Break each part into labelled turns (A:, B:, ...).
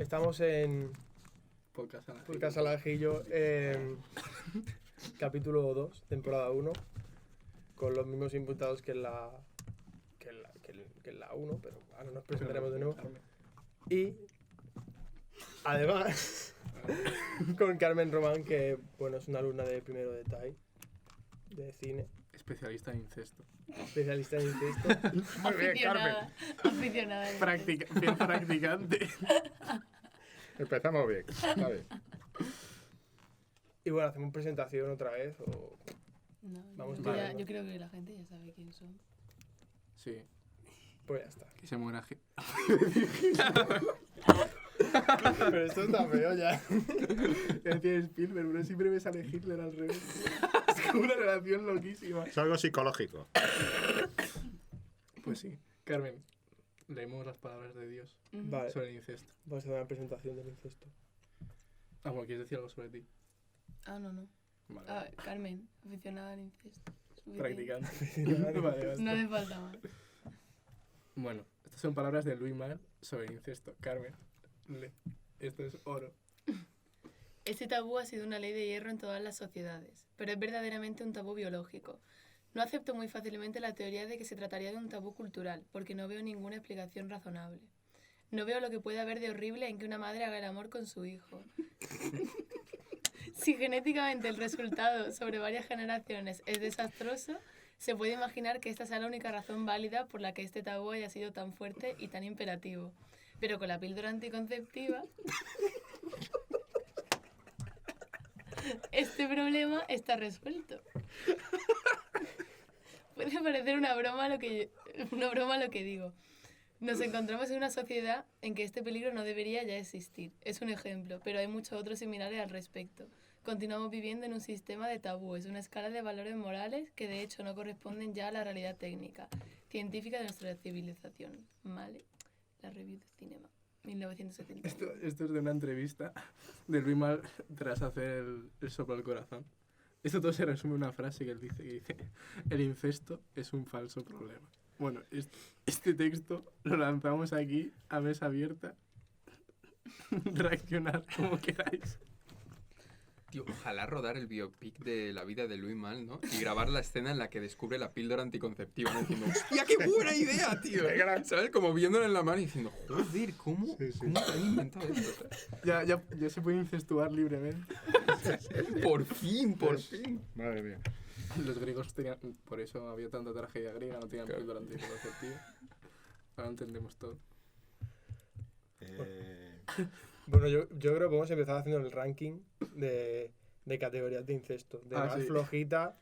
A: Estamos en
B: Podcast Salajillo.
A: Podcast Salajillo, capítulo 2, temporada 1, con los mismos invitados que en la 1, pero ahora nos presentaremos de nuevo. Y además, con Carmen Román, que bueno, es una alumna de primero de TAI, de cine,
B: Especialista en incesto.
A: especialista en incesto.
C: Muy bien, Carmen.
D: Aficionada.
B: Fiel practicante.
C: Empezamos bien. Está bien.
A: Y bueno, hacemos presentación otra vez o...
D: No,
A: Vamos
D: yo,
A: bien, ¿no?
D: yo creo que la gente ya sabe quién son.
B: Sí,
A: Pues ya está.
B: que se muera.
A: Pero esto está feo ya.
B: Decía Spielberg, pero siempre me sale Hitler al revés. Es como una relación loquísima.
C: Es algo psicológico.
B: Pues sí, Carmen, leemos las palabras de Dios
D: Ujú.
A: Vale,
B: sobre el incesto.
A: vamos a hacer una presentación del incesto.
B: Ah, bueno, ¿quieres decir algo sobre ti?
D: Ah, no.
B: Vale.
D: Ah, Carmen, aficionada al incesto. Suficiente.
B: Practicante. Vale, basta.
D: No hace falta más.
B: Bueno, estas son palabras de Luis Mal sobre el incesto. Carmen, lee. Esto es oro.
D: Este tabú ha sido una ley de hierro en todas las sociedades, pero es verdaderamente un tabú biológico. No acepto muy fácilmente la teoría de que se trataría de un tabú cultural, porque no veo ninguna explicación razonable. No veo lo que puede haber de horrible en que una madre haga el amor con su hijo. Si genéticamente el resultado sobre varias generaciones es desastroso, se puede imaginar que esta sea la única razón válida por la que este tabú haya sido tan fuerte y tan imperativo. Pero con la píldora anticonceptiva, este problema está resuelto. Puede parecer una broma lo que digo. Nos encontramos en una sociedad en que este peligro no debería ya existir. Es un ejemplo, pero hay muchos otros similares al respecto. Continuamos viviendo en un sistema de tabúes, una escala de valores morales que de hecho no corresponden ya a la realidad técnica, científica de nuestra civilización. ¿Vale? La review de cinema, 1970.
B: Esto es de una entrevista de Luis Mal tras hacer el soplo al corazón. Esto todo se resume en una frase que él dice, el incesto es un falso problema. Bueno, este texto lo lanzamos aquí a mesa abierta. Reaccionar como queráis.
E: Tío, ojalá rodar el biopic de la vida de Luis Mal, ¿no? Y grabar la escena en la que descubre la píldora anticonceptiva, ¿no? Diciendo, ¡hostia, qué buena idea, tío! ¿Sabes? Como viéndolo en la mano y diciendo, joder, ¿cómo han inventado esto?
B: Ya se puede incestuar libremente.
E: Por fin.
C: Madre mía.
B: Los griegos tenían... Por eso había tanta tragedia griega, no tenían
E: Claro.
B: píldora anticonceptiva. Ahora entendemos todo.
A: Bueno, yo creo que podemos empezar haciendo el ranking de categorías de incesto. De más
B: Sí.
A: flojita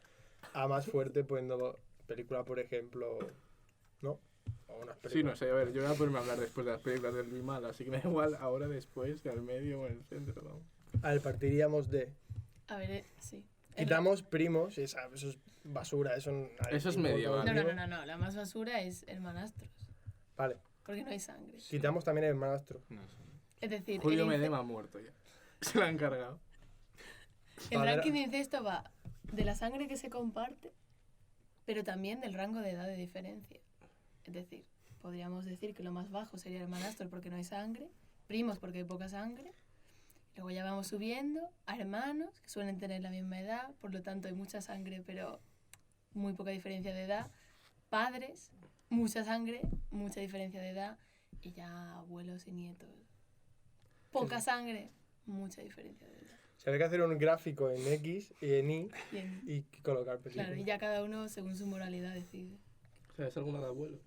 A: a más fuerte, poniendo película, por ejemplo, ¿no? O unas películas.
B: Sí, no sé, a ver, yo voy a ponerme a hablar después de las películas del Luis Mal, así que me da igual ahora, después, que al medio o en el centro, vamos.
A: A ver, partiríamos de...
D: A ver, sí.
A: Quitamos primos, eso es basura, eso...
B: Eso es
A: importa
B: medieval.
A: un primo.
D: No. La más basura es hermanastros,
A: Vale,
D: porque no hay sangre.
A: quitamos también el hermanastro.
E: No sé.
D: Es decir,
B: Julio Medema ha muerto ya. Se lo han cargado.
D: el
A: Vale,
D: ranking de incesto va de la sangre que se comparte, pero también del rango de edad de diferencia. Es decir, podríamos decir que lo más bajo sería hermanastro porque no hay sangre, primos porque hay poca sangre, luego ya vamos subiendo a hermanos que suelen tener la misma edad, por lo tanto hay mucha sangre pero muy poca diferencia de edad, padres, mucha sangre, mucha diferencia de edad, y ya abuelos y nietos. Poca sangre, mucha diferencia de edad.
A: Se habría que hacer un gráfico en X y en Y
D: Bien.
A: y colocar películas.
D: Claro, y ya cada uno según su moralidad decide.
B: ¿Sabes alguna de abuelos?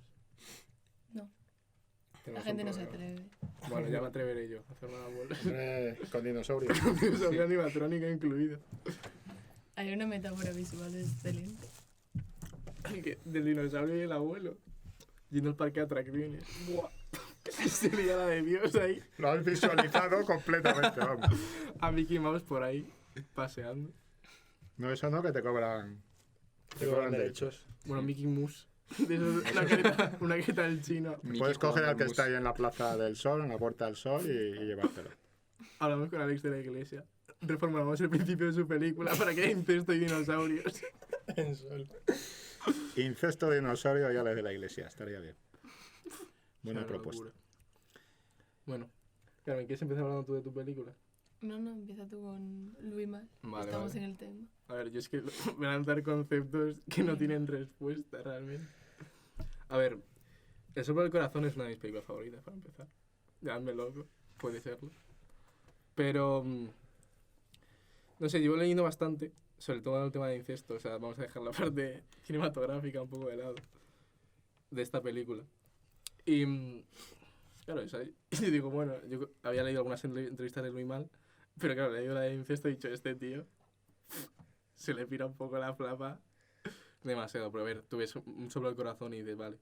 D: No,
B: Que
D: la
B: es
D: gente
B: un
D: no se
B: problema.
D: atreve.
B: Bueno, ya me atreveré yo a hacer una de abuelos.
C: Con dinosaurios.
B: Soy animatrónica incluida.
D: Hay una metáfora visual excelente.
B: Del dinosaurio y el abuelo. Yendo al parque de atracciones. ¡Buah! Sería la de Dios ahí.
C: Lo has visualizado completamente, vamos.
B: A Mickey Mouse por ahí, paseando.
C: No, eso no, que te cobran...
A: Te cobran derechos.
B: Bueno, Mickey Mouse. De esos, una careta del chino.
C: Puedes coger al que está ahí en la Plaza del Sol, en la Puerta del Sol y llevártelo.
B: Hablamos con Alex de la Iglesia. Reformulamos el principio de su película para que haya incesto y dinosaurios.
A: En sol.
C: Incesto de dinosaurio y Alex de la Iglesia, estaría bien. Buena
B: Una
C: propuesta.
B: locura. Bueno, Carmen, ¿quieres empezar hablando tú de tu película?
D: No, empieza tú con Louis Mal.
B: Vale,
D: Estamos
B: vale.
D: en el tema.
B: A ver, yo es que me van a dar conceptos que no tienen respuesta realmente. A ver, El soplo del corazón es una de mis películas favoritas, para empezar. Llámame loco, puede serlo. Pero, no sé, llevo leyendo bastante, sobre todo en el tema de incesto. O sea, vamos a dejar la parte cinematográfica un poco de lado de esta película. Y, claro, o sea, y digo, bueno, yo había leído algunas entrevistas de Louis Mal, pero claro, he leído la de incesto y he dicho, este tío se le pira un poco la flapa demasiado. Pero a ver, tú ves un soplo del corazón y dices, vale,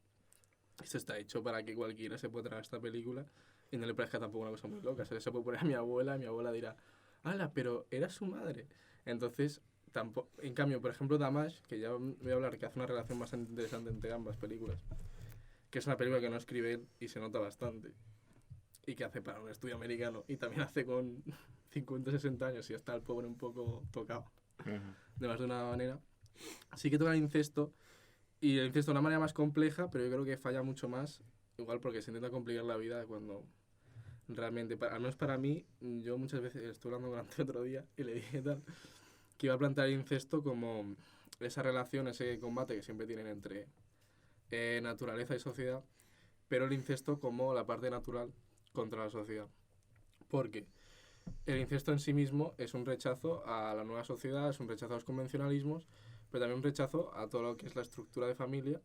B: esto está hecho para que cualquiera se pueda traer esta película y no le parezca tampoco una cosa muy loca. O sea, se puede poner a mi abuela y mi abuela dirá, ¡hala, pero era su madre! Entonces, tampoco... En cambio, por ejemplo, Damash, que ya voy a hablar, que hace una relación bastante interesante entre ambas películas, que es una película que no escribe él y se nota bastante, y que hace para un estudio americano, y también hace con 50, 60 años, y está el pobre un poco tocado, de más de una manera. Sí que toca el incesto, y el incesto de una manera más compleja, pero yo creo que falla mucho más, igual porque se intenta complicar la vida cuando realmente, al menos para mí, yo muchas veces estuve hablando con Ante otro día y le dije tal, que iba a plantear el incesto como esa relación, ese combate que siempre tienen entre naturaleza y sociedad, pero el incesto como la parte natural contra la sociedad. Porque el incesto en sí mismo es un rechazo a la nueva sociedad, es un rechazo a los convencionalismos, pero también un rechazo a todo lo que es la estructura de familia,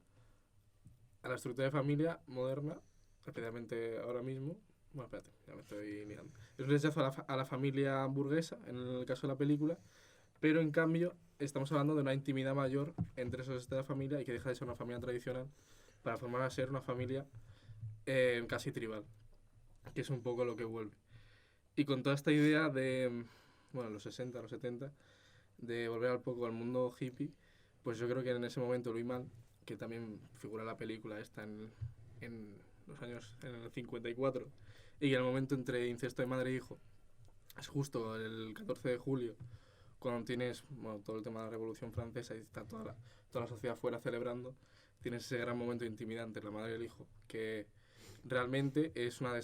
B: a la estructura de familia moderna, especialmente ahora mismo. Bueno, espérate, ya me estoy liando. Es un rechazo a la familia burguesa, en el caso de la película, pero en cambio estamos hablando de una intimidad mayor entre esos de la familia y que deja de ser una familia tradicional para formar a ser una familia casi tribal, que es un poco lo que vuelve. Y con toda esta idea de, bueno, los 60, los 70, de volver un poco al mundo hippie, pues yo creo que en ese momento Louis Mal, que también figura en la película esta en los años, en el 54, y que el momento entre incesto de madre e hijo es justo el 14 de julio, cuando tienes, bueno, todo el tema de la Revolución Francesa y está toda la sociedad fuera celebrando, tienes ese gran momento de intimidad entre la madre y el hijo, que realmente es una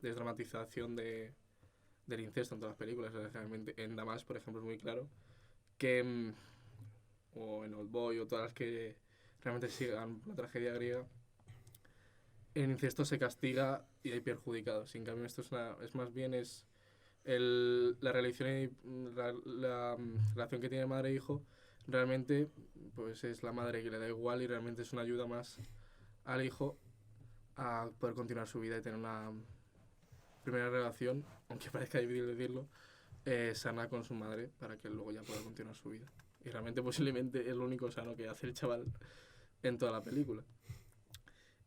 B: desdramatización del incesto en todas las películas. O sea, realmente en Damas, por ejemplo, es muy claro que, o en Oldboy, o todas las que realmente sigan la tragedia griega, el incesto se castiga y hay perjudicados. En cambio, esto es más bien la relación que tiene madre e hijo, realmente pues es la madre que le da igual y realmente es una ayuda más al hijo a poder continuar su vida y tener una primera relación, aunque parezca difícil decirlo, sana con su madre para que luego ya pueda continuar su vida. Y realmente posiblemente es lo único sano que hace el chaval en toda la película.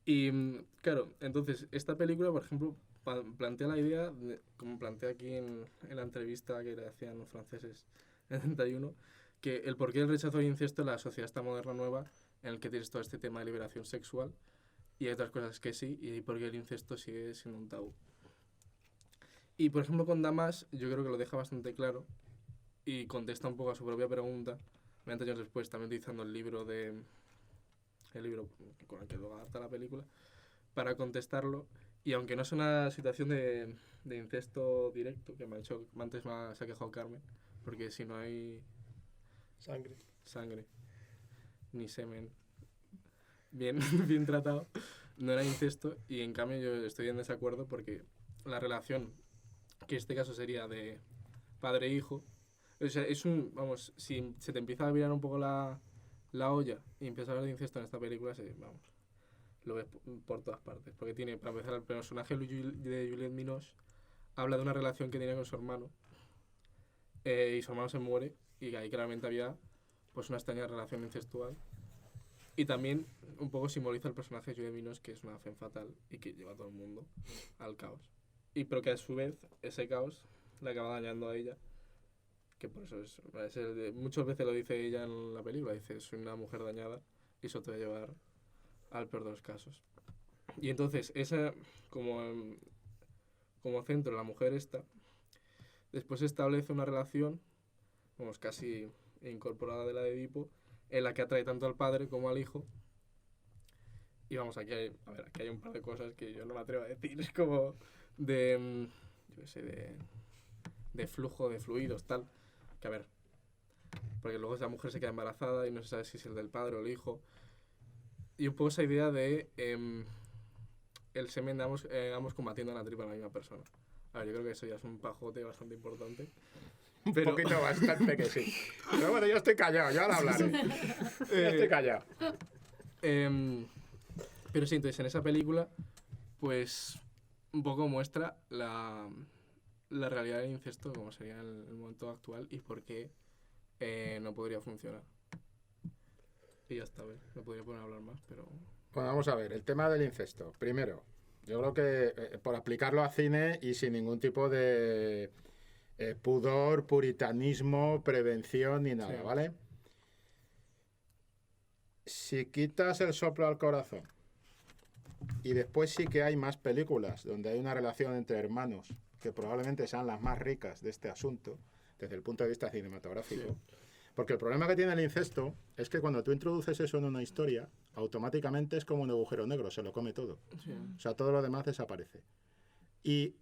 B: Y claro, entonces esta película, por ejemplo, plantea la idea, como plantea aquí en la entrevista que le hacían los franceses en el 31, que el porqué del rechazo del incesto en la sociedad esta moderna nueva, en el que tienes todo este tema de liberación sexual, y hay otras cosas que sí, y por qué el incesto sigue siendo un tabú. Y por ejemplo con Damas, yo creo que lo deja bastante claro, y contesta un poco a su propia pregunta, 20 años después, también utilizando el libro con el que luego adapta la película, para contestarlo. Y aunque no es una situación de incesto directo, que antes se ha quejado Carmen, porque si no hay sangre ni semen bien, bien tratado, no era incesto. Y en cambio yo estoy en desacuerdo porque la relación, que en este caso sería de padre-hijo, o sea, vamos, si se te empieza a virar un poco la olla y empieza a hablar de incesto en esta película, vamos, lo ves por todas partes. Porque tiene, para empezar, el personaje de Juliette Binoche habla de una relación que tenía con su hermano, y su hermano se muere, y ahí claramente había pues una extraña relación incestual. Y también un poco simboliza el personaje de Juliette Binoche, que es una femme fatal y que lleva a todo el mundo al caos. Pero que a su vez ese caos le acaba dañando a ella, que por eso muchas veces lo dice ella en la película, dice, soy una mujer dañada y eso te va a llevar al peor de los casos. Y entonces esa, como centro, la mujer esta, después establece una relación, vamos, casi incorporada de la de Edipo, en la que atrae tanto al padre como al hijo. Y vamos, aquí hay un par de cosas que yo no me atrevo a decir, es como yo qué sé, de flujo de fluidos, tal. Que a ver, porque luego esa mujer se queda embarazada y no se sabe si es el del padre o el hijo. Y un poco esa idea de el semen de ambos combatiendo en la tripa de la misma persona. A ver, yo creo que eso ya es un pajote bastante importante.
C: Un poquito bastante que sí. Pero bueno, yo estoy callado, yo ahora hablaré. Yo estoy callado.
B: Pero sí, entonces en esa película, pues un poco muestra la realidad del incesto, como sería el momento actual y por qué no podría funcionar. Y ya está, ¿ves? Me podría poner a hablar más, pero...
C: Bueno, vamos a ver, el tema del incesto. Primero, yo creo que por aplicarlo a cine y sin ningún tipo de pudor, puritanismo, prevención ni nada,
B: Sí.
C: ¿vale? Si quitas el soplo al corazón y después sí que hay más películas donde hay una relación entre hermanos que probablemente sean las más ricas de este asunto desde el punto de vista cinematográfico.
B: Sí.
C: Porque el problema que tiene el incesto es que cuando tú introduces eso en una historia, automáticamente es como un agujero negro, se lo come todo.
B: Sí.
C: O sea, todo lo demás desaparece. Y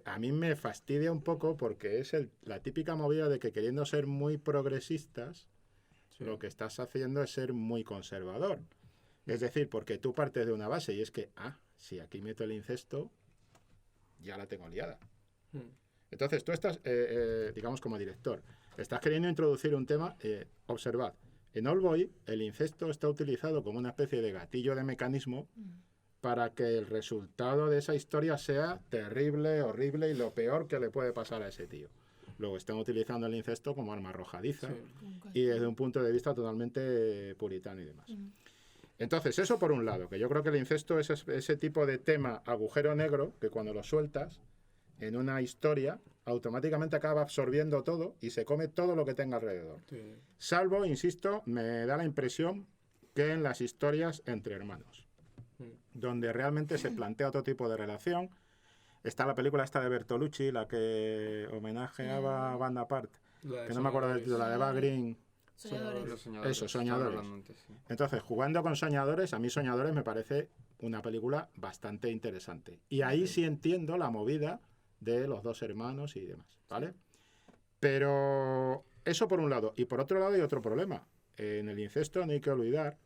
C: a mí me fastidia un poco porque es la típica movida de que queriendo ser muy progresistas,
B: Sí.
C: lo que estás haciendo es ser muy conservador. Es decir, porque tú partes de una base y es que, si aquí meto el incesto, ya la tengo liada.
B: Mm.
C: Entonces, tú estás, digamos, como director, estás queriendo introducir un tema, observad, en Oldboy el incesto está utilizado como una especie de gatillo de mecanismo para que el resultado de esa historia sea terrible, horrible y lo peor que le puede pasar a ese tío. Luego están utilizando el incesto como arma arrojadiza
B: Sí.
C: y desde un punto de vista totalmente puritano y demás. Entonces, eso por un lado, que yo creo que el incesto es ese tipo de tema agujero negro que cuando lo sueltas en una historia, automáticamente acaba absorbiendo todo y se come todo lo que tenga alrededor.
B: Sí.
C: Salvo, insisto, me da la impresión que en las historias entre hermanos, donde realmente se plantea otro tipo de relación. Está la película esta de Bertolucci, la que homenajeaba a Van Apart,
B: La de
C: que no me acuerdo del título, la de Eva Green.
D: Soñadores.
E: Los soñadores.
C: Eso,
E: estaba
C: Soñadores.
E: hablando antes, sí.
C: Entonces, jugando con Soñadores, a mí Soñadores me parece una película bastante interesante. Y ahí sí entiendo la movida de los dos hermanos y demás, ¿vale? Pero eso por un lado. Y por otro lado hay otro problema. En el incesto no hay que olvidar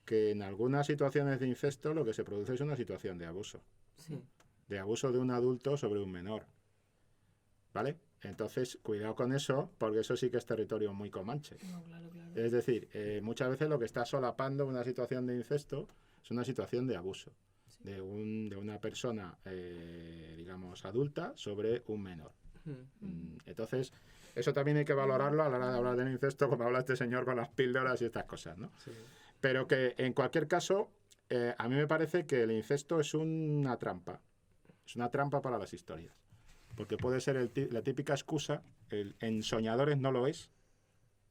C: que en algunas situaciones de incesto lo que se produce es una situación de abuso.
D: Sí.
C: De abuso de un adulto sobre un menor. ¿Vale? Entonces, cuidado con eso, porque eso sí que es territorio muy comanche.
D: No, claro, claro.
C: Es decir, muchas veces lo que está solapando una situación de incesto es una situación de abuso de una persona, digamos, adulta sobre un menor. Entonces, eso también hay que valorarlo a la hora de hablar del incesto, como habla este señor con las píldoras y estas cosas, ¿no?
B: Sí.
C: Pero que, en cualquier caso, a mí me parece que el incesto es una trampa. Es una trampa para las historias. Porque puede ser la típica excusa, en Soñadores no lo es,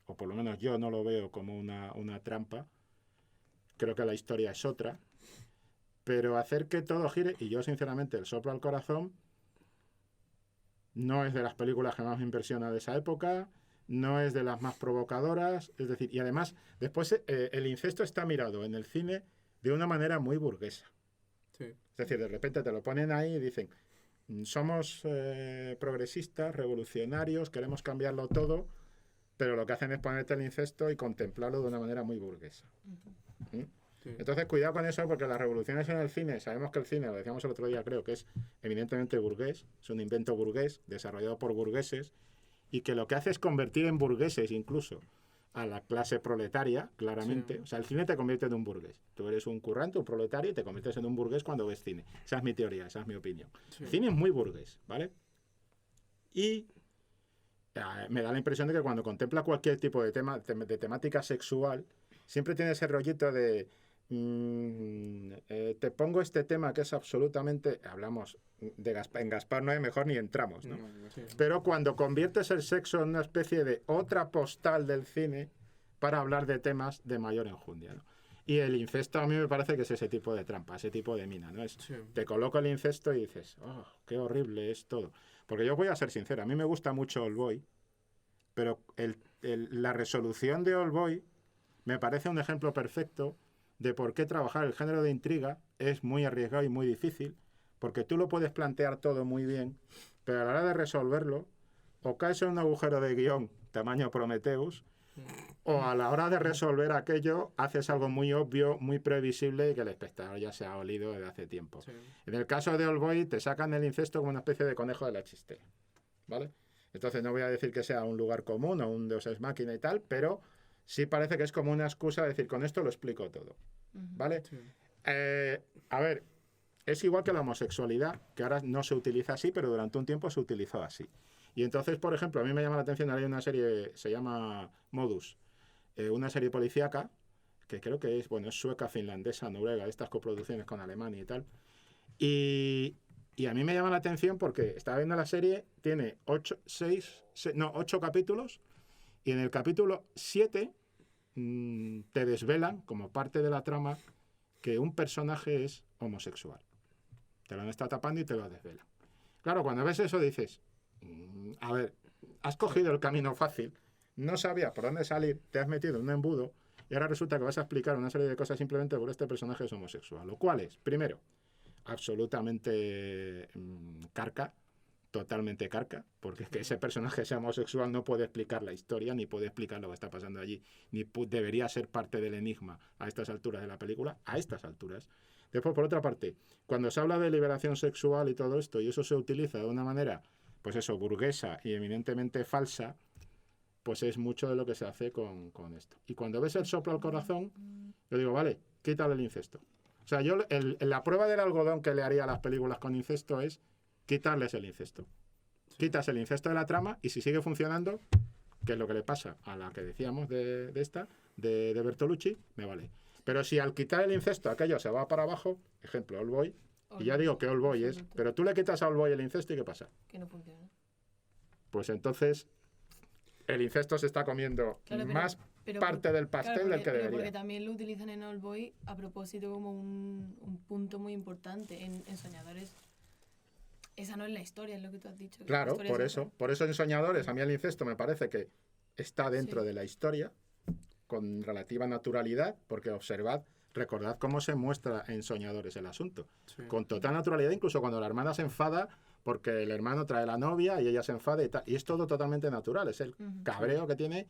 C: o por lo menos yo no lo veo como una trampa. Creo que la historia es otra. Pero hacer que todo gire, y yo sinceramente El soplo al corazón no es de las películas que más me impresiona de esa época, no es de las más provocadoras, es decir, y además después el incesto está mirado en el cine de una manera muy burguesa.
B: Sí.
C: Es decir, de repente te lo ponen ahí y dicen, somos progresistas, revolucionarios, queremos cambiarlo todo, pero lo que hacen es ponerte el incesto y contemplarlo de una manera muy burguesa. ¿Mm?
B: Sí.
C: Entonces, cuidado con eso, porque las revoluciones en el cine, sabemos que el cine, lo decíamos el otro día, creo que es evidentemente burgués, es un invento burgués, desarrollado por burgueses, y que lo que hace es convertir en burgueses incluso a la clase proletaria, claramente.
B: Sí.
C: O sea, el cine te convierte en un burgués. Tú eres un currante, un proletario, y te conviertes en un burgués cuando ves cine. Esa es mi teoría, esa es mi opinión.
B: Sí.
C: El cine es muy burgués, ¿vale? Y me da la impresión de que cuando contempla cualquier tipo de temática sexual, siempre tiene ese rollito de te pongo este tema que es absolutamente, hablamos de en Gaspar no hay mejor ni entramos, ¿no?
B: Sí.
C: Pero cuando conviertes el sexo en una especie de otra postal del cine para hablar de temas de mayor enjundia, ¿no? Y el incesto a mí me parece que es ese tipo de trampa, ese tipo de mina, ¿no?
B: Sí.
C: Te coloco el incesto y dices, oh, qué horrible es todo. Porque yo voy a ser sincero, a mí me gusta mucho Oldboy, pero la resolución de Oldboy me parece un ejemplo perfecto de por qué trabajar el género de intriga es muy arriesgado y muy difícil, porque tú lo puedes plantear todo muy bien, pero a la hora de resolverlo, o caes en un agujero de guión tamaño Prometheus, o a la hora de resolver aquello, haces algo muy obvio, muy previsible y que el espectador ya se ha olido desde hace tiempo.
B: Sí.
C: En el caso de Oldboy, te sacan el incesto como una especie de conejo de la chistera, ¿vale? Entonces no voy a decir que sea un lugar común o un Deus Ex Machina y tal, pero sí parece que es como una excusa de decir, con esto lo explico todo, ¿vale?
B: Sí.
C: A ver, es igual que la homosexualidad, que ahora no se utiliza así, pero durante un tiempo se utilizó así. Y entonces, por ejemplo, a mí me llama la atención, ahora hay una serie, se llama Modus, una serie policíaca, que creo que es, bueno, es sueca, finlandesa, noruega, estas coproducciones con Alemania y tal. Y a mí me llama la atención porque estaba viendo la serie, tiene 8 capítulos, y en el capítulo 7 te desvelan, como parte de la trama, que un personaje es homosexual. Te lo han estado tapando y te lo desvelan. Claro, cuando ves eso dices, a ver, has cogido el camino fácil, no sabías por dónde salir, te has metido en un embudo y ahora resulta que vas a explicar una serie de cosas simplemente porque este personaje es homosexual. Lo cual es, primero, absolutamente carca, totalmente carca, porque es que ese personaje sea homosexual no puede explicar la historia, ni puede explicar lo que está pasando allí, ni debería ser parte del enigma a estas alturas de la película, a estas alturas. Después, por otra parte, cuando se habla de liberación sexual y todo esto, y eso se utiliza de una manera, pues eso, burguesa y eminentemente falsa, pues es mucho de lo que se hace con esto. Y cuando ves el soplo al corazón, yo digo, vale, quítale el incesto. O sea, yo la prueba del algodón que le haría a las películas con incesto es quitarles el incesto. Sí. Quitas el incesto de la trama y si sigue funcionando, que es lo que le pasa a la que decíamos de Bertolucci, me vale. Pero si al quitar el incesto aquello se va para abajo, ejemplo, Oldboy, y ya digo que Oldboy es, pero tú le quitas a Oldboy el incesto y ¿qué pasa?
D: Que no funciona.
C: Pues entonces el incesto se está comiendo más parte del pastel del que debería.
D: Pero porque también lo utilizan en Oldboy a propósito como un punto muy importante en Soñadores. Esa no es la historia, es lo que tú has dicho.
C: Claro, por eso en Soñadores a mí el incesto me parece que está dentro de la historia con relativa naturalidad, porque recordad cómo se muestra en Soñadores el asunto. Sí. Con total naturalidad, incluso cuando la hermana se enfada porque el hermano trae a la novia y ella se enfada y tal. Y es todo totalmente natural, es el cabreo que tiene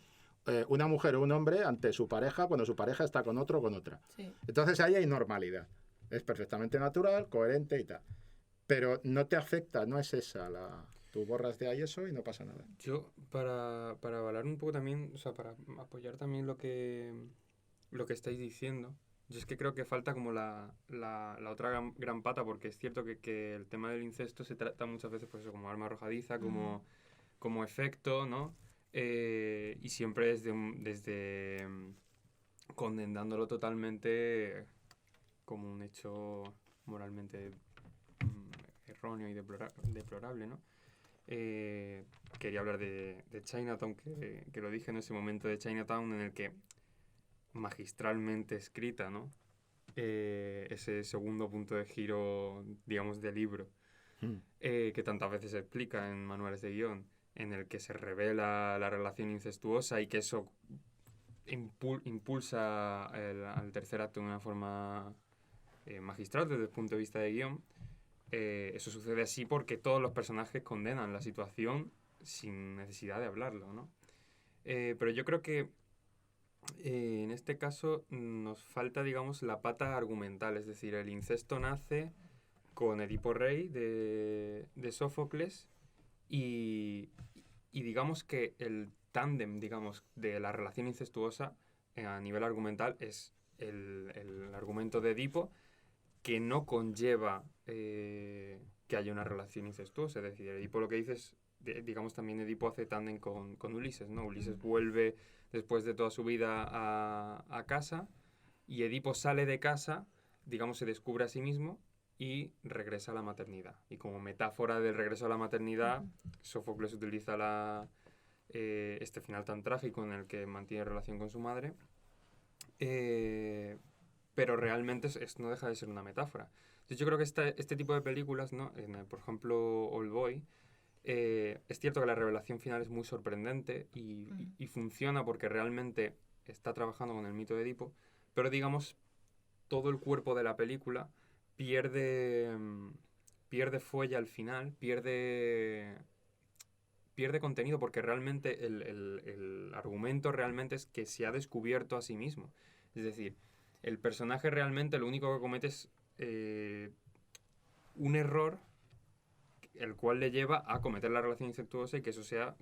C: una mujer o un hombre ante su pareja cuando su pareja está con otro o con otra. Sí. Entonces ahí hay normalidad. Es perfectamente natural, coherente y tal. Pero no te afecta, no es esa la... Tú borras de ahí eso y no pasa nada.
E: Yo, para avalar un poco también, o sea, para apoyar también lo que estáis diciendo, yo es que creo que falta como la otra gran pata, porque es cierto que el tema del incesto se trata muchas veces pues eso, como arma arrojadiza, como efecto, ¿no? Y siempre desde condenándolo totalmente como un hecho moralmente erróneo y deplorable, ¿no? Quería hablar de Chinatown, que lo dije en ese momento de Chinatown en el que magistralmente escrita, ¿no? Ese segundo punto de giro, digamos, del libro, que tantas veces se explica en manuales de guión, en el que se revela la relación incestuosa y que eso impulsa al tercer acto de una forma magistral desde el punto de vista de guión. Eso sucede así porque todos los personajes condenan la situación sin necesidad de hablarlo, ¿no? Pero yo creo que en este caso nos falta, digamos, la pata argumental, es decir, el incesto nace con Edipo Rey de Sófocles y digamos que el tándem, digamos, de la relación incestuosa a nivel argumental es el argumento de Edipo, que no conlleva que haya una relación incestuosa. Es decir, Edipo lo que dice es, digamos, también Edipo hace tándem con Ulises, ¿no? Ulises vuelve después de toda su vida a casa y Edipo sale de casa, digamos, se descubre a sí mismo y regresa a la maternidad. Y como metáfora del regreso a la maternidad, Sófocles utiliza este final tan trágico en el que mantiene relación con su madre, pero realmente no deja de ser una metáfora. Entonces yo creo que este tipo de películas, ¿no? Por ejemplo, Oldboy, es cierto que la revelación final es muy sorprendente y funciona porque realmente está trabajando con el mito de Edipo, pero digamos, todo el cuerpo de la película pierde pierde fuelle al final, pierde contenido, porque realmente el argumento realmente es que se ha descubierto a sí mismo. Es decir, el personaje realmente lo único que comete es un error, el cual le lleva a cometer la relación incestuosa y que eso sea,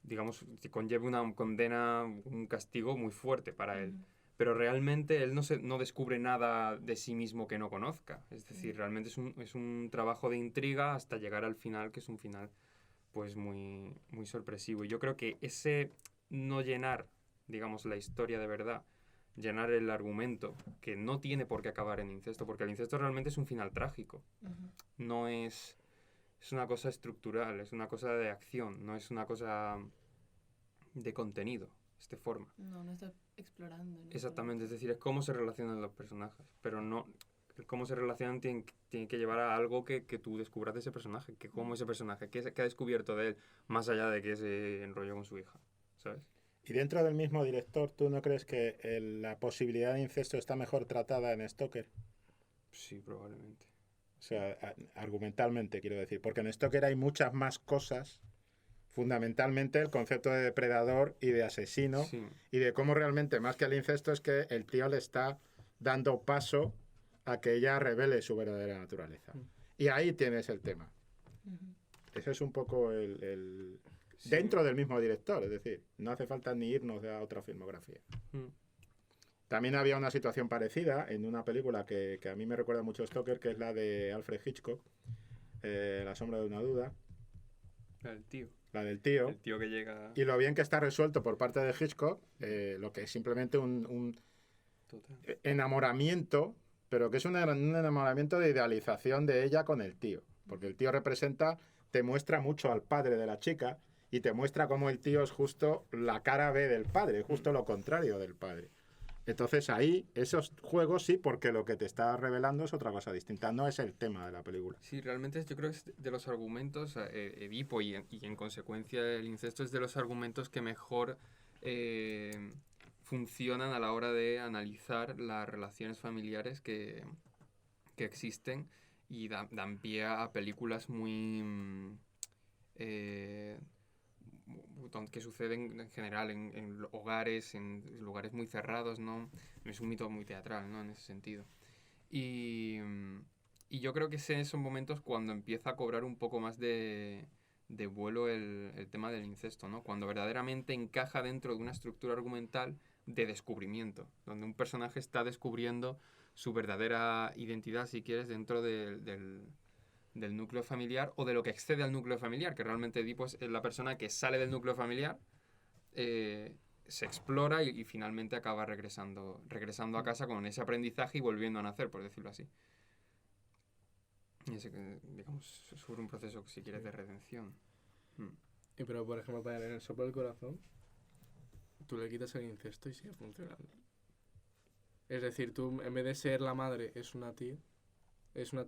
E: digamos, que conlleve una condena, un castigo muy fuerte para él. Pero realmente él no descubre nada de sí mismo que no conozca. Es decir, realmente es un trabajo de intriga hasta llegar al final, que es un final pues muy, muy sorpresivo. Y yo creo que ese no llenar, digamos, la historia de verdad, llenar el argumento, que no tiene por qué acabar en incesto, porque el incesto realmente es un final trágico. No es una cosa estructural, es una cosa de acción, no es una cosa de contenido, de forma.
D: No está explorando.
E: Exactamente, es decir, es cómo se relacionan los personajes, pero no... El cómo se relacionan tiene que llevar a algo que tú descubras de ese personaje, que cómo ese personaje, qué ha descubierto de él, más allá de que se enrolló con su hija, ¿sabes?
C: Y dentro del mismo director, ¿tú no crees que la posibilidad de incesto está mejor tratada en Stoker?
E: Sí, probablemente.
C: O sea, argumentalmente quiero decir, porque en Stoker hay muchas más cosas, fundamentalmente el concepto de depredador y de asesino,
E: Sí.
C: y de cómo realmente, más que el incesto, es que el tío le está dando paso a que ella revele su verdadera naturaleza. Y ahí tienes el tema. Eso es un poco el
E: Sí.
C: dentro del mismo director, es decir, no hace falta ni irnos a otra filmografía. También había una situación parecida en una película que a mí me recuerda mucho a Stoker, que es la de Alfred Hitchcock, La sombra de una duda.
E: El tío.
C: La del tío.
E: El tío que llega...
C: Y lo bien que está resuelto por parte de Hitchcock, lo que es simplemente un
E: Total.
C: enamoramiento, pero que es un enamoramiento de idealización de ella con el tío. Porque el tío representa, te muestra mucho al padre de la chica y te muestra cómo el tío es justo la cara B del padre, justo lo contrario del padre. Entonces ahí, esos juegos sí, porque lo que te está revelando es otra cosa distinta, no es el tema de la película.
E: Sí, realmente yo creo que es de los argumentos, Edipo y en consecuencia el incesto es de los argumentos que mejor funcionan a la hora de analizar las relaciones familiares que existen y dan pie a películas muy... que suceden en general en hogares, en lugares muy cerrados, ¿no? Es un mito muy teatral, ¿no? En ese sentido. Y yo creo que esos momentos cuando empieza a cobrar un poco más de vuelo el tema del incesto, ¿no? Cuando verdaderamente encaja dentro de una estructura argumental de descubrimiento, donde un personaje está descubriendo su verdadera identidad, si quieres, dentro del núcleo familiar o de lo que excede al núcleo familiar, que realmente Edipo es la persona que sale del núcleo familiar, se explora y finalmente acaba regresando a casa con ese aprendizaje y volviendo a nacer, por decirlo así. Y ese, digamos, sobre un proceso, si quieres, de redención.
B: Y pero, por ejemplo, para en el soplo del corazón, tú le quitas el incesto y sigue funcionando. Es decir, tú, en vez de ser la madre, es una tía, es una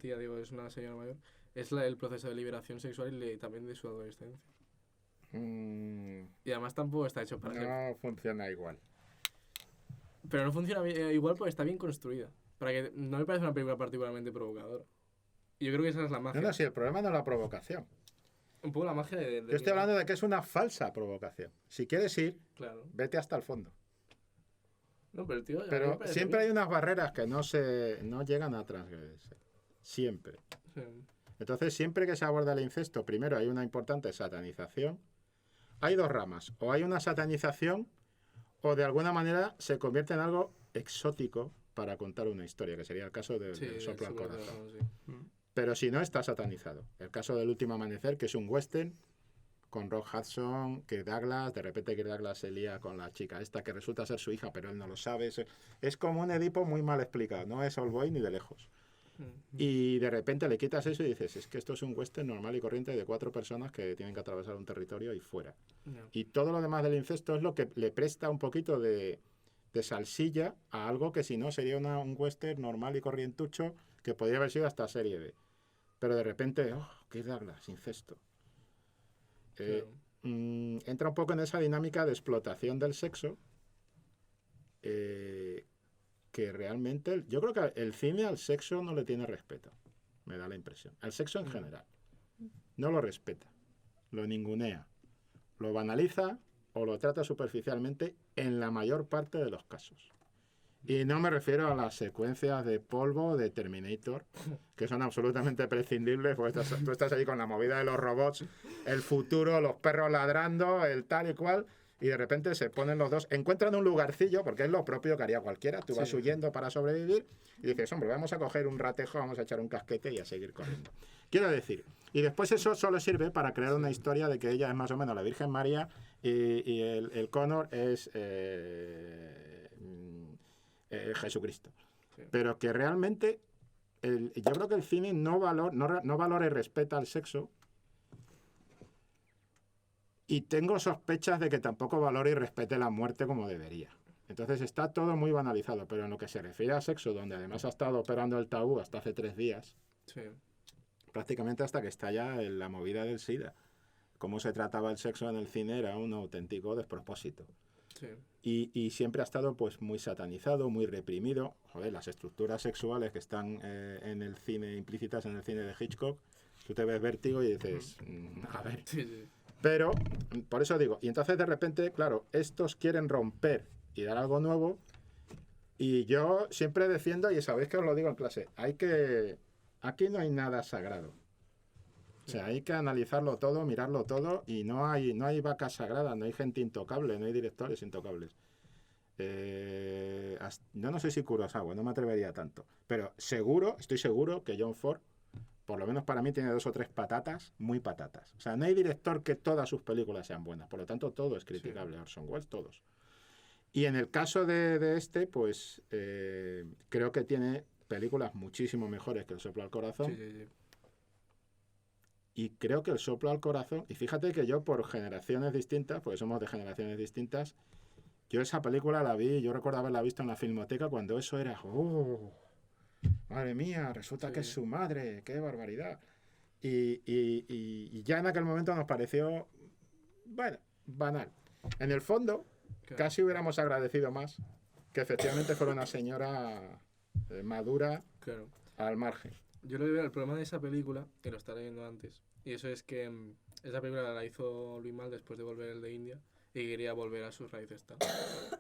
B: señora mayor, es el proceso de liberación sexual y también de su adolescencia. Y además tampoco está hecho para
C: No funciona igual.
B: Pero no funciona igual porque está bien construida. Para que no me parece una película particularmente provocadora. Y yo creo que esa es la magia.
C: No, sí, el problema no es la provocación.
B: Un poco la magia de
C: Yo estoy hablando de que es una falsa provocación. Si quieres ir,
B: claro.
C: vete hasta el fondo.
B: No, pero, tío,
C: pero siempre hay unas barreras que no llegan a transgredirse. Siempre.
B: Sí.
C: Entonces, siempre que se aborda el incesto, primero hay una importante satanización. Hay dos ramas. O hay una satanización o de alguna manera se convierte en algo exótico para contar una historia, que sería el caso del soplo al corazón.
B: Sí.
C: Pero si no, está satanizado. El caso del Último Amanecer, que es un western con Rock Hudson, que Douglas, de repente que Douglas se lía con la chica esta que resulta ser su hija, pero él no lo sabe. Es como un Edipo muy mal explicado, no es Old Boy ni de lejos. Y de repente le quitas eso y dices, es que esto es un western normal y corriente de 4 personas que tienen que atravesar un territorio y fuera.
B: No.
C: Y todo lo demás del incesto es lo que le presta un poquito de salsilla a algo que si no sería un western normal y corrientucho que podría haber sido hasta serie B. Pero de repente, ¿qué es Douglas? Incesto.
B: Claro.
C: Entra un poco en esa dinámica de explotación del sexo que realmente yo creo que el cine al sexo no le tiene respeto. me da la impresión. El sexo en general. No lo respeta, lo ningunea, lo banaliza o lo trata superficialmente en la mayor parte de los casos. Y no me refiero a las secuencias de polvo de Terminator, que son absolutamente prescindibles, porque tú estás ahí con la movida de los robots, el futuro, los perros ladrando, el tal y cual, y de repente se ponen los dos, encuentran un lugarcillo, porque es lo propio que haría cualquiera, tú vas huyendo para sobrevivir, y dices, hombre, vamos a coger un ratejo, vamos a echar un casquete y a seguir corriendo. Quiero decir, y después eso solo sirve para crear una historia de que ella es más o menos la Virgen María y el Connor es Jesucristo.
B: Sí.
C: Pero que realmente yo creo que el cine no valora y respeta el sexo, y tengo sospechas de que tampoco valora y respete la muerte como debería. Entonces está todo muy banalizado, pero en lo que se refiere a sexo, donde además ha estado operando el tabú hasta hace 3 días,
B: Sí.
C: prácticamente hasta que estalla la movida del SIDA. Cómo se trataba el sexo en el cine era un auténtico despropósito.
B: Sí.
C: Y siempre ha estado pues muy satanizado, muy reprimido. Joder, las estructuras sexuales que están en el cine, implícitas en el cine de Hitchcock, tú te ves Vértigo y dices, a ver.
B: Sí, sí.
C: Pero, por eso digo, y entonces de repente, claro, estos quieren romper y dar algo nuevo, y yo siempre defiendo, y sabéis que os lo digo en clase, aquí no hay nada sagrado. O sea, hay que analizarlo todo, mirarlo todo, y no hay vacas sagradas, no hay gente intocable, no hay directores intocables. Yo no sé si Kurosawa, no me atrevería tanto, pero estoy seguro que John Ford, por lo menos para mí, tiene 2 o 3 patatas, muy patatas. O sea, no hay director que todas sus películas sean buenas, por lo tanto todo es criticable, Orson Welles, todos. Y en el caso de este, pues creo que tiene películas muchísimo mejores que El soplo al corazón.
B: Sí, sí, sí.
C: Y creo que El soplo al corazón, y fíjate que yo por generaciones distintas, porque somos de generaciones distintas, yo esa película la vi, yo recuerdo haberla visto en la Filmoteca cuando eso era, madre mía, resulta que es su madre, qué barbaridad. Y ya en aquel momento nos pareció, bueno, banal. En el fondo,
B: Claro.
C: casi hubiéramos agradecido más que efectivamente fuera una señora madura
B: Claro.
C: al margen.
B: Yo lo que veo, el problema de esa película, que lo estaba leyendo antes, y eso es que esa película la hizo Luis Mal después de volver el de India y quería volver a sus raíces tal.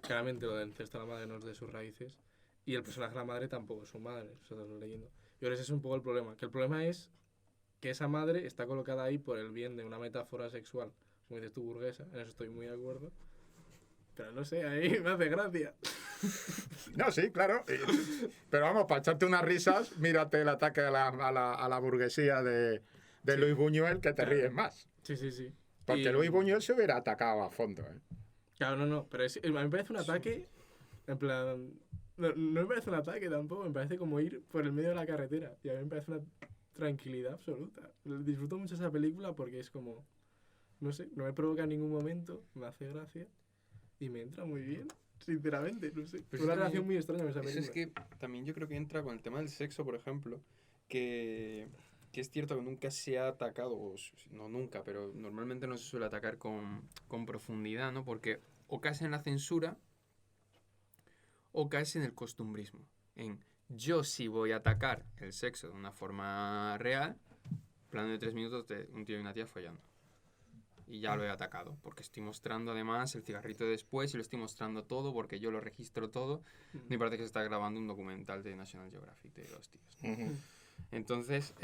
B: Claramente lo del incesto a la madre no es de sus raíces y el personaje de la madre tampoco es su madre, eso te lo leyendo. Y ahora ese es un poco el problema, que el problema es que esa madre está colocada ahí por el bien de una metáfora sexual, como dices tú, burguesa, en eso estoy muy de acuerdo, pero no sé, ahí me hace gracia.
C: No, sí, claro. Pero vamos, para echarte unas risas, mírate el ataque a la burguesía de Luis Buñuel, que te ríes más.
B: Sí, sí, sí.
C: Porque Luis Buñuel se hubiera atacado a fondo, ¿eh?
B: Claro, no, pero a mí me parece un ataque, en plan, no me parece un ataque tampoco, me parece como ir por el medio de la carretera, y a mí me parece una tranquilidad absoluta. Disfruto mucho esa película porque es como, no sé, no me provoca en ningún momento, me hace gracia, y me entra muy bien, sinceramente, no sé.
E: Pues
B: Fue una
E: también-
B: relación muy extraña con esa
E: Eso
B: película.
E: es que también yo creo que entra con el tema del sexo, por ejemplo, que es cierto que nunca se ha atacado, no nunca, pero normalmente no se suele atacar con profundidad, ¿no? Porque o caes en la censura o caes en el costumbrismo. En yo sí voy a atacar el sexo de una forma real, plano de 3 minutos de un tío y una tía follando. Y ya lo he atacado, porque estoy mostrando además el cigarrito de después y lo estoy mostrando todo porque yo lo registro todo. Me parece que se está grabando un documental de National Geographic de los tíos. Entonces,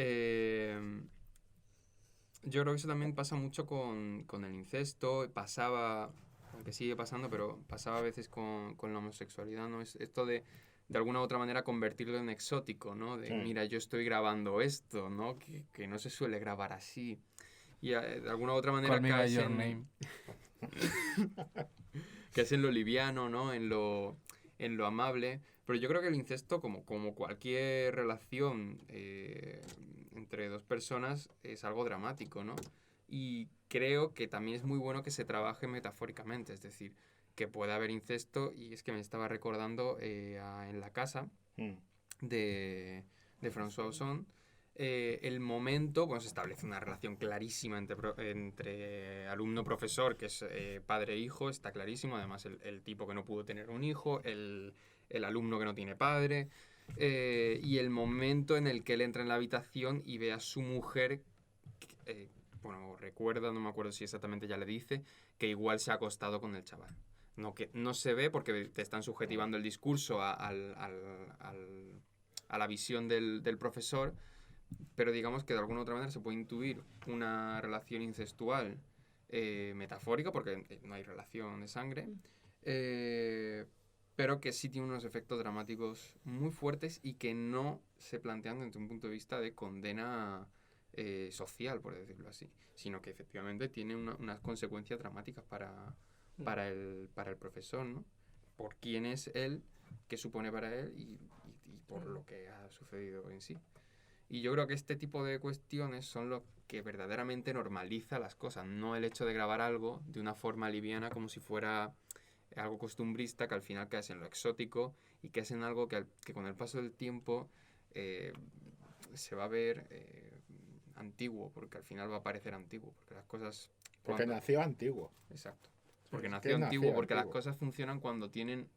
E: yo creo que eso también pasa mucho con el incesto, pasaba, aunque sigue pasando, pero pasaba a veces con la homosexualidad, ¿no? Es esto de alguna u otra manera convertirlo en exótico, ¿no? De,
C: Sí.
E: mira, yo estoy grabando esto, ¿no? Que no se suele grabar así. Y de alguna u otra manera
B: Call me by
E: caes
B: your
E: en,
B: name.
E: caes en lo liviano, ¿no? En lo amable. Pero yo creo que el incesto, como cualquier relación entre dos personas, es algo dramático, ¿no? Y creo que también es muy bueno que se trabaje metafóricamente, es decir, que pueda haber incesto, y es que me estaba recordando en La casa de François Ozon, el momento, bueno, se establece una relación clarísima entre alumno-profesor, que es padre-hijo, está clarísimo, además el tipo que no pudo tener un hijo, el alumno que no tiene padre, y el momento en el que él entra en la habitación y ve a su mujer, bueno, recuerda, no me acuerdo si exactamente ya le dice, que igual se ha acostado con el chaval. No, que no se ve porque te están subjetivando el discurso a la visión del profesor, pero digamos que de alguna u otra manera se puede intuir una relación incestual metafórica, porque no hay relación de sangre, pero que sí tiene unos efectos dramáticos muy fuertes y que no se plantean desde un punto de vista de condena social, por decirlo así, sino que efectivamente tiene unas consecuencias dramáticas para el profesor, ¿no? Por quién es él, qué supone para él y por lo que ha sucedido en sí. Y yo creo que este tipo de cuestiones son lo que verdaderamente normaliza las cosas, no el hecho de grabar algo de una forma liviana como si fuera algo costumbrista, que al final caes en lo exótico y que es en algo que con el paso del tiempo se va a ver antiguo, porque al final va a parecer antiguo, porque las cosas...
C: Porque nació antiguo.
E: Exacto. Porque
C: Es
E: nació
C: que
E: antiguo, porque las
C: antiguo.
E: cosas funcionan cuando tienen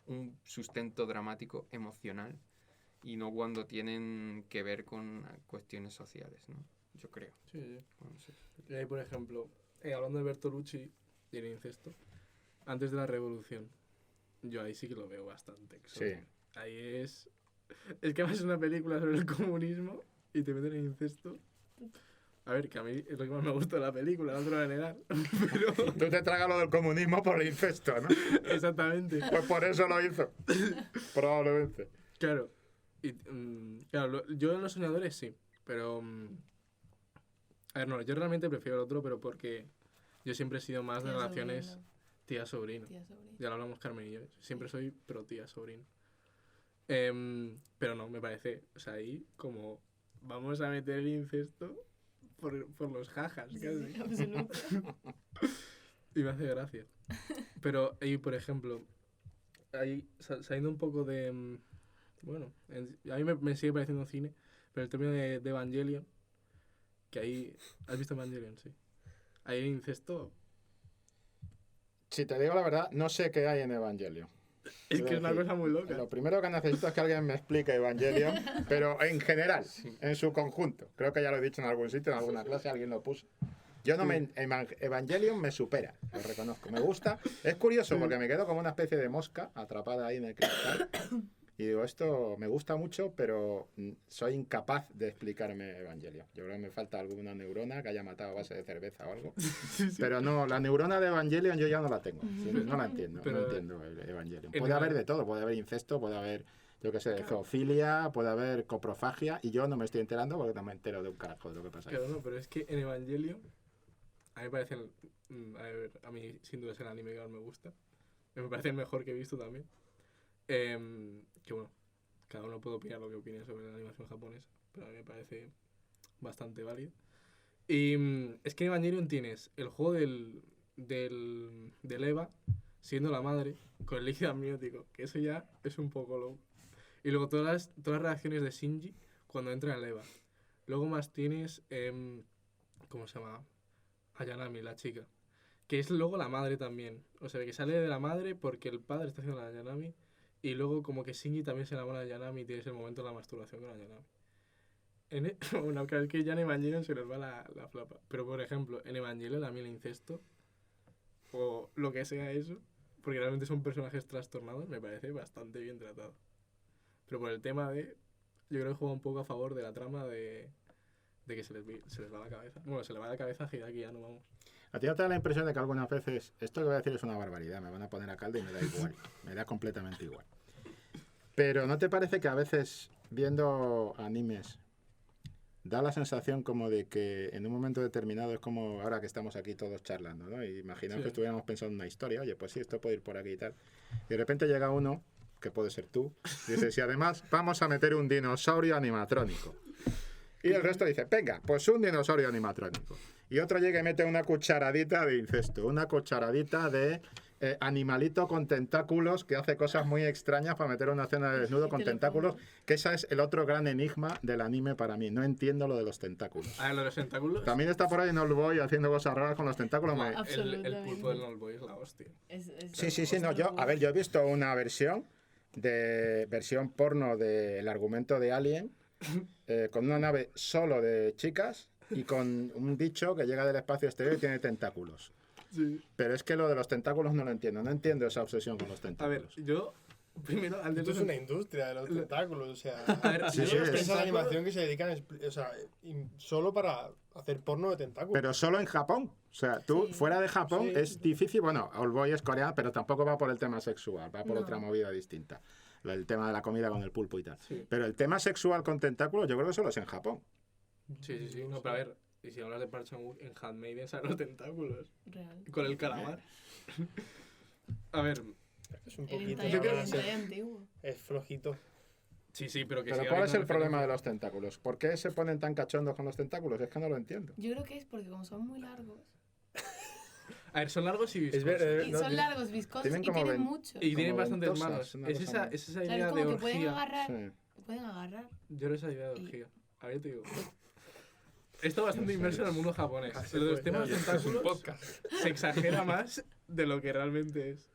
E: un sustento dramático emocional y no cuando tienen que ver con cuestiones sociales, ¿no? Yo creo.
B: Sí, sí.
E: Bueno, sí.
B: Y ahí, por ejemplo, hablando de Bertolucci y el incesto, antes de la Revolución, yo ahí sí que lo veo bastante exótico.
C: Sí.
B: Ahí es... Es que además es una película sobre el comunismo y te meten en incesto. A ver, que a mí es lo que más me gusta de la película, no te lo voy a negar. Pero...
C: Tú te tragas lo del comunismo por el incesto, ¿no?
B: Exactamente.
C: Pues por eso lo hizo. Probablemente.
B: Claro. Y, claro, yo en Los Soñadores sí, pero... a ver, no, yo realmente prefiero el otro, pero porque yo siempre he sido más de
D: Tía,
B: relaciones
D: sobrino.
B: tía-sobrino.
D: Tía, sobrino.
B: Ya lo hablamos Carmen y yo. Siempre soy pro tía-sobrino. Pero no, me parece, o sea, ahí como vamos a meter el incesto por los jajas,
D: Sí,
B: casi.
D: sí, absoluto.
B: Y me hace gracia. Pero ahí, por ejemplo, ahí saliendo un poco de... bueno, a mí me sigue pareciendo cine, pero el término de Evangelion, que ahí... ¿Has visto Evangelion? Sí. Ahí el incesto...
C: Si te digo la verdad, no sé qué hay en Evangelion.
B: Es
C: Quiero
B: que es una
C: decir,
B: cosa muy loca.
C: Lo primero que necesito es que alguien me explique Evangelion, pero en general, en su conjunto. Creo que ya lo he dicho en algún sitio, en alguna clase, alguien lo puso. Yo no me... Evangelion me supera, lo reconozco. Me gusta. Es curioso porque me quedo como una especie de mosca atrapada ahí en el cristal. Y digo, esto me gusta mucho, pero soy incapaz de explicarme Evangelion. Yo creo que me falta alguna neurona que haya matado a base de cerveza o algo. Pero no, la neurona de Evangelion yo ya no la tengo. No la entiendo,
B: Pero-
C: no entiendo el Evangelion.
B: en
C: Puede
B: el-
C: haber de todo, puede haber incesto, puede haber, yo qué sé, zoofilia, puede haber coprofagia, y yo no me estoy enterando porque no me entero de un carajo de lo que pasa ahí.
B: Claro, no, pero es que en Evangelion, a mí me parece, a mí sin duda es el anime que más me gusta. Me parece el mejor que he visto también. Que bueno, cada uno puede opinar lo que opine sobre la animación japonesa, pero a mí me parece bastante válido. Y es que en Evangelion tienes el juego del Eva siendo la madre con el líquido amniótico, que eso ya es un poco loco. Y luego todas las reacciones de Shinji cuando entra en el Eva. Luego más tienes, ¿cómo se llama? Ayanami, la chica. Que es luego la madre también. O sea, que sale de la madre porque el padre está haciendo la Ayanami. Y luego como que Shinji también se enamora de Ayanami y tienes el momento de la masturbación con Ayanami. Bueno, claro, es que ya en Evangelion se les va la flapa. Pero por ejemplo, en Evangelion a mí el incesto, o lo que sea eso, porque realmente son personajes trastornados, me parece bastante bien tratado. Pero por el tema de... Yo creo que juega un poco a favor de la trama de que se les va la cabeza. Bueno, se le va la cabeza a Hideaki Anno, vamos.
C: ¿A ti no te da la impresión de que algunas veces esto que voy a decir es una barbaridad? Me van a poner a caldo y me da igual. Me da completamente igual. Pero ¿no te parece que a veces viendo animes da la sensación como de que en un momento determinado es como ahora que estamos aquí todos charlando, ¿no? Y imaginaos
B: Sí.
C: que estuviéramos pensando en una historia, oye, pues sí, esto puede ir por aquí y tal. Y de repente llega uno, que puede ser tú, y dice, si además vamos a meter un dinosaurio animatrónico. Y el resto dice, venga, pues un dinosaurio animatrónico. Y otro llega y mete una cucharadita de incesto, una cucharadita de animalito con tentáculos que hace cosas muy extrañas para meter una escena de desnudo con
D: Te lo
C: tentáculos,
D: pongo.
C: que esa es el otro gran enigma del anime para mí. No entiendo lo de los tentáculos.
B: Ah, lo de los tentáculos.
C: También está por ahí Nolboy haciendo cosas raras con los tentáculos.
B: Buah,
C: me-
B: el pulpo
D: Absolutamente.
B: del Nullboy es la hostia.
C: Sí, no, yo he visto una versión de versión porno del argumento de Alien, con una nave solo de chicas y con un bicho que llega del espacio exterior y tiene tentáculos.
B: Sí.
C: Pero es que lo de los tentáculos no lo entiendo. No entiendo esa obsesión con los
B: A ver,
C: tentáculos.
B: yo primero, antes
A: Esto
B: de...
A: es una industria de los tentáculos, o sea...
B: A ver,
C: Sí,
B: yo
C: sí,
B: los
C: es-
A: Empresas de
B: tentáculos-
A: animación que se dedican o sea, solo para hacer porno de tentáculos.
C: Pero solo en Japón. O sea, tú
D: Sí.
C: fuera de Japón
A: Sí.
C: es difícil. Bueno, Oldboy es coreana, pero tampoco va por el tema sexual, va por
D: No.
C: otra movida distinta. El tema de la comida con el pulpo y tal.
B: Sí.
C: Pero el tema sexual con tentáculos yo creo que solo es en Japón.
B: Sí. No, pero a ver, y si hablas de Park Chan-wook, en Handmaiden salen los tentáculos.
D: Real.
B: Con el calamar. A ver,
A: Es un
D: El
A: poquito...
B: Yo creo-
D: hentai antiguo.
A: Es flojito.
B: sí, pero que
C: Pero
B: siga
C: ¿cuál es
B: habiendo
C: el problema de
B: referencias.
C: los tentáculos? ¿Por qué se ponen tan cachondos con los tentáculos? Es que no lo entiendo.
D: Yo creo que es porque como son muy largos.
B: A ver, son largos y viscosos.
A: Es ver,
D: Y
A: no,
D: son largos, viscosos
C: tienen
D: y
C: como
D: tienen
C: ven-
D: mucho.
B: Y tienen
C: como
B: bastantes
C: ventosas,
B: manos.
C: una
B: Es
C: cosa
B: esa,
C: muy-
B: es esa
D: Claro,
B: idea
D: es
B: de
D: como que pueden
B: orgía.
D: agarrar.
C: Sí.
D: Pueden agarrar.
B: Yo era esa idea de
D: Y-
B: orgía. A ver, te digo. He estado bastante inmerso en el mundo japonés.
A: Así
B: Lo de los
A: fue.
B: temas de
A: Es un
B: tentáculos
A: podcast.
B: se exagera más de lo que realmente es.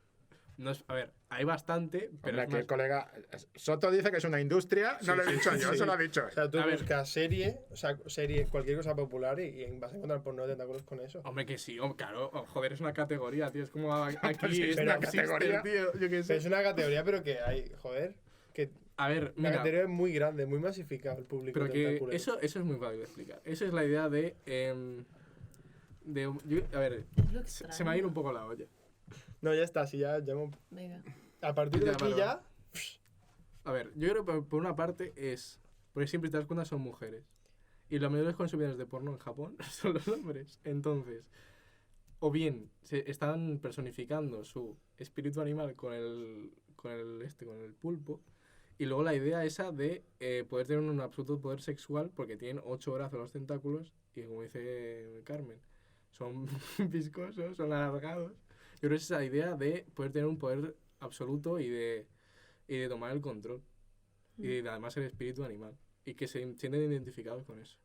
B: No es. A ver, hay bastante, pero
C: Hombre,
B: es
C: que
B: más...
C: el colega Soto dice que es una industria, no lo he dicho yo,
A: sí.
C: eso lo ha dicho.
A: O sea, tú
B: A ver.
A: buscas serie, o sea, serie, cualquier cosa popular y vas a encontrar porno de tentáculos con eso.
B: Hombre, que sí, claro. Joder, es una categoría, tío. Es como aquí
C: Sí,
B: es
C: pero
B: una
C: categoría.
B: tío. Yo qué sé.
A: Es una categoría, pero que hay, joder, que
B: A ver,
A: la
B: mira.
A: categoría es muy grande, muy masificada el público
B: Pero que
A: tentáculo.
B: eso es muy fácil de explicar. Esa es la idea de... a ver,
D: Es lo
B: se me ha ido un poco la olla.
A: No, ya está, si ya hemos...
D: Venga.
A: A partir de
B: Ya,
A: aquí
B: vale,
A: ya...
B: A ver, yo creo que por una parte es... Porque siempre te das cuenta son mujeres. Y los mayores consumidores de porno en Japón son los hombres. Entonces, o bien se están personificando su espíritu animal con el pulpo. Y luego la idea esa de poder tener un absoluto poder sexual porque tienen 8 brazos los tentáculos y como dice Carmen, son viscosos, son alargados. Yo creo que es esa idea de poder tener un poder absoluto y de tomar el control. Y de, además el espíritu animal. Y que se sienten identificados con eso.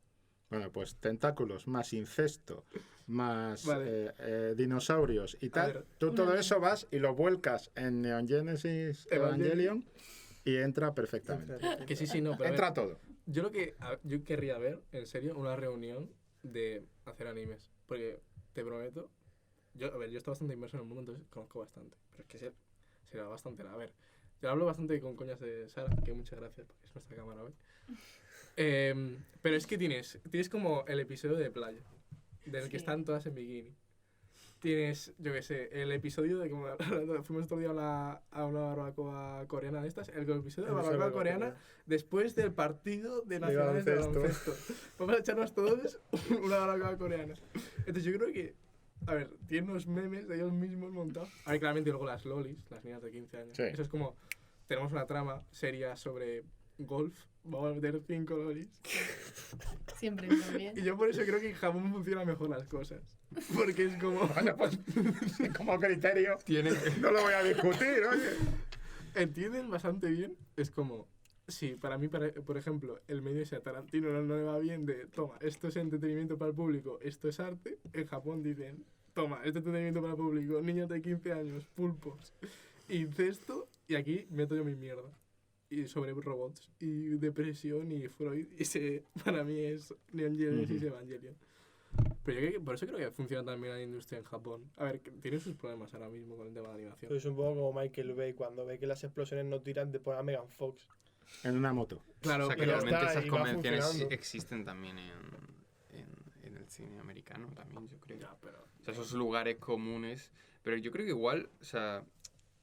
C: Bueno, pues tentáculos, más incesto, más
B: Vale.
C: dinosaurios y tal.
B: ver.
C: Tú todo eso vas y lo vuelcas en Neon Genesis Evangelion y entra perfectamente.
B: Que sí, no, pero a ver,
C: Entra todo.
B: yo querría ver, en serio, una reunión de hacer animes. Porque, te prometo, yo estoy bastante inmerso en el mundo, entonces conozco bastante. Pero es que se da bastante. A ver, yo hablo bastante con coñas de Sara, que muchas gracias porque es nuestra cámara hoy. Pero es que tienes como el episodio de playa, del que
D: Sí.
B: están todas en bikini. Tienes, yo qué sé, el episodio de como fuimos todo el día a una barbacoa coreana de estas, el episodio de barbacoa coreana después del partido de nacionales de baloncesto. Vamos a echarnos todos una barbacoa coreana. Entonces yo creo que, a ver, tiene unos memes de ellos mismos montados. A ver, claramente luego las lolis, las niñas de 15 años.
C: Sí.
B: Eso es como, tenemos una trama seria sobre golf, vamos a meter 5 lolis.
D: Siempre está bien.
B: Y yo por eso creo que en Japón funciona mejor las cosas. Porque es como...
C: Bueno, pues como criterio
E: Tiene
C: no lo voy a discutir, oye.
B: Entienden bastante bien. Es como... Sí, para mí, por ejemplo, el medio ese a Tarantino no le va bien de... Toma, esto es entretenimiento para el público, esto es arte. En Japón dicen... Toma, esto es entretenimiento para el público, niños de 15 años, pulpos, incesto. Y aquí meto yo mi mierda. Y sobre robots, y depresión, y Freud. Y para mí es Neon Genesis Evangelion. Pero yo creo que por eso creo que funciona también la industria en Japón. A ver, que tiene sus problemas ahora mismo con el tema de animación.
A: Es un poco como Michael Bay cuando ve que las explosiones no tiran de poner a Megan Fox.
C: En una moto.
B: Claro,
E: O sea, que
A: pero ya
E: realmente
A: está,
E: esas
A: y va
E: convenciones
A: funcionando.
E: existen también en el cine americano, también, yo creo.
B: ya, pero...
E: O sea, esos lugares comunes. Pero yo creo que igual, o sea,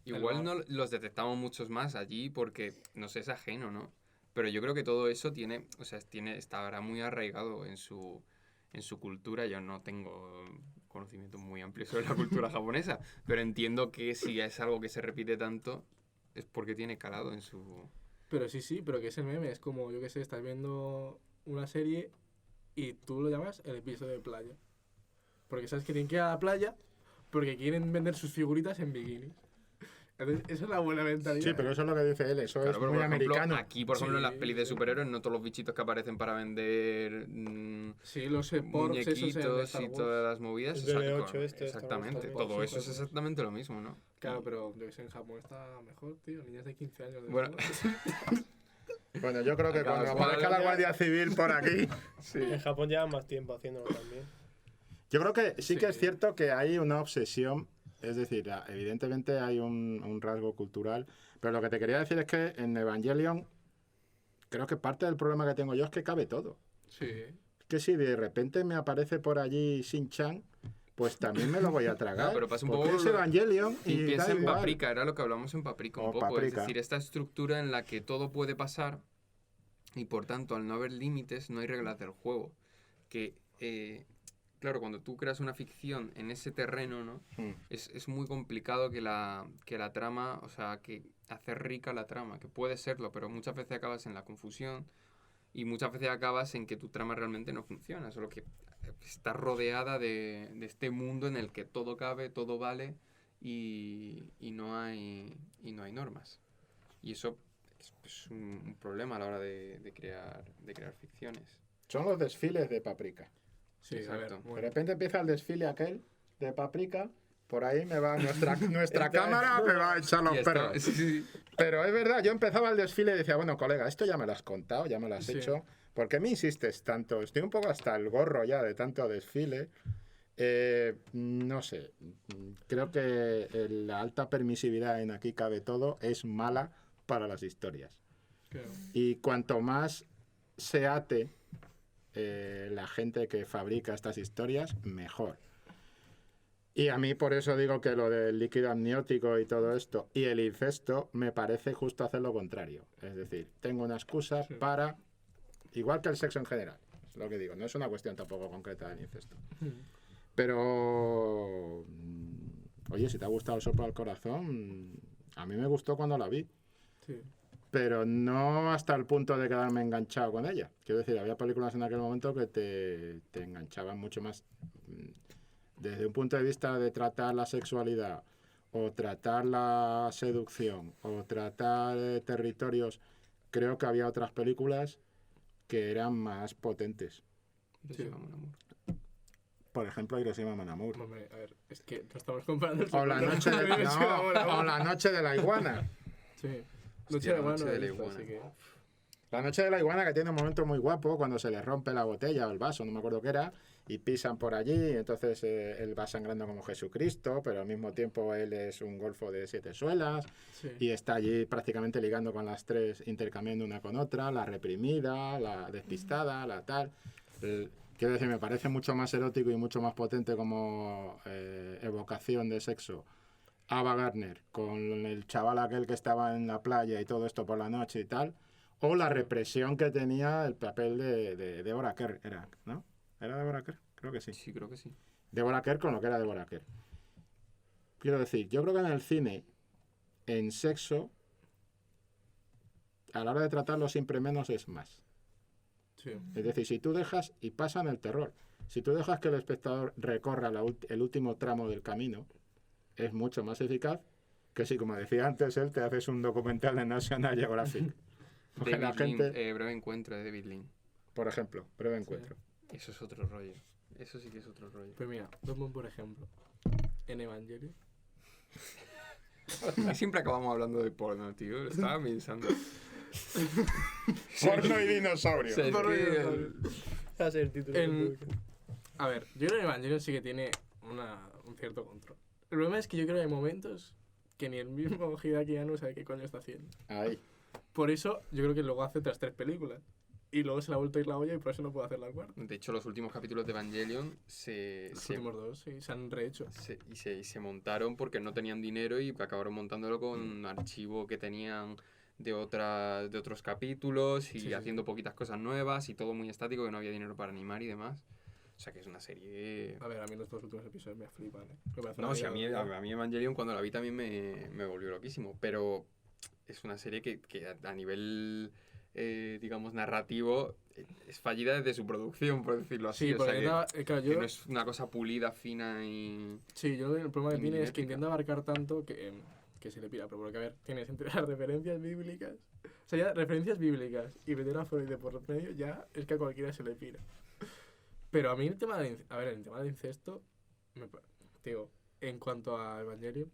E: igual no los detectamos muchos más allí porque, no sé, es ajeno, ¿no? Pero yo creo que todo eso tiene, o sea, estará muy arraigado en su cultura. Yo no tengo conocimiento muy amplio sobre la cultura japonesa, pero entiendo que si es algo que se repite tanto, es porque tiene calado en su...
B: Pero sí, pero que es el meme. Es como, yo qué sé, estás viendo una serie y tú lo llamas el episodio de playa. Porque sabes que tienen que ir a la playa porque quieren vender sus figuritas en bikini. Entonces, esa es la buena mentalidad.
C: Sí, pero eso es lo que dice él, eso
E: Claro,
C: es
E: pero
C: muy
E: por ejemplo,
C: americano.
E: aquí, por ejemplo, en las
B: Sí,
E: pelis de
B: sí.
E: superhéroes, no todos los bichitos que aparecen para vender
B: Sí, los porks esos en
E: muñequitos
B: Star
E: y
B: Wars.
E: todas las movidas.
A: El BB-8
E: exacto,
A: este de Star Wars
E: exactamente.
A: también.
E: Todo eso es
B: Sí,
E: exactamente lo mismo, ¿no?
B: Claro, pero yo que sé, en Japón está mejor, tío. Niñas de 15 años. De
E: Bueno,
C: Bueno, yo creo que
E: Acabas
C: cuando
E: de
C: aparezca la
A: hablar
C: Guardia Civil por aquí...
A: En Japón llevan más tiempo haciéndolo también.
C: Yo creo que sí que es
B: Sí.
C: cierto que hay una obsesión, es decir, evidentemente hay un rasgo cultural, pero lo que te quería decir es que en Evangelion creo que parte del problema que tengo yo es que cabe todo.
B: Sí.
C: Que si de repente me aparece por allí Shin-Chan, pues también me lo voy a tragar.
E: No, pero pasa un
C: porque
E: poco
C: es
E: lo-
C: Evangelion
E: y
C: y
E: piensa
C: da
E: en
C: igual.
E: Paprika, era lo que hablamos en Paprika un
C: O
E: poco. Es
C: Paprika.
E: decir, esta estructura en la que todo puede pasar y por tanto, al no haber límites, no hay reglas del juego. Que, claro, cuando tú creas una ficción en ese terreno, ¿no?
C: Mm.
E: Es muy complicado que la trama, o sea, que hacer rica la trama, que puede serlo, pero muchas veces acabas en la confusión y muchas veces acabas en que tu trama realmente no funciona, solo que está rodeada de este mundo en el que todo cabe, todo vale y no hay normas. Y eso es un problema a la hora de crear ficciones.
C: Son los desfiles de Paprika.
B: Sí, a
E: Exacto.
B: ver.
C: De
B: Bueno.
C: repente empieza el desfile aquel de Paprika, por ahí me va nuestra cámara me va a echar los
E: Y está-
C: perros.
E: sí, sí.
C: Pero es verdad, yo empezaba el desfile y decía, bueno, colega, esto ya me lo has contado, ya me lo has
B: Sí.
C: hecho. ¿Por qué me insistes tanto? Estoy un poco hasta el gorro ya de tanto desfile. No sé, creo que la alta permisividad en Aquí cabe todo es mala para las historias.
B: Claro.
C: Y cuanto más se ate la gente que fabrica estas historias, mejor. Y a mí por eso digo que lo del líquido amniótico y todo esto y el incesto me parece justo hacer lo contrario. Es decir, tengo una excusa
B: Sí.
C: para, igual que el sexo en general, es lo que digo, no es una cuestión tampoco concreta del incesto. Pero, oye, si te ha gustado el soplo al corazón, a mí me gustó cuando la vi.
B: Sí.
C: Pero no hasta el punto de quedarme enganchado con ella. Quiero decir, había películas en aquel momento que te enganchaban mucho más. Desde un punto de vista de tratar la sexualidad, o tratar la seducción, o tratar territorios, creo que había otras películas que eran más potentes.
E: Sí, vamos, amor.
C: Por ejemplo, Hiroshima Mon Amour.
B: Hombre, a ver, es que no estamos comparando el
C: O la
B: segundo.
C: noche de,
B: Sí, ahora,
C: o La noche de la iguana.
B: Sí.
E: Hostia,
B: Noche de
E: Noche
B: no
E: de
B: he
E: la
B: visto,
E: iguana.
B: así que...
C: La noche de la iguana, que tiene un momento muy guapo cuando se le rompe la botella o el vaso, no me acuerdo qué era, y pisan por allí, y entonces él va sangrando como Jesucristo, pero al mismo tiempo él es un golfo de 7 suelas,
B: Sí.
C: y está allí prácticamente ligando con las tres, intercambiando una con otra, la reprimida, la despistada, la tal. Quiero decir, me parece mucho más erótico y mucho más potente como evocación de sexo. Ava Gardner, con el chaval aquel que estaba en la playa y todo esto por la noche y tal, o la represión que tenía el papel de Deborah Kerr, era, ¿no? ¿Era Deborah Kerr? Creo que sí.
E: Sí, creo que sí.
C: Deborah Kerr con lo que era Deborah Kerr. Quiero decir, yo creo que en el cine, en sexo, a la hora de tratarlo siempre menos es más.
B: Sí.
C: Es decir, si tú dejas, y pasa en el terror, si tú dejas que el espectador recorra el último tramo del camino, es mucho más eficaz que si, como decía antes él, te haces un documental de National Geographic. Porque
E: David
C: la gente,
E: Lynch, Breve Encuentro de David Lynch.
C: por ejemplo, breve encuentro.
E: Eso es otro rollo. Eso sí que es otro rollo.
B: Pues mira, Dortmund, por ejemplo, en Evangelion.
E: Y siempre acabamos hablando de porno, tío. Lo estaba pensando.
C: Porno y dinosaurio.
E: O sea, es
B: Porno y
E: que
B: dinosaurio.
A: Va a ser el título
B: En-
A: del podcast.
B: A ver, yo creo que Evangelion sí que tiene un cierto control. El problema es que yo creo que hay momentos que ni el mismo Hideaki Anno sabe qué coño está haciendo.
C: Ahí.
B: Por eso yo creo que luego hace otras 3 películas. Y luego se le ha vuelto a ir la olla y por eso no puede hacer la cuarta.
E: de hecho, los últimos capítulos de Evangelion se
B: Los últimos 2, sí, se han rehecho.
E: se montaron porque no tenían dinero y acabaron montándolo con un archivo que tenían de otros capítulos y
B: Sí, sí,
E: haciendo poquitas cosas nuevas y todo muy estático, que no había dinero para animar y demás. O sea que es una serie...
B: A ver, a mí los 2 últimos episodios me flipan, ¿eh? Me parece
E: No,
B: una
E: sí, a mí
B: vida-
E: Evangelion cuando la vi también me volvió loquísimo, pero es una serie que a nivel, digamos, narrativo es fallida desde su producción, por decirlo así.
B: Sí,
E: o
B: porque
E: sea,
B: claro,
E: que
B: yo,
E: no es una cosa pulida, fina y...
B: sí, yo el problema que tiene es que
E: milimétrica.
B: intenta abarcar tanto que que se le pira, pero porque, a ver, tienes entre las referencias bíblicas, o sea, ya referencias bíblicas y meter a Freud de por medio, ya es que a cualquiera se le pira. Pero a mí el tema del incesto, digo, en cuanto a Evangelion,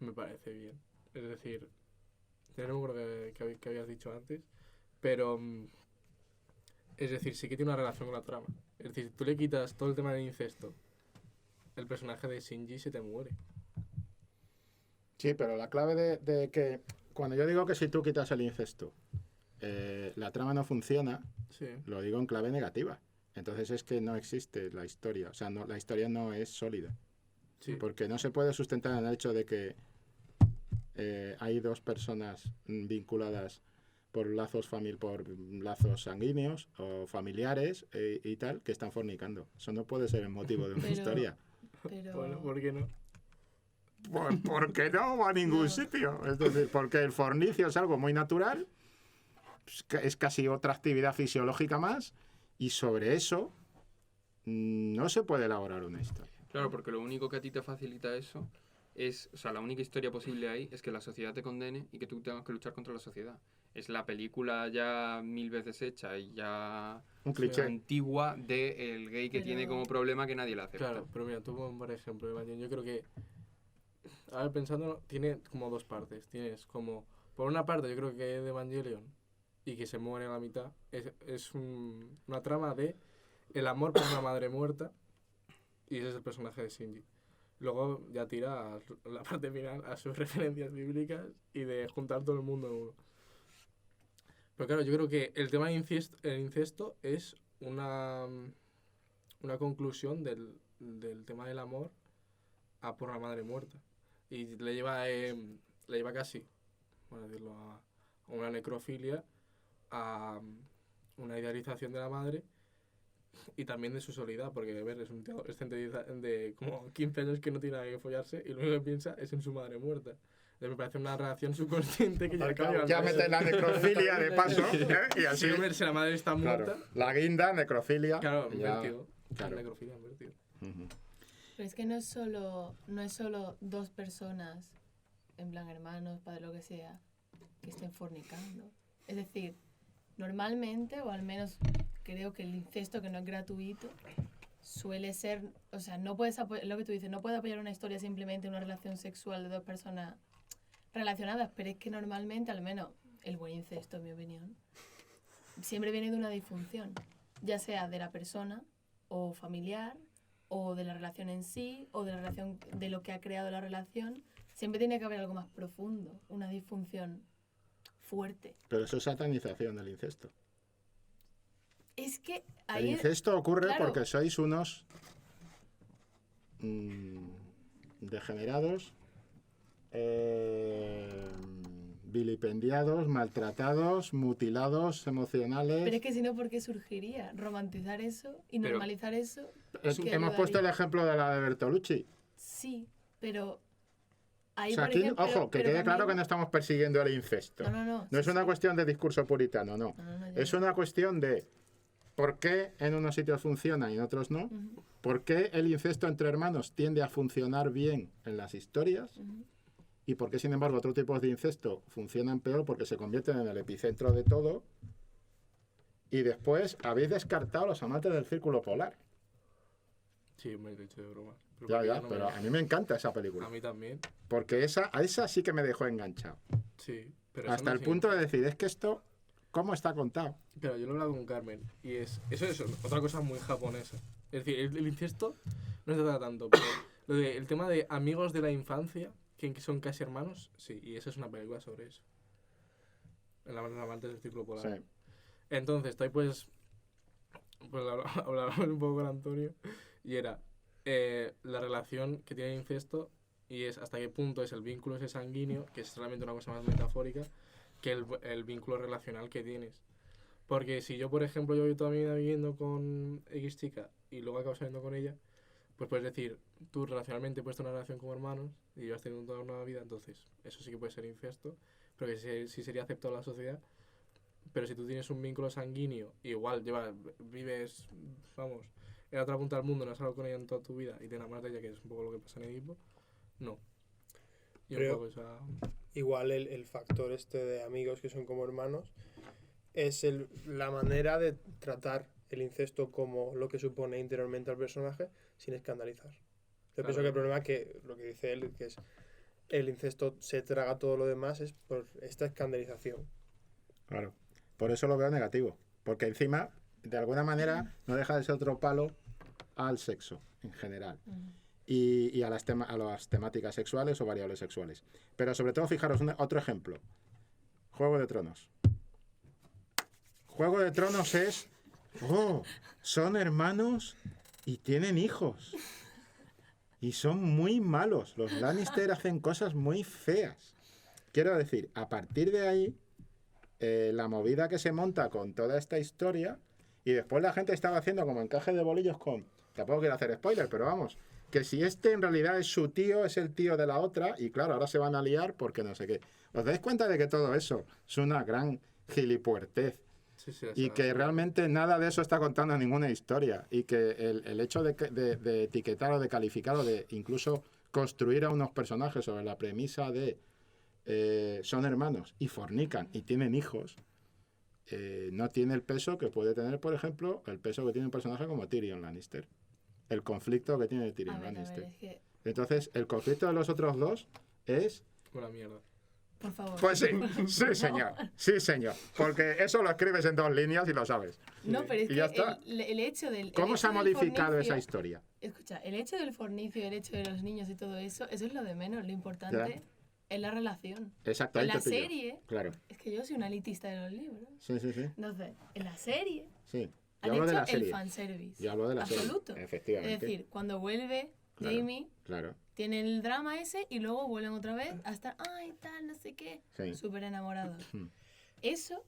B: me parece bien. Es decir, ya no me acuerdo que habías dicho antes, pero es decir, sí que tiene una relación con la trama. Es decir, si tú le quitas todo el tema del incesto, el personaje de Shinji se te muere.
C: Sí, pero la clave de que cuando yo digo que si tú quitas el incesto, la trama no funciona,
B: Sí.
C: lo digo en clave negativa. Entonces es que no existe la historia, o sea, no, la historia no es sólida.
B: Sí.
C: Porque no se puede sustentar en el hecho de que hay dos personas vinculadas por lazos sanguíneos o familiares y tal, que están fornicando. Eso no puede ser el motivo de una
D: Pero-
C: historia.
D: Pero...
B: Bueno, ¿por qué no?
C: Porque no va a ningún
D: No.
C: sitio. Es decir, porque el fornicio es algo muy natural, es casi otra actividad fisiológica más, y sobre eso no se puede elaborar una historia.
E: Claro, porque lo único que a ti te facilita eso es, o sea, la única historia posible ahí es que la sociedad te condene y que tú tengas que luchar contra la sociedad. Es la película ya 1000 veces hecha y ya
C: Un cliché.
E: antigua de el gay que
D: Pero-
E: tiene como problema que nadie le acepta.
B: Claro, pero mira, tú por ejemplo, Evangelion, yo creo que, a ver, pensándolo, tiene como dos partes. Tienes como, por una parte, yo creo que de Evangelion y que se muere a la mitad, es una trama de el amor por una madre muerta, y ese es el personaje de Shinji. Luego ya tira a la parte final a sus referencias bíblicas y de juntar todo el mundo en uno. Pero claro, yo creo que el tema del incesto es una conclusión del tema del amor a por la madre muerta. Y le lleva casi, bueno, decirlo, a una necrofilia, a una idealización de la madre y también de su soledad, porque a ver, es un tío adolescente de como 15 años que no tiene nada que follarse y lo único que piensa es en su madre muerta. Entonces me parece una relación subconsciente que
C: Ya mete la necrofilia de paso, y
B: Si
C: así.
B: hombre, si la madre está muerta,
C: Claro, la guinda, necrofilia.
B: claro,
C: ya.
B: invertido.
C: claro.
B: Necrofilia invertido.
C: Ujú.
D: Pero es que no es solo dos personas, en plan hermanos, padre, lo que sea, que estén fornicando. Es decir, normalmente, o al menos creo que el incesto que no es gratuito, suele ser, o sea, no puedes lo que tú dices, no puedes apoyar una historia simplemente una relación sexual de dos personas relacionadas, pero es que normalmente, al menos el buen incesto, en mi opinión, siempre viene de una disfunción, ya sea de la persona o familiar, o de la relación en sí, o de la relación, de lo que ha creado la relación. Siempre tiene que haber algo más profundo, una disfunción fuerte.
C: Pero eso es satanización del incesto.
D: Es que
C: El
D: ahí
C: incesto ocurre
D: claro.
C: porque sois unos degenerados, vilipendiados, maltratados, mutilados emocionales.
D: pero es que si no, ¿por qué surgiría? Romantizar eso y
E: Pero-
D: normalizar eso.
E: es un-
D: que
C: Hemos
D: lo
C: puesto el
D: daría.
C: ejemplo de la de Bertolucci.
D: Sí, pero ahí,
C: O sea,
D: por
C: aquí,
D: ejemplo,
C: ojo, que
D: pero
C: quede claro que
D: también-
C: no estamos persiguiendo el incesto.
D: No.
C: No es
D: sí,
C: una
D: sí.
C: cuestión de discurso puritano, no.
D: No,
C: Es una cuestión de por qué en unos sitios funciona y en otros no.
D: Ujú,
C: ¿Por qué el incesto entre hermanos tiende a funcionar bien en las historias?
D: ujú.
C: ¿Y por qué, sin embargo, otros tipos de incesto funcionan peor? Porque se convierten en el epicentro de todo. Y después habéis descartado a los amantes del círculo polar.
B: Sí, me he dicho de broma. Pero
C: Ya,
B: porque
C: ya,
B: no me-
C: pero a mí me encanta esa
B: A
C: película.
B: mí también,
C: Porque a esa sí que me dejó enganchado.
B: sí. Pero eso
C: Hasta
B: no
C: el
B: es
C: punto de decir, es que esto, ¿cómo está contado?
B: Pero yo lo he hablado con Carmen y eso es otra cosa muy japonesa. Es decir, el incesto no se trata tanto, pero el tema de amigos de la infancia, que son casi hermanos, sí, y esa es una película sobre eso. En la amantes del círculo polar.
C: Sí.
B: Entonces, estoy pues hablamos un poco con Antonio y era la relación que tiene el incesto y es hasta qué punto es el vínculo ese sanguíneo, que es realmente una cosa más metafórica, que el vínculo relacional que tienes. Porque si yo, por ejemplo, yo voy toda mi vida viviendo con X chica y luego acabo saliendo con ella, pues puedes decir, tú relacionalmente puedes tener una relación como hermanos y llevas teniendo toda una vida, entonces eso sí que puede ser incesto, pero que sí sería aceptado en la sociedad. Pero si tú tienes un vínculo sanguíneo, igual vives, vamos, en la otra punta del mundo, no has hablado con ella en toda tu vida y te enamoras de ella, que es un poco lo que pasa en Edipo, no. Y un
A: Pero-
B: poco esa...
A: Igual el factor este de amigos que son como hermanos es la manera de tratar el incesto como lo que supone interiormente al personaje sin escandalizar. Yo pienso que el problema que lo que dice él, que es el incesto se traga todo lo demás, es por esta escandalización.
C: Claro. Por eso lo veo negativo. Porque encima, de alguna manera, no deja de ser otro palo al sexo en general. Y a las temáticas sexuales o variables sexuales. Pero sobre todo, fijaros, otro ejemplo. Juego de Tronos. Juego de Tronos es... ¡Oh! Son hermanos y tienen hijos. Y son muy malos. Los Lannister hacen cosas muy feas. Quiero decir, a partir de ahí, la movida que se monta con toda esta historia, y después la gente estaba haciendo como encaje de bolillos con... Tampoco quiero hacer spoiler, pero vamos, que si este en realidad es su tío, es el tío de la otra, y claro, ahora se van a liar porque no sé qué. ¿Os dais cuenta de que todo eso es una gran gilipuertez?
B: Sí, sí,
C: Y que realmente nada de eso está contando ninguna historia. Y que el hecho de etiquetar o de calificar o de incluso construir a unos personajes sobre la premisa de son hermanos y fornican y tienen hijos, no tiene el peso que puede tener, por ejemplo, el peso que tiene un personaje como Tyrion Lannister. El conflicto que tiene Tyrion
D: A ver,
C: Lannister.
D: es que,
C: Entonces, el conflicto de los otros dos es...
B: Una mierda.
D: por favor.
C: Pues sí, sí señor, sí señor. Porque eso lo escribes en 2 líneas y lo sabes.
D: No, pero es
C: Y ya
D: que
C: está.
D: el hecho del... el
C: ¿Cómo se
D: hecho
C: ha
D: del
C: modificado
D: fornicio-
C: esa historia?
D: Escucha, el hecho del fornicio, el hecho de los niños y todo eso, eso es lo de menos. Lo importante es la relación.
C: Exacto,
D: En
C: ahí
D: la
C: te pillo.
D: serie,
C: Claro,
D: es que yo soy una elitista de los libros.
C: sí, sí, sí.
D: Entonces, en la serie
C: Sí.
D: han
C: Yo hablo de
D: hecho
C: la
D: el
C: serie.
D: fanservice.
C: Yo hablo de la
D: absoluto.
C: serie. Efectivamente.
D: Es decir, cuando vuelve
C: Claro.
D: Jamie,
C: Claro,
D: tiene el drama ese y luego vuelven otra vez a estar, ay, tal, no sé qué,
C: sí.
D: súper enamorados.
C: Hmm.
D: Eso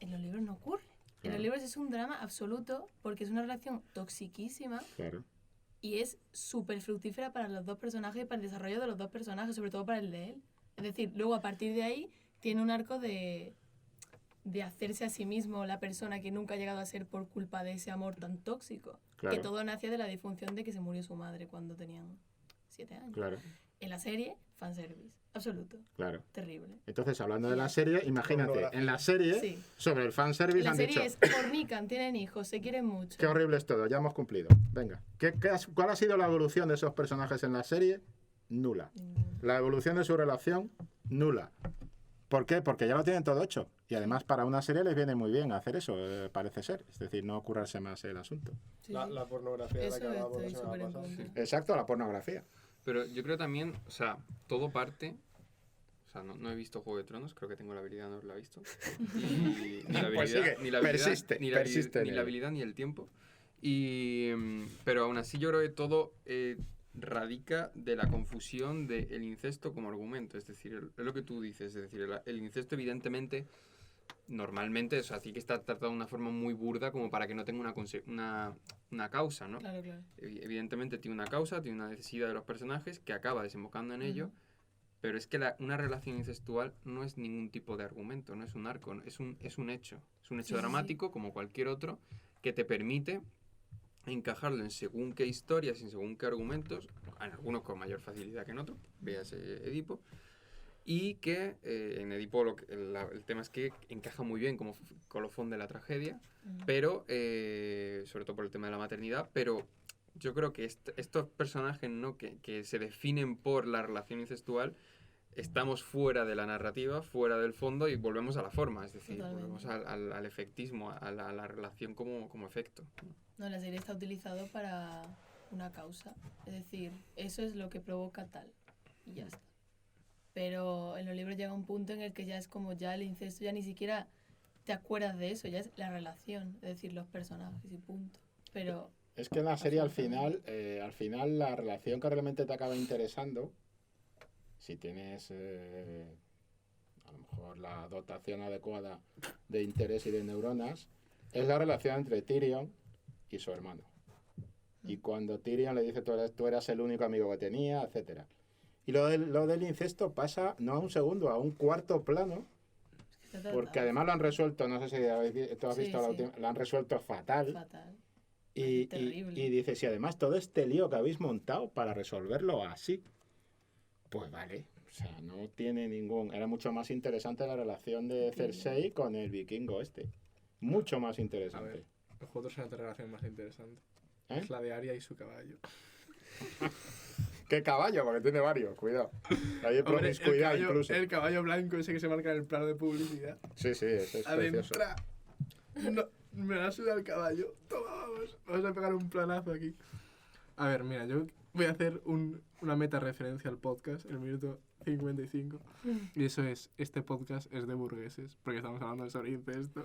D: en los libros no ocurre. En
C: Claro.
D: los libros es un drama absoluto porque es una relación toxiquísima
C: Claro,
D: y es súper fructífera para los dos personajes y para el desarrollo de los dos personajes, sobre todo para el de él. Es decir, luego a partir de ahí tiene un arco de hacerse a sí mismo la persona que nunca ha llegado a ser por culpa de ese amor tan tóxico.
C: claro,
D: Que todo nació de la disfunción de que se murió su madre cuando tenían 7 años.
C: claro,
D: En la serie, fanservice. Absoluto.
C: claro.
D: Terrible.
C: Entonces, hablando de la serie, imagínate,
A: Pornografía.
C: en la serie,
D: Sí.
C: sobre el fanservice
D: En la
C: han
D: serie
C: dicho,
D: es fornican, tienen hijos, se quieren mucho.
C: qué horrible es todo, ya hemos cumplido. Venga, ¿cuál ha sido la evolución de esos personajes en la serie? Nula.
D: Ninguno.
C: La evolución de su relación, nula. ¿Por qué? Porque ya lo tienen todo hecho. Y además para una serie les viene muy bien hacer eso, parece ser. Es decir, no currarse más el asunto.
D: Sí,
A: La,
D: sí.
A: la pornografía de la que
D: Eso
A: hablábamos la
D: estoy
A: semana
D: súper en
A: pasada.
D: contra.
C: Exacto, la pornografía.
E: Pero yo creo también, o sea, todo parte. O sea, no he visto Juego de Tronos, creo que tengo la habilidad, no la he visto. Y, ni la habilidad,
C: Pues sigue,
E: ni la habilidad,
C: persiste,
E: ni la,
C: persiste en
E: ni la
C: ello.
E: habilidad ni el tiempo. Y, pero aún así yo creo que todo radica de la confusión del incesto como argumento. Es decir, es lo que tú dices. Es decir, el incesto evidentemente, normalmente, o sea, sí que está tratado de una forma muy burda como para que no tenga una causa, ¿no?
D: Claro, claro.
E: Evidentemente tiene una causa, tiene una necesidad de los personajes que acaba desembocando en ello,
D: Ujú.
E: pero es que una relación incestual no es ningún tipo de argumento, no es un arco, es un hecho. Es un hecho
D: Sí, sí, sí.
E: dramático como cualquier otro que te permite encajarlo en según qué historias, en según qué argumentos, en algunos con mayor facilidad que en otros, véase Edipo, y que en Edipo el tema es que encaja muy bien como colofón de la tragedia, pero sobre todo por el tema de la maternidad, pero yo creo que estos personajes, ¿no? que se definen por la relación incestual, estamos fuera de la narrativa, fuera del fondo y volvemos a la forma, es decir,
D: Totalmente.
E: volvemos al efectismo, a la relación como efecto.
D: No, la serie está utilizado para una causa. Es decir, eso es lo que provoca tal. Y ya está. Pero en los libros llega un punto en el que ya es como ya el incesto, ya ni siquiera te acuerdas de eso, ya es la relación, es decir, los personajes y punto. Pero
C: Es que en la serie al final la relación que realmente te acaba interesando, si tienes a lo mejor la dotación adecuada de interés y de neuronas, es la relación entre Tyrion y su hermano. Y cuando Tyrion le dice tú eras el único amigo que tenía, etcétera. Y lo del incesto pasa no a un segundo, a un cuarto plano,
D: está tratado
C: porque además lo han resuelto, no sé si tú has
D: Sí,
C: visto la
D: sí.
C: última, lo han resuelto fatal.
D: fatal.
C: Y
D: Terrible.
C: dices, y además todo este lío que habéis montado para resolverlo así. Pues vale, sea, no tiene ningún... Era mucho más interesante la relación de Cersei con el vikingo este. Mucho más
B: A
C: interesante.
B: ver, los juegos son otra relación más interesante.
C: ¿Eh?
B: Es la de Arya y su caballo.
C: ¿Qué caballo? Porque tiene varios, cuidado. Hay
B: Hombre,
C: promiscuidad incluso.
B: el caballo blanco ese que se marca en el plano de publicidad.
C: Sí, sí, ese es precioso.
B: Adentra. No, me la suda el caballo. Toma, vamos a pegar un planazo aquí. A ver, mira, yo voy a hacer una meta referencia al podcast, el minuto 55. Y eso es, este podcast es de burgueses, porque estamos hablando sobre incesto.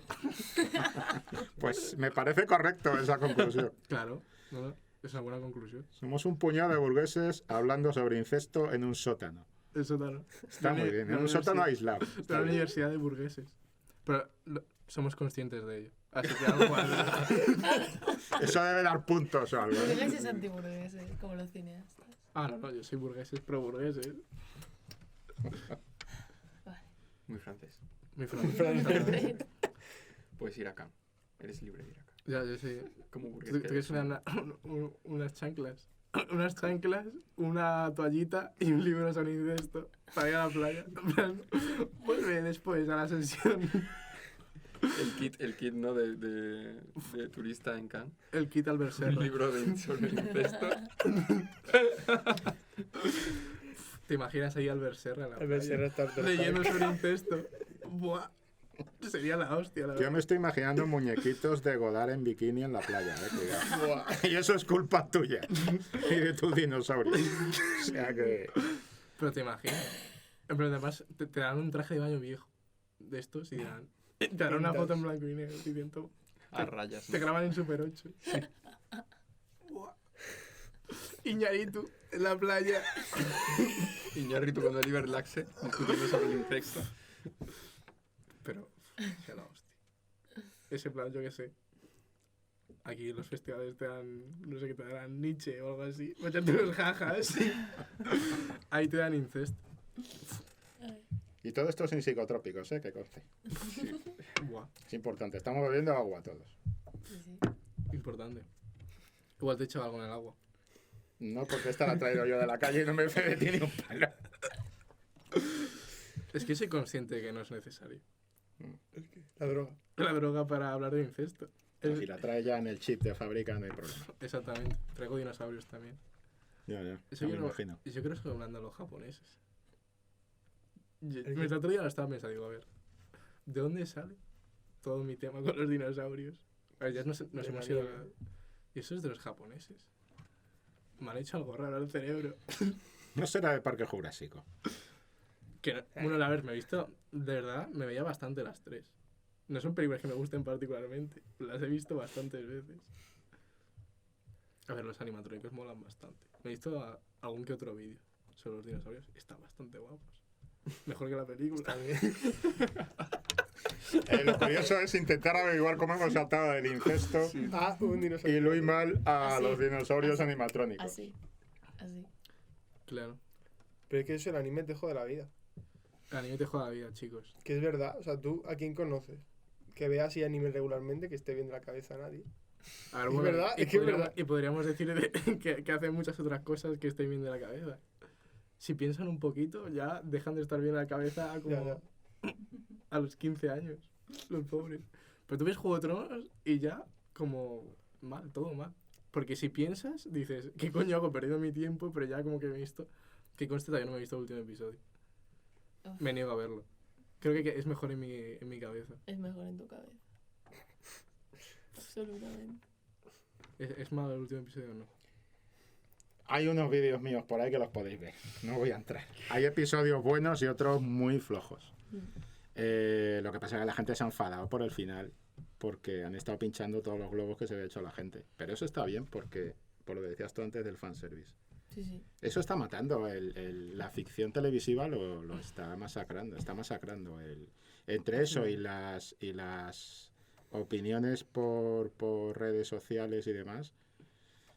C: Pues me parece correcto esa conclusión.
B: Claro, ¿no? Es una buena conclusión.
C: Somos un puñado de burgueses hablando sobre incesto en un sótano.
B: El sótano.
C: Está muy bien, en un sótano aislado.
B: Está en la universidad de burgueses. Pero somos conscientes de ello. Así que algo
C: Eso debe dar puntos o algo. ¿eh?
D: Burgueses antiburgueses, como los cineastas.
B: no, yo soy burgueses, pro burgueses.
D: Vale.
E: Muy francés.
B: Mi francés.
E: Puedes ir acá. Eres libre de ir acá.
B: Ya, yo sé.
E: Como burgués.
B: ¿Tú
E: que
B: quieres
E: eres.
B: unas chanclas? Unas chanclas, una toallita y un libro sobre incesto para ir a la playa. En plan, vuelve después a la sesión.
E: El kit ¿no? de turista en Cannes.
B: El kit al
E: Un
B: berserro.
E: libro sobre incesto.
B: ¿Te imaginas ahí al berserro en la
A: El Berserk
B: playa?
A: Starter
B: Leyendo
A: Pack.
B: sobre incesto. Buah. Sería la hostia, la
C: Yo
B: verdad.
C: me estoy imaginando muñequitos de Godard en bikini en la playa, cuidado. Y eso es culpa tuya y de tu dinosaurio. O sea que...
B: Pero te imaginas. En plan, además, te dan un traje de baño viejo de estos y dirán. Te darán una foto en blanco y negro diciendo.
E: A rayas.
B: Te graban en Super 8. Buah. Iñárritu en la playa.
E: Iñárritu con Oliver Laxe discutiendo sobre el incesto.
B: Pero, qué la hostia. Ese plan, yo qué sé. Aquí en los festivales te dan, no sé qué te darán, Nietzsche o algo así. Para echarte unos jajas. Ahí te dan incesto.
C: Y todo esto sin psicotrópicos, que conste.
B: Buah,
C: Es importante, estamos bebiendo agua todos.
D: Sí, sí.
B: importante. Igual te he echado algo en el agua.
C: No, porque esta la he traído yo de la calle y no me metí ni un palo.
B: Es que soy consciente de que no es necesario
A: La droga.
B: la droga para hablar de incesto.
C: Si la trae ya en el chip de fábrica no hay problema.
B: Exactamente. Traigo dinosaurios también.
C: Ya,
B: Eso
C: ya
B: yo
C: me
B: no-
C: imagino.
B: Yo creo que estoy hablando a los japoneses. El otro día lo estaba pensando, digo, a ver, ¿de dónde sale todo mi tema con los dinosaurios? A ver, ya nos
A: De
B: hemos
A: la
B: ido...
A: nieve.
B: Y eso es de los japoneses. Me han hecho algo raro al cerebro.
C: No será de Parque Jurásico.
B: Que bueno, a ver, me he visto, de verdad, me veía bastante las tres. No son películas que me gusten particularmente, las he visto bastantes veces. A ver, los animatrónicos molan bastante. Me he visto algún que otro vídeo sobre los dinosaurios. Están bastante guapos. Mejor que la película.
C: Lo curioso es intentar averiguar cómo hemos saltado del incesto
A: Ah, un dinosaurio.
C: y Luis Mal a
D: Así.
C: los dinosaurios animatrónicos.
D: Así. Así.
B: Claro.
A: Pero es que eso, el anime te jode la vida.
B: El anime te juega la vida, chicos.
A: Que es verdad. O sea, tú, ¿a quién conoces? Que vea así anime regularmente, que esté viendo la cabeza a nadie.
B: A ver,
A: Es
B: bueno,
A: verdad,
B: y
A: es que es
B: podríamos-
A: verdad.
B: Y podríamos decir que hace muchas otras cosas que estoy bien de la cabeza. Si piensan un poquito, ya dejan de estar bien de la cabeza como
A: Ya.
B: a los 15 años, los pobres. Pero tú ves Juego de Tronos y ya como mal, todo mal. Porque si piensas, dices, ¿qué coño hago? He perdido mi tiempo, pero ya como que me he visto... Que conste, todavía no me he visto el último episodio.
D: Uf,
B: Me niego a verlo. Creo que es mejor en mi cabeza.
D: es mejor en tu cabeza. Absolutamente.
B: ¿Es malo el último episodio o no?
C: Hay unos vídeos míos por ahí que los podéis ver. No voy a entrar. Hay episodios buenos y otros muy flojos. Lo que pasa es que la gente se ha enfadado por el final porque han estado pinchando todos los globos que se había hecho la gente. Pero eso está bien porque, por lo que decías tú antes del fanservice.
D: Sí, sí.
C: Eso está matando. La ficción televisiva lo está masacrando. Está masacrando. Entre eso y las opiniones por redes sociales y demás.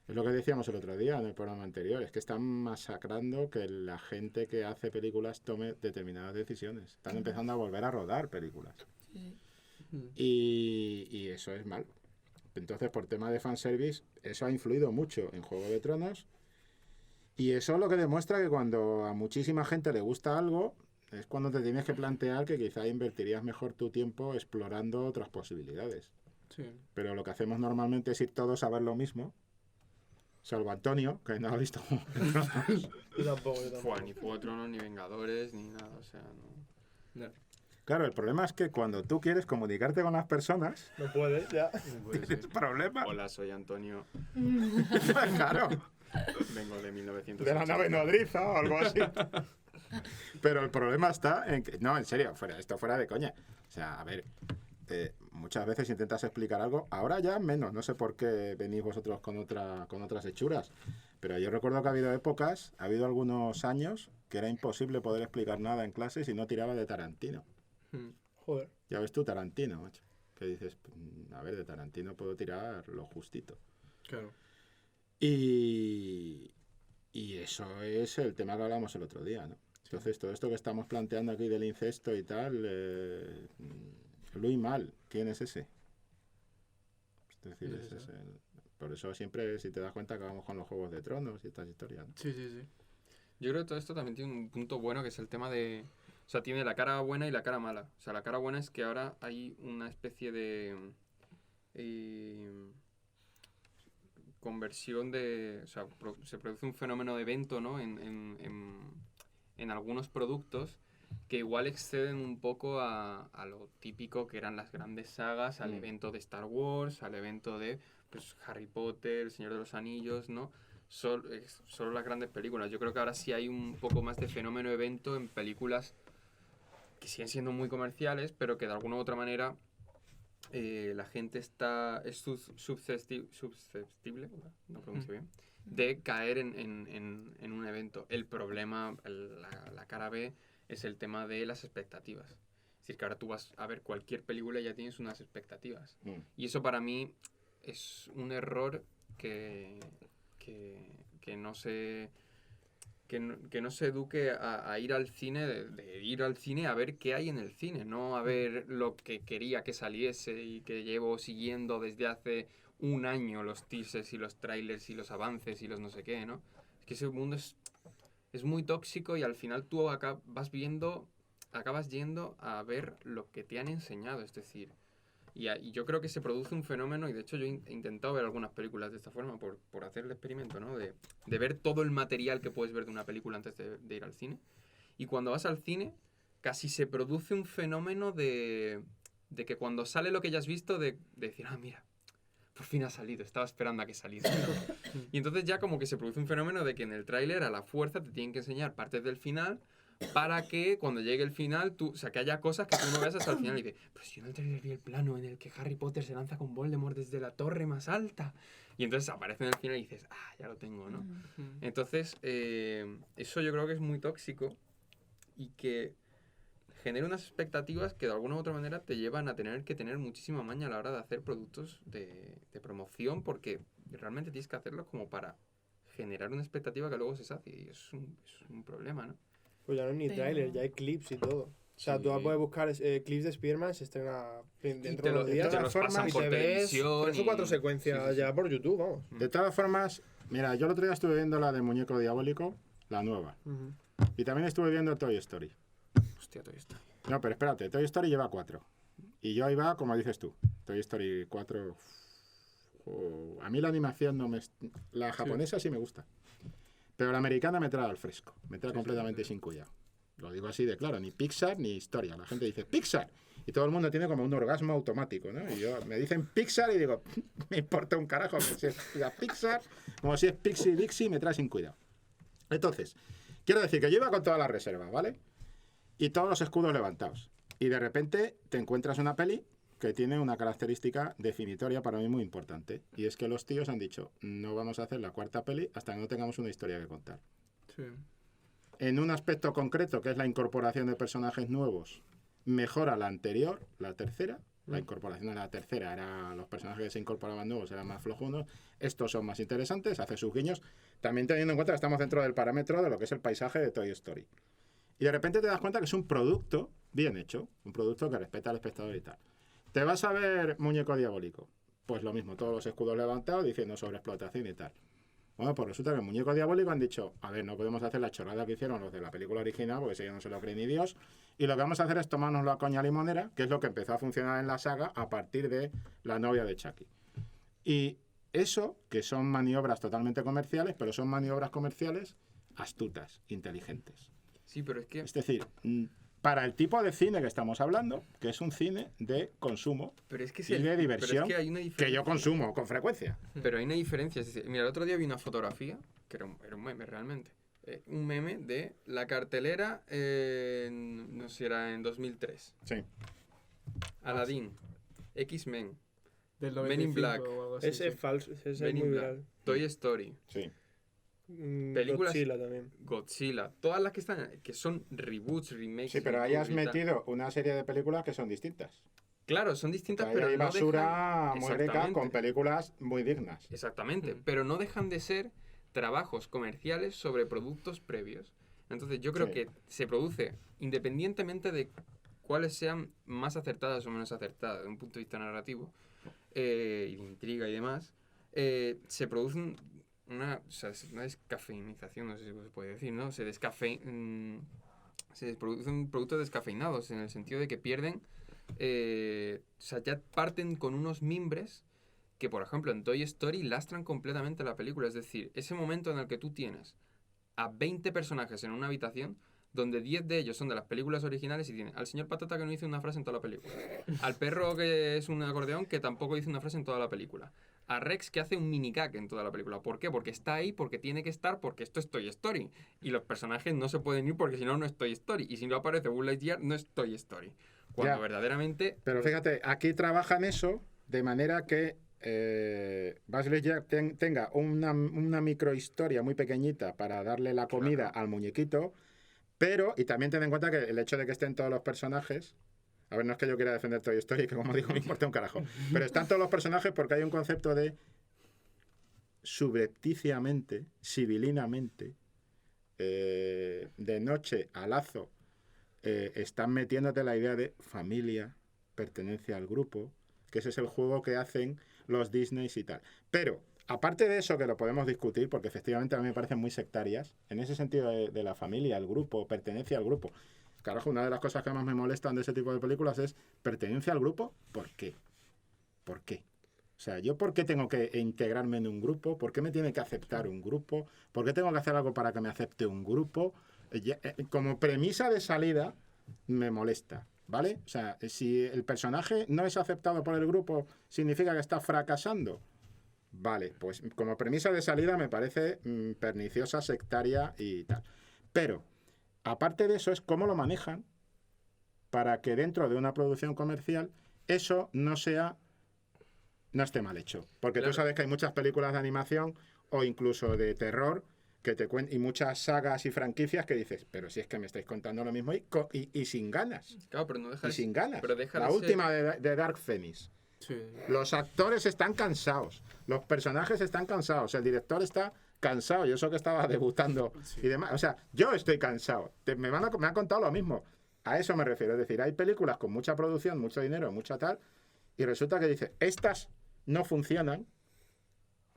C: Es lo que decíamos el otro día en el programa anterior. Es que están masacrando que la gente que hace películas tome determinadas decisiones. Están empezando a volver a rodar películas.
D: Sí,
C: Y eso es mal. Entonces, por tema de fanservice, eso ha influido mucho en Juego de Tronos Y eso es lo que demuestra que cuando a muchísima gente le gusta algo, es cuando te tienes que plantear que quizá invertirías mejor tu tiempo explorando otras posibilidades.
B: Sí.
C: Pero lo que hacemos normalmente es ir todos a ver lo mismo, salvo Antonio, que no ha visto.
A: Yo tampoco, yo tampoco.
E: Fua, ni Juego de Tronos, ni Vengadores, ni nada, o sea, no.
B: No,
C: Claro, el problema es que cuando tú quieres comunicarte con las personas,
A: No puedes, ya.
B: no puede ser.
C: tienes problemas.
E: Hola, soy Antonio,
C: Claro,
E: vengo de 1900.
C: de la nave nodriza o algo así. Pero el problema está en que, no, en serio, esto fuera de coña. O sea, a ver, muchas veces intentas explicar algo, ahora ya menos, no sé por qué venís vosotros con otras hechuras, pero yo recuerdo que ha habido épocas, ha habido algunos años que era imposible poder explicar nada en clase si no tiraba de Tarantino.
A: Joder.
C: Ya ves tú, Tarantino, macho, que dices, a ver, de Tarantino puedo tirar lo justito.
B: Claro.
C: Y eso es el tema que hablamos el otro día, ¿no? Entonces, todo esto que estamos planteando aquí del incesto y tal, Louis Mal, ¿quién es ese? Es decir,
B: ¿Quién es ese?
C: por eso siempre, si te das cuenta, acabamos con los Juegos de Tronos y estas historias, ¿no?
B: Sí, sí, sí.
E: Yo creo que todo esto también tiene un punto bueno, que es el tema de... O sea, tiene la cara buena y la cara mala. O sea, la cara buena es que ahora hay una especie de... conversión de... O sea, se produce un fenómeno de evento, ¿no? En algunos productos que igual exceden un poco a lo típico que eran las grandes sagas, al evento de Star Wars, al evento de pues, Harry Potter, El Señor de los Anillos, ¿no? Solo las grandes películas. Yo creo que ahora sí hay un poco más de fenómeno evento en películas que siguen siendo muy comerciales, pero que de alguna u otra manera la gente es susceptible, no pronuncio bien, de caer en un evento. El problema, la cara B, es el tema de las expectativas. Es decir, que ahora tú vas a ver cualquier película y ya tienes unas expectativas. Y eso para mí es un error que no se... Que no se eduque a ir al cine, de ir al cine a ver qué hay en el cine, no a ver lo que quería que saliese y que llevo siguiendo desde hace un año los teasers y los trailers y los avances y los no sé qué, ¿no? Es que ese mundo es muy tóxico y al final tú acabas yendo a ver lo que te han enseñado, es decir... Y yo creo que se produce un fenómeno, y de hecho yo he intentado ver algunas películas de esta forma por hacer el experimento, ¿no? De ver todo el material que puedes ver de una película antes de ir al cine. Y cuando vas al cine, casi se produce un fenómeno de que cuando sale lo que ya has visto, de decir, ah, mira, por fin ha salido, estaba esperando a que saliese. Y entonces ya como que se produce un fenómeno de que en el tráiler a la fuerza te tienen que enseñar partes del final para que cuando llegue el final, o sea, que haya cosas que tú no veas hasta el final y dices, pues yo en el trailer vi el plano en el que Harry Potter se lanza con Voldemort desde la torre más alta. Y entonces aparece en el final y dices, ah, ya lo tengo, ¿no? Entonces, eso yo creo que es muy tóxico y que genera unas expectativas que de alguna u otra manera te llevan a tener que tener muchísima maña a la hora de hacer productos de promoción, porque realmente tienes que hacerlo como para generar una expectativa que luego se sacie, y es un problema, ¿no?
A: Pues ya no hay ni
D: Pero-
A: tráiler, ya hay clips y todo. O sea,
E: Sí.
A: tú puedes buscar clips de Spider-Man, se estrena dentro
E: te
A: de unos días.
E: te los pasan
A: y
E: por
A: te ves
E: televisión
A: 3 o 4
E: y-
A: secuencias
E: sí, sí, sí.
A: ya por YouTube, vamos.
C: De todas formas, mira, yo el otro día estuve viendo la de Muñeco Diabólico, la nueva,
A: Ujú.
C: y también estuve viendo Toy Story.
E: Hostia, todo esto.
C: No, pero espérate, Toy Story lleva 4. Y yo iba, como dices tú, Toy Story 4... a mí la animación no me... La japonesa sí me gusta. Pero la americana me trae al fresco. Me trae completamente sin cuidado. Lo digo así de claro, ni Pixar ni historia. La gente dice Pixar. Y todo el mundo tiene como un orgasmo automático, ¿no? Y yo me dicen Pixar y digo, me importa un carajo que si es Pixar, como si es Pixie Dixie, me trae sin cuidado. Entonces, quiero decir que yo iba con todas las reservas, ¿vale? Y todos los escudos levantados. Y de repente te encuentras una peli que tiene una característica definitoria para mí muy importante. Y es que los tíos han dicho, no vamos a hacer la cuarta peli hasta que no tengamos una historia que contar.
B: Sí.
C: En un aspecto concreto, que es la incorporación de personajes nuevos, mejora la anterior, la tercera. La incorporación de la tercera era los personajes que se incorporaban nuevos eran más flojunos. Estos son más interesantes, hace sus guiños. También teniendo en cuenta que estamos dentro del parámetro de lo que es el paisaje de Toy Story. Y de repente te das cuenta que es un producto bien hecho, un producto que respeta al espectador y tal. ¿Te vas a ver Muñeco Diabólico? Pues lo mismo, todos los escudos levantados diciendo sobre explotación y tal. Bueno, pues resulta que el muñeco diabólico han dicho, a ver, no podemos hacer la chorrada que hicieron los de la película original, porque ese ya no se lo cree ni Dios, y lo que vamos a hacer es tomarnos la coña limonera, que es lo que empezó a funcionar en la saga a partir de La novia de Chucky. Y eso, que son maniobras totalmente comerciales, pero son maniobras comerciales astutas, inteligentes.
E: Sí, pero es que...
C: Es decir, para el tipo de cine que estamos hablando, que es un cine de consumo
E: Pero es que
C: y de diversión,
E: pero es que hay una diferencia.
C: que yo consumo con frecuencia.
E: Pero hay una diferencia. Es decir, mira, el otro día vi una fotografía, que era un meme realmente. Un meme de la cartelera, no sé si era en 2003.
C: Sí.
E: Aladdin, X-Men,
B: Del
E: Men in
B: 95
E: Black.
B: o algo así,
A: Ese es
B: sí.
A: falso, ese es
E: Men in
A: muy
E: Black,
A: viral.
E: Toy Story,
C: Sí.
E: Películas-
A: Godzilla también.
E: Godzilla, todas las que están, que son reboots, remakes.
C: Sí, pero ahí has
E: reboots y tal.
C: metido una serie de películas que son distintas.
E: Claro, son distintas,
C: Ahí
E: pero
C: hay
E: no
C: basura
E: dejan...
C: muy rica
E: Exactamente.
C: con películas muy dignas.
E: Exactamente, pero no dejan de ser trabajos comerciales sobre productos previos. Entonces yo creo
C: Sí.
E: que se produce, independientemente de cuáles sean más acertadas o menos acertadas, de un punto de vista narrativo, y de intriga y demás, se produce una descafeinización, no sé si se puede decir, ¿no? Se producen productos descafeinados en el sentido de que pierden, o sea, ya parten con unos mimbres que, por ejemplo, en Toy Story lastran completamente la película. Es decir, ese momento en el que tú tienes a 20 personajes en una habitación donde 10 de ellos son de las películas originales y tiene al señor Patata que no dice una frase en toda la película, al perro que es un acordeón que tampoco dice una frase en toda la película, a Rex que hace un mini gag en toda la película. ¿Por qué? Porque está ahí, porque tiene que estar, porque esto es Toy Story. Y los personajes no se pueden ir porque si no, no es Toy Story. Y si no aparece Buzz Lightyear, no es Toy Story. Cuando
C: Ya.
E: verdaderamente...
C: Pero fíjate, aquí trabajan eso de manera que Buzz Lightyear tenga una microhistoria muy pequeñita para darle la comida al muñequito, pero, y también ten en cuenta que el hecho de que estén todos los personajes, a ver, no es que yo quiera defender Toy Story, que como digo, me importa un carajo, pero están todos los personajes porque hay un concepto de subrepticiamente, civilinamente, de noche a lazo, están metiéndote la idea de familia, pertenencia al grupo, que ese es el juego que hacen los Disney y tal. Pero, aparte de eso, que lo podemos discutir, porque efectivamente a mí me parecen muy sectarias, en ese sentido de la familia, el grupo, pertenencia al grupo. Carajo, una de las cosas que más me molestan de ese tipo de películas es pertenencia al grupo, ¿por qué? ¿Por qué? O sea, ¿yo por qué tengo que integrarme en un grupo? ¿Por qué me tiene que aceptar un grupo? ¿Por qué tengo que hacer algo para que me acepte un grupo? Como premisa de salida, me molesta, ¿vale? O sea, si el personaje no es aceptado por el grupo, ¿significa que está fracasando? Vale, pues como premisa de salida me parece perniciosa, sectaria y tal. Pero, aparte de eso, es cómo lo manejan para que dentro de una producción comercial eso no esté mal hecho. Porque
E: Claro.
C: tú sabes que hay muchas películas de animación o incluso de terror que te y muchas sagas y franquicias que dices, pero si es que me estáis contando lo mismo y sin ganas.
E: Claro, pero no deja
C: Y
E: de-
C: sin ganas.
E: pero deja
C: La
E: de ser-
C: última de Dark Phoenix.
B: Sí.
C: Los actores están cansados, los personajes están cansados, el director está cansado, yo sé que estaba debutando y demás. O sea, yo estoy cansado. Me han contado lo mismo. A eso me refiero. Es decir, hay películas con mucha producción, mucho dinero, mucha tal, y resulta que dice, estas no funcionan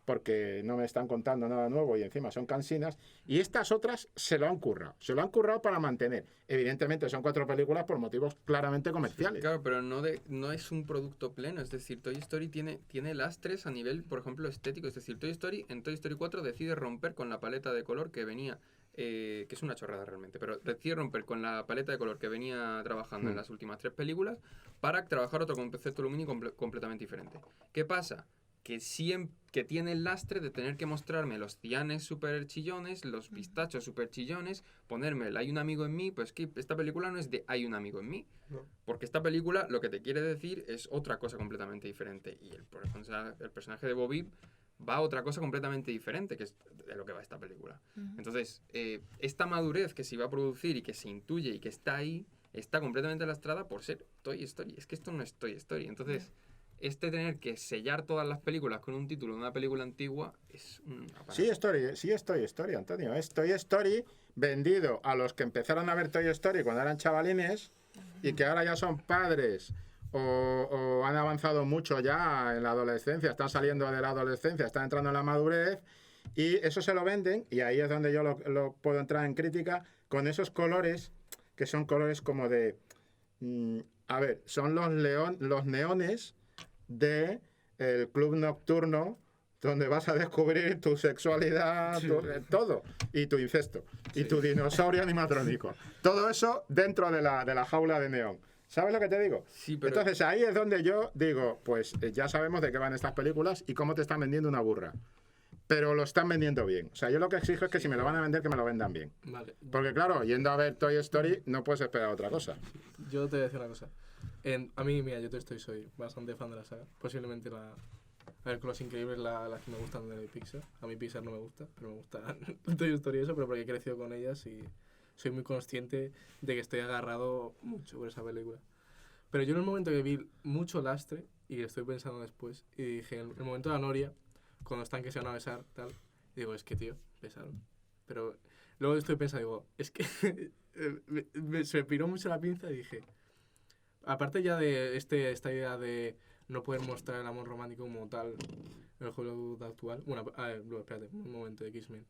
C: porque no me están contando nada nuevo y encima son cansinas, y estas otras se lo han currado para mantener. Evidentemente son 4 películas por motivos claramente comerciales.
E: Claro, pero no es un producto pleno. Es decir, Toy Story tiene lastres a nivel, por ejemplo, estético. Es decir, en Toy Story 4 decide romper con la paleta de color que venía, que es una chorrada realmente, pero decide romper con la paleta de color que venía trabajando en las últimas 3 películas para trabajar otro concepto lumínico completamente diferente. ¿Qué pasa? Que tiene el lastre de tener que mostrarme los cianes super chillones, los pistachos super chillones, ponerme el hay un amigo en mí, pues que esta película no es de hay un amigo en mí,
A: No.
E: porque esta película lo que te quiere decir es otra cosa completamente diferente, y el personaje de Bobby va a otra cosa completamente diferente, que es de lo que va esta película. Entonces, esta madurez que se iba a producir y que se intuye y que está ahí, está completamente lastrada por ser Toy Story. Es que esto no es Toy Story. Entonces, tener que sellar todas las películas con un título de una película antigua es un aparato.
C: Sí es Toy Story, Antonio. Es Toy Story vendido a los que empezaron a ver Toy Story cuando eran chavalines y que ahora ya son padres o han avanzado mucho ya en la adolescencia, están saliendo de la adolescencia, están entrando en la madurez Y eso se lo venden, y ahí es donde yo lo puedo entrar en crítica, con esos colores, que son colores como de... a ver, son los neones de el club nocturno donde vas a descubrir tu sexualidad, todo, y tu incesto, y tu dinosaurio animatrónico. Todo eso dentro de la jaula de neón. ¿Sabes lo que te digo?
E: Sí, pero...
C: Entonces ahí es donde yo digo, pues ya sabemos de qué van estas películas y cómo te están vendiendo una burra. Pero lo están vendiendo bien. O sea, yo lo que exijo es que si me lo van a vender, que me lo vendan bien.
B: Vale.
C: Porque claro, yendo a ver Toy Story, no puedes esperar otra cosa.
B: Yo te voy a decir una cosa. A mí, mira, yo soy bastante fan de la saga. Posiblemente A ver, con Los Increíbles las que me gustan de Pixar. A mí Pixar no me gusta, pero me gusta Toy Story y eso, pero porque he crecido con ellas y soy muy consciente de que estoy agarrado mucho por esa película. Pero yo en el momento que vi mucho lastre, y estoy pensando después, y dije, en el momento de la noria, cuando están que se van a besar, tal, digo, es que, tío, besaron. Pero luego estoy pensando, digo, es que se me piró mucho la pinza y dije, aparte ya de esta idea de no poder mostrar el amor romántico como tal en el Hollywood actual. Bueno, a ver, luego, espérate, un momento, X-Men.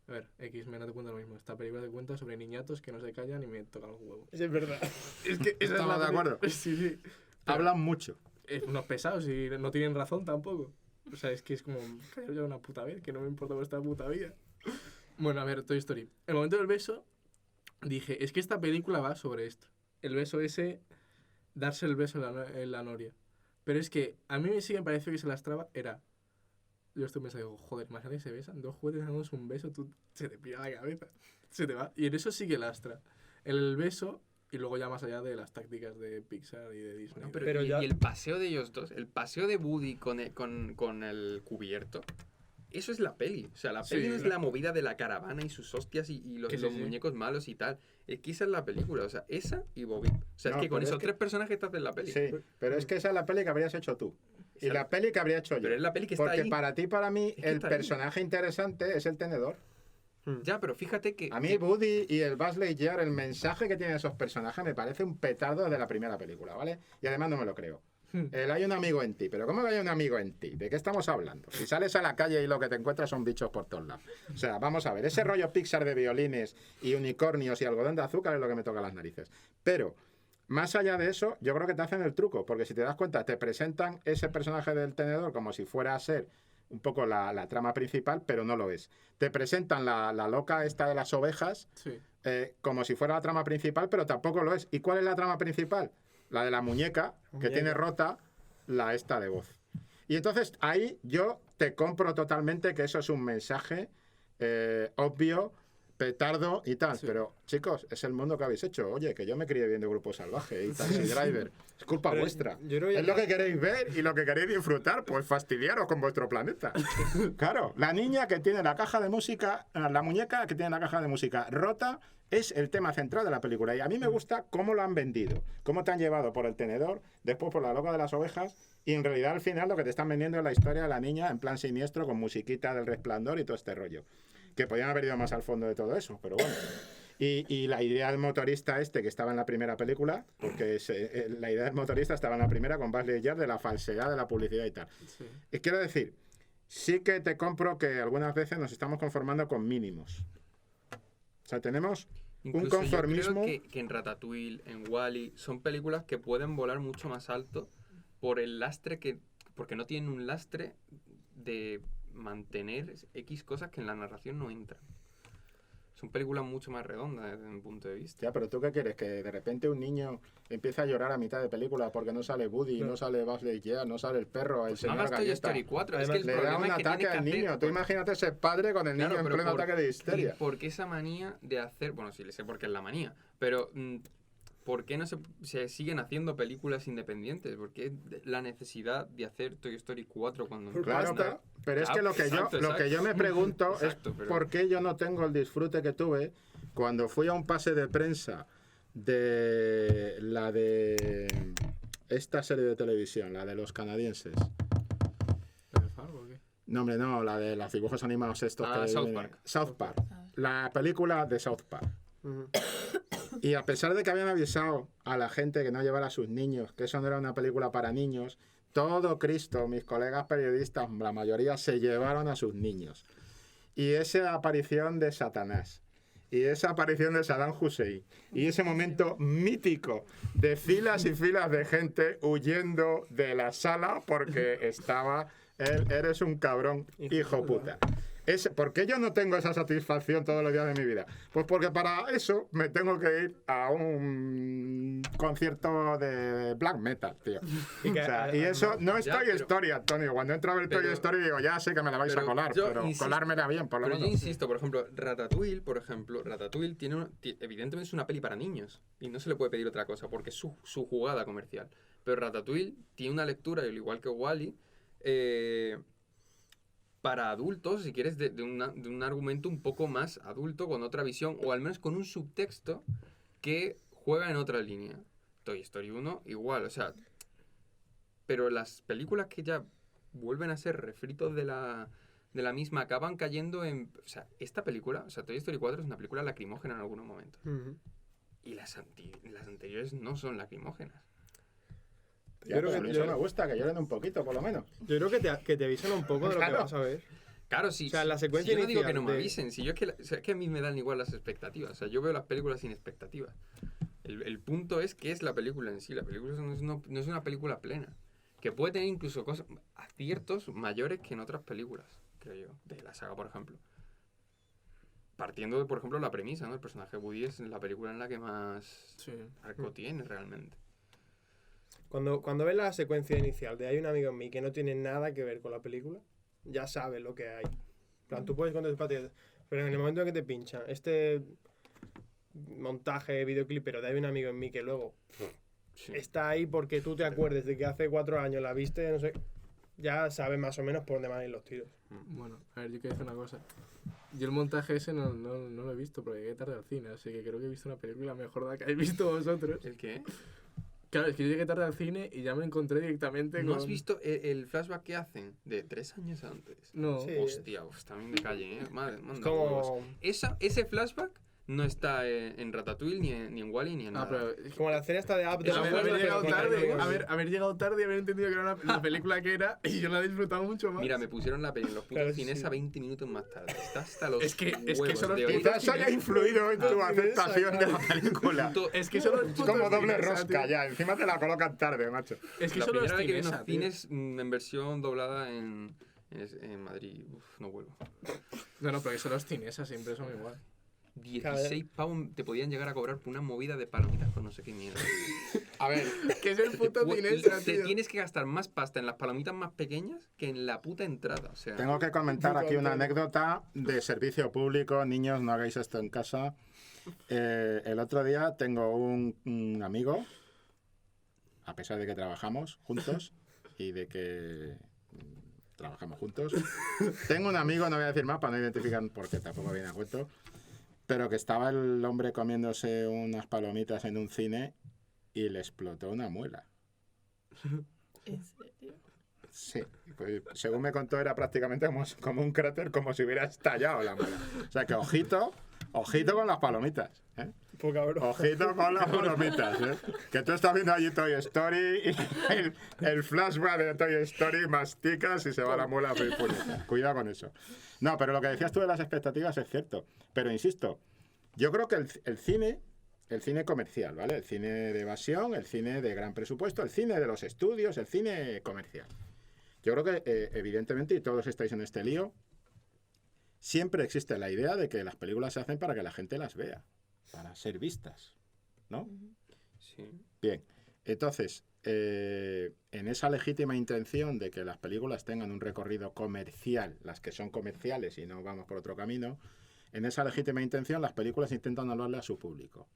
B: A ver, X-Men no te cuenta lo mismo. Esta película te cuenta sobre niñatos que no se callan y me tocan los huevos.
A: Es verdad.
B: Es que esa
C: Estamos
B: es la
C: de acuerdo.
B: Sí, sí.
C: Hablan mucho.
B: Unos pesados y no tienen razón tampoco. O sea, es que es como, callar ya una puta vez, que no me importa vuestra puta vida. Bueno, a ver, Toy Story. El momento del beso, dije, es que esta película va sobre esto. El beso ese, darse el beso en la noria. Pero es que a mí sí me pareció que se lastraba, yo estoy pensando, digo, joder, imagínate que se besan, dos juguetes dándose un beso, se te pira la cabeza, se te va. Y en eso sí que lastra. El beso, y luego ya más allá de las tácticas de Pixar y de Disney.
E: No,
A: Pero
E: y,
A: ya-
E: y el paseo de ellos dos, el paseo de Woody con el cubierto, eso es la peli. O sea, la peli
B: Sí,
E: no es
B: claro.
E: la movida de la caravana y sus hostias y los,
B: Que sí,
E: los
B: sí.
E: muñecos malos y tal. Es que esa es la película. O sea, esa y Bobby. O sea,
C: No,
E: es que con
C: pero es
E: esos
C: que-
E: tres personajes te hacen la peli.
C: Sí, pero es que esa es la peli que habrías hecho tú. Y
E: Esa-
C: la peli que habría hecho yo.
E: Pero es la peli que está
C: Porque
E: ahí.
C: para ti, para mí,
E: Es que
C: el
E: está ahí.
C: personaje interesante es el tenedor.
E: Ya, pero fíjate que...
C: A mí, Woody y el Buzz Lightyear, el mensaje que tienen esos personajes me parece un petardo desde la primera película, ¿vale? Y además no me lo creo. El hay un amigo en ti, pero ¿cómo que hay un amigo en ti? ¿De qué estamos hablando? Si sales a la calle y lo que te encuentras son bichos por todos lados. O sea, vamos a ver, ese rollo Pixar de violines y unicornios y algodón de azúcar es lo que me toca las narices. Pero, más allá de eso, yo creo que te hacen el truco, porque si te das cuenta, te presentan ese personaje del tenedor como si fuera a ser un poco la trama principal, pero no lo es. Te presentan la loca esta de las ovejas
B: Sí.
C: como si fuera la trama principal, pero tampoco lo es. ¿Y cuál es la trama principal? La de la muñeca, que
A: Muñeca.
C: tiene rota la esta de voz. Y entonces ahí yo te compro totalmente que eso es un mensaje obvio, petardo y tal.
B: Sí.
C: Pero, chicos, es el mundo que habéis hecho. Oye, que yo me crié viendo Grupo Salvaje y Taxi Driver. Es culpa
A: Pero
C: vuestra.
A: yo creo que
C: Es lo que queréis ver y lo que queréis disfrutar. Pues fastidiaros con vuestro planeta. Claro, la niña que tiene la caja de música, la muñeca que tiene la caja de música rota, es el tema central de la película. Y a mí me gusta cómo lo han vendido. Cómo te han llevado por el tenedor, después por la loca de las ovejas. Y en realidad al final lo que te están vendiendo es la historia de la niña en plan siniestro con musiquita del Resplandor y todo este rollo. Que podían haber ido más al fondo de todo eso, pero bueno. Y la idea del motorista este que estaba en la primera película, porque la idea del motorista estaba en la primera con Buzz Lightyear de la falsedad de la publicidad y tal.
B: Sí.
C: Y quiero decir, sí que te compro que algunas veces nos estamos conformando con mínimos. O sea, tenemos
E: Incluso
C: conformismo.
E: Yo creo que en Ratatouille, en Wall-E, son películas que pueden volar mucho más alto por el lastre porque no tienen un lastre de mantener X cosas que en la narración no entran. Son películas mucho más redondas desde mi punto de vista.
C: Ya, pero ¿tú qué quieres? Que de repente un niño empieza a llorar a mitad de película porque no sale Woody, no sale Buzz Lightyear, no sale el perro, el
E: Pues no
C: señor
E: hagas Toy
C: Galleta.
E: Story 4.
A: Además,
E: es que el
C: Le da
E: problema
C: un
E: es que
C: ataque
E: tiene que
C: al
E: hacer-
C: niño. Tú imagínate ese padre con el niño
E: Claro,
C: en
E: pero
C: pleno
E: ¿por
C: ataque de histeria.
E: ¿Por qué esa manía de hacer? Bueno, sí, le sé por qué es la manía, pero ¿por qué no se siguen haciendo películas independientes? ¿Por qué la necesidad de hacer Toy Story 4 cuando no
C: Claro,
E: pasa
C: pero es que lo que
E: Exacto,
C: lo que yo me pregunto
E: Exacto,
C: es
E: pero-
C: por qué yo no tengo el disfrute que tuve cuando fui a un pase de prensa de la de esta serie de televisión, la de los canadienses.
B: ¿La de Fargo o qué?
C: No, hombre, no, la de los dibujos animados estos.
E: Ah,
C: que
E: South
C: vienen.
E: Park.
C: South Park.
D: Ah.
C: La película de South Park.
A: Ujú.
C: Y a pesar de que habían avisado a la gente que no llevara a sus niños, que eso no era una película para niños, todo Cristo, mis colegas periodistas, la mayoría se llevaron a sus niños. y esa aparición de Satanás, y esa aparición de Saddam Hussein, y ese momento mítico de filas y filas de gente huyendo de la sala porque estaba él, eres un cabrón, hijo puta. ¿Por qué yo no tengo esa satisfacción todos los días de mi vida? Pues porque para eso me tengo que ir a un concierto de black metal, tío. Y eso no es Toy Story, Antonio. Cuando entro a ver Toy Story digo, ya sé que me la vais a colar, pero colármela bien, por lo menos.
E: Pero yo insisto, por ejemplo, Ratatouille, evidentemente es una peli para niños y no se le puede pedir otra cosa porque es su jugada comercial. Pero Ratatouille tiene una lectura, al igual que Wall-E, para adultos, si quieres, de un argumento un poco más adulto, con otra visión, o al menos con un subtexto que juega en otra línea. Toy Story 1, igual, o sea... Pero las películas que ya vuelven a ser refritos de la misma acaban cayendo en... O sea, esta película, o sea, Toy Story 4 es una película lacrimógena en algunos momentos. Y las anteriores no son lacrimógenas.
C: Yo creo que eso me gusta, que lloren un poquito, por lo menos.
A: Yo creo que te avisan un poco de lo que vas a ver.
E: Claro, sí.
A: O sea, la secuencia
E: yo no digo que no me
A: de-
E: avisen, si yo es que a mí me dan igual las expectativas. O sea, yo veo las películas sin expectativas. El punto es que es la película en sí. La película no es una película plena. Que puede tener incluso aciertos mayores que en otras películas, creo yo, de la saga, por ejemplo. Partiendo de, por ejemplo, la premisa, ¿no? El personaje de Woody es la película en la que más arco tiene realmente.
A: Cuando ves la secuencia inicial de Hay un amigo en mí que no tiene nada que ver con la película, ya sabes lo que hay. En plan, tú puedes contestar, pero en el momento en que te pinchan este montaje, videoclip, pero de Hay un amigo en mí que luego está ahí porque tú te acuerdes de que hace 4 años la viste, no sé, ya sabes más o menos por dónde van a ir los tiros.
B: Bueno, a ver, yo quiero decir una cosa. Yo el montaje ese no lo he visto porque llegué tarde al cine, así que creo que he visto una película mejor de la que habéis visto vosotros.
E: ¿El qué?
B: Claro, es que yo llegué tarde al cine y ya me encontré directamente
E: ¿No
B: con...
E: has visto el flashback que hacen de 3 años antes?
B: No.
A: Sí.
E: Hostia, también me calle, ¿eh? Madre,
A: Es
E: manda
A: como...
E: huevos. Ese flashback no está en Ratatouille, ni en Wall-E, ni en
B: Ah,
E: nada.
B: pero...
A: Como la escena esta de Up de
B: Haber llegado tarde,
A: ver
B: haber llegado tarde y haber entendido que era la película que era y yo la he disfrutado mucho más.
E: Mira, me pusieron la peli en los putos
A: Claro,
E: cines
A: sí.
E: a 20 minutos más tarde. Está hasta los
B: Es que
E: huevos
B: solo
E: de
B: los
E: oír.
C: Quizás eso haya influido en tu aceptación de la película.
B: Es que solo
C: Es como doble rosca ya, encima te la colocan tarde, macho.
B: Es que
E: La
B: solo
E: primera vez que vi
B: es
E: unos
B: esa, tío.
E: cines en versión doblada en Madrid, no vuelvo.
B: No, pero que son los cinesas, siempre son igual.
E: 16 pavos te podían llegar a cobrar por una movida de palomitas con no sé qué mierda.
C: A ver,
B: Que es el puto
E: Te
B: cinesa, tío.
E: tienes que gastar más pasta en las palomitas más pequeñas que en la puta entrada. O sea,
C: tengo que comentar aquí una anécdota de servicio público. Niños, no hagáis esto en casa. El otro día tengo un amigo, a pesar de que trabajamos juntos y de que trabajamos juntos. Tengo un amigo, no voy a decir más para no identificar porque tampoco viene a cuento, pero que estaba el hombre comiéndose unas palomitas en un cine y le explotó una muela.
D: ¿En serio?
C: Sí, pues, según me contó era prácticamente como un cráter, como si hubiera estallado la muela. O sea que ojito con las palomitas, ¿eh?
A: Poca broma.
C: Ojito con las palomitas, ¿eh? Que tú estás viendo allí Toy Story y el flashback de Toy Story masticas y se va la muela a freír puñetas. Cuidado con eso. No, pero lo que decías tú de las expectativas es cierto. Pero insisto, yo creo que el cine comercial, ¿vale? El cine de evasión, el cine de gran presupuesto, el cine de los estudios, el cine comercial. Yo creo que, evidentemente, y todos estáis en este lío, siempre existe la idea de que las películas se hacen para que la gente las vea, para ser vistas, ¿no?
E: sí.
C: Bien, entonces, en esa legítima intención de que las películas tengan un recorrido comercial, las que son comerciales y no vamos por otro camino, en esa legítima intención las películas intentan hablarle a su público.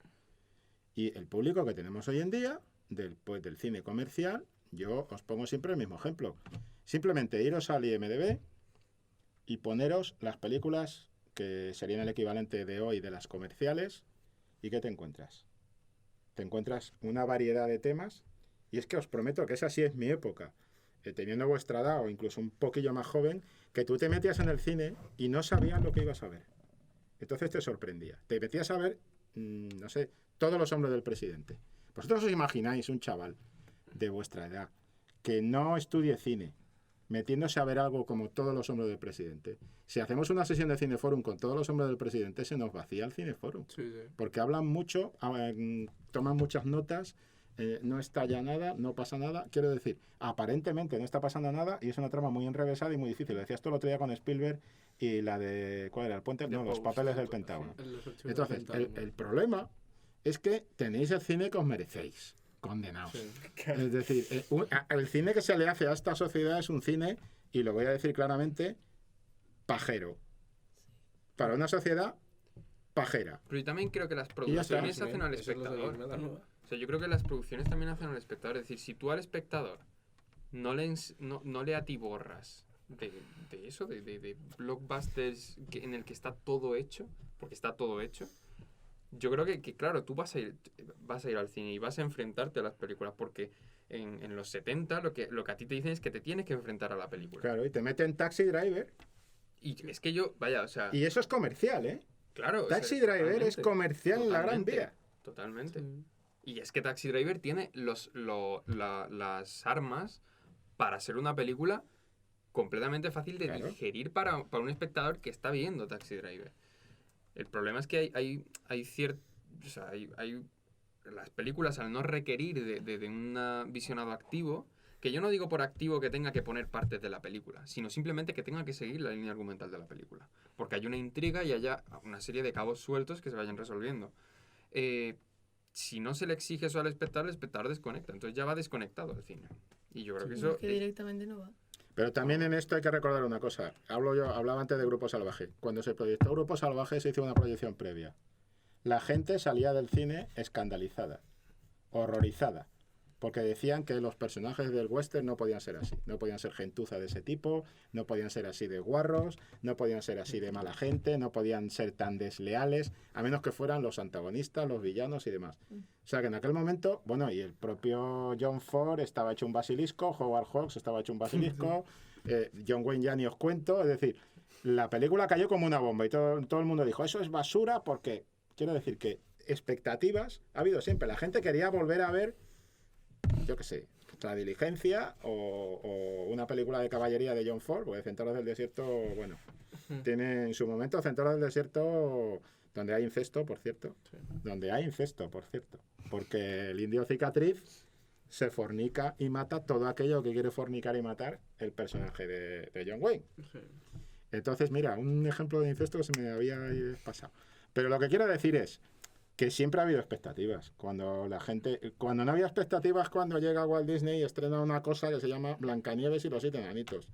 C: Y el público que tenemos hoy en día, del cine comercial, yo os pongo siempre el mismo ejemplo. Simplemente iros al IMDb y poneros las películas que serían el equivalente de hoy de las comerciales. ¿Y qué te encuentras? Te encuentras una variedad de temas, y es que os prometo que esa sí es mi época, teniendo vuestra edad o incluso un poquillo más joven, que tú te metías en el cine y no sabías lo que ibas a ver. Entonces te sorprendía. Te metías a ver, no sé, Todos los hombres del presidente. ¿Vosotros os imagináis un chaval de vuestra edad que no estudie cine, metiéndose a ver algo como Todos los hombres del presidente. Si hacemos una sesión de Cineforum con Todos los hombres del presidente, se nos vacía el Cineforum.
B: Sí, sí.
C: Porque hablan mucho, toman muchas notas, no estalla nada, no pasa nada. Quiero decir, aparentemente no está pasando nada y es una trama muy enrevesada y muy difícil. Decías tú el otro día con Spielberg y la de... ¿Cuál era? ¿El puente? No, los papeles del Pentágono. Entonces, el problema es que tenéis el cine que os merecéis. Condenados.
B: Sí.
C: Es decir, el cine que se le hace a esta sociedad es un cine, y lo voy a decir claramente, pajero. Para una sociedad pajera.
E: Pero yo también creo que las
C: Y ya está.
E: producciones hacen al espectador. O sea, yo creo que las producciones también hacen al espectador. Es decir, si tú al espectador no le atiborras de eso, de blockbusters en el que está todo hecho, porque está todo hecho, yo creo que claro, tú vas a ir al cine y vas a enfrentarte a las películas, porque en los 70 lo que a ti te dicen es que te tienes que enfrentar a la película.
C: Claro, y te meten Taxi Driver.
E: Y es que o sea...
C: Y eso es comercial, ¿eh?
E: Claro.
C: Taxi Driver es comercial en la Gran Vía.
E: Totalmente.
B: Sí.
E: Y es que Taxi Driver tiene las armas para ser una película completamente fácil de digerir para un espectador que está viendo Taxi Driver. El problema es que hay cierto... O sea, hay las películas, al no requerir de un visionado activo, que yo no digo por activo que tenga que poner partes de la película, sino simplemente que tenga que seguir la línea argumental de la película. Porque hay una intriga y haya una serie de cabos sueltos que se vayan resolviendo. Si no se le exige eso al espectador desconecta. Entonces ya va desconectado el cine. Y yo creo que eso...
D: Es que directamente no va.
C: Pero también en esto hay que recordar una cosa. Hablaba antes de Grupo Salvaje. Cuando se proyectó Grupo Salvaje se hizo una proyección previa. La gente salía del cine escandalizada, horrorizada, porque decían que los personajes del western no podían ser así. No podían ser gentuza de ese tipo, no podían ser así de guarros, no podían ser así de mala gente, no podían ser tan desleales, a menos que fueran los antagonistas, los villanos y demás. O sea que en aquel momento, bueno, y el propio John Ford estaba hecho un basilisco, Howard Hawks estaba hecho un basilisco, John Wayne ya ni os cuento, es decir, la película cayó como una bomba y todo el mundo dijo, eso es basura, porque quiero decir que expectativas ha habido siempre. La gente quería volver a ver, yo qué sé, La Diligencia o una película de caballería de John Ford, porque Centauros del Desierto, bueno, tiene en su momento Centauros del Desierto donde hay incesto, por cierto.
B: Sí.
C: Donde hay incesto, por cierto. Porque el indio cicatriz se fornica y mata todo aquello que quiere fornicar y matar el personaje de John Wayne.
B: Sí.
C: Entonces, mira, un ejemplo de incesto que se me había pasado. Pero lo que quiero decir es que siempre ha habido expectativas. Cuando no había expectativas, cuando llega Walt Disney y estrena una cosa que se llama Blancanieves y los 7 enanitos.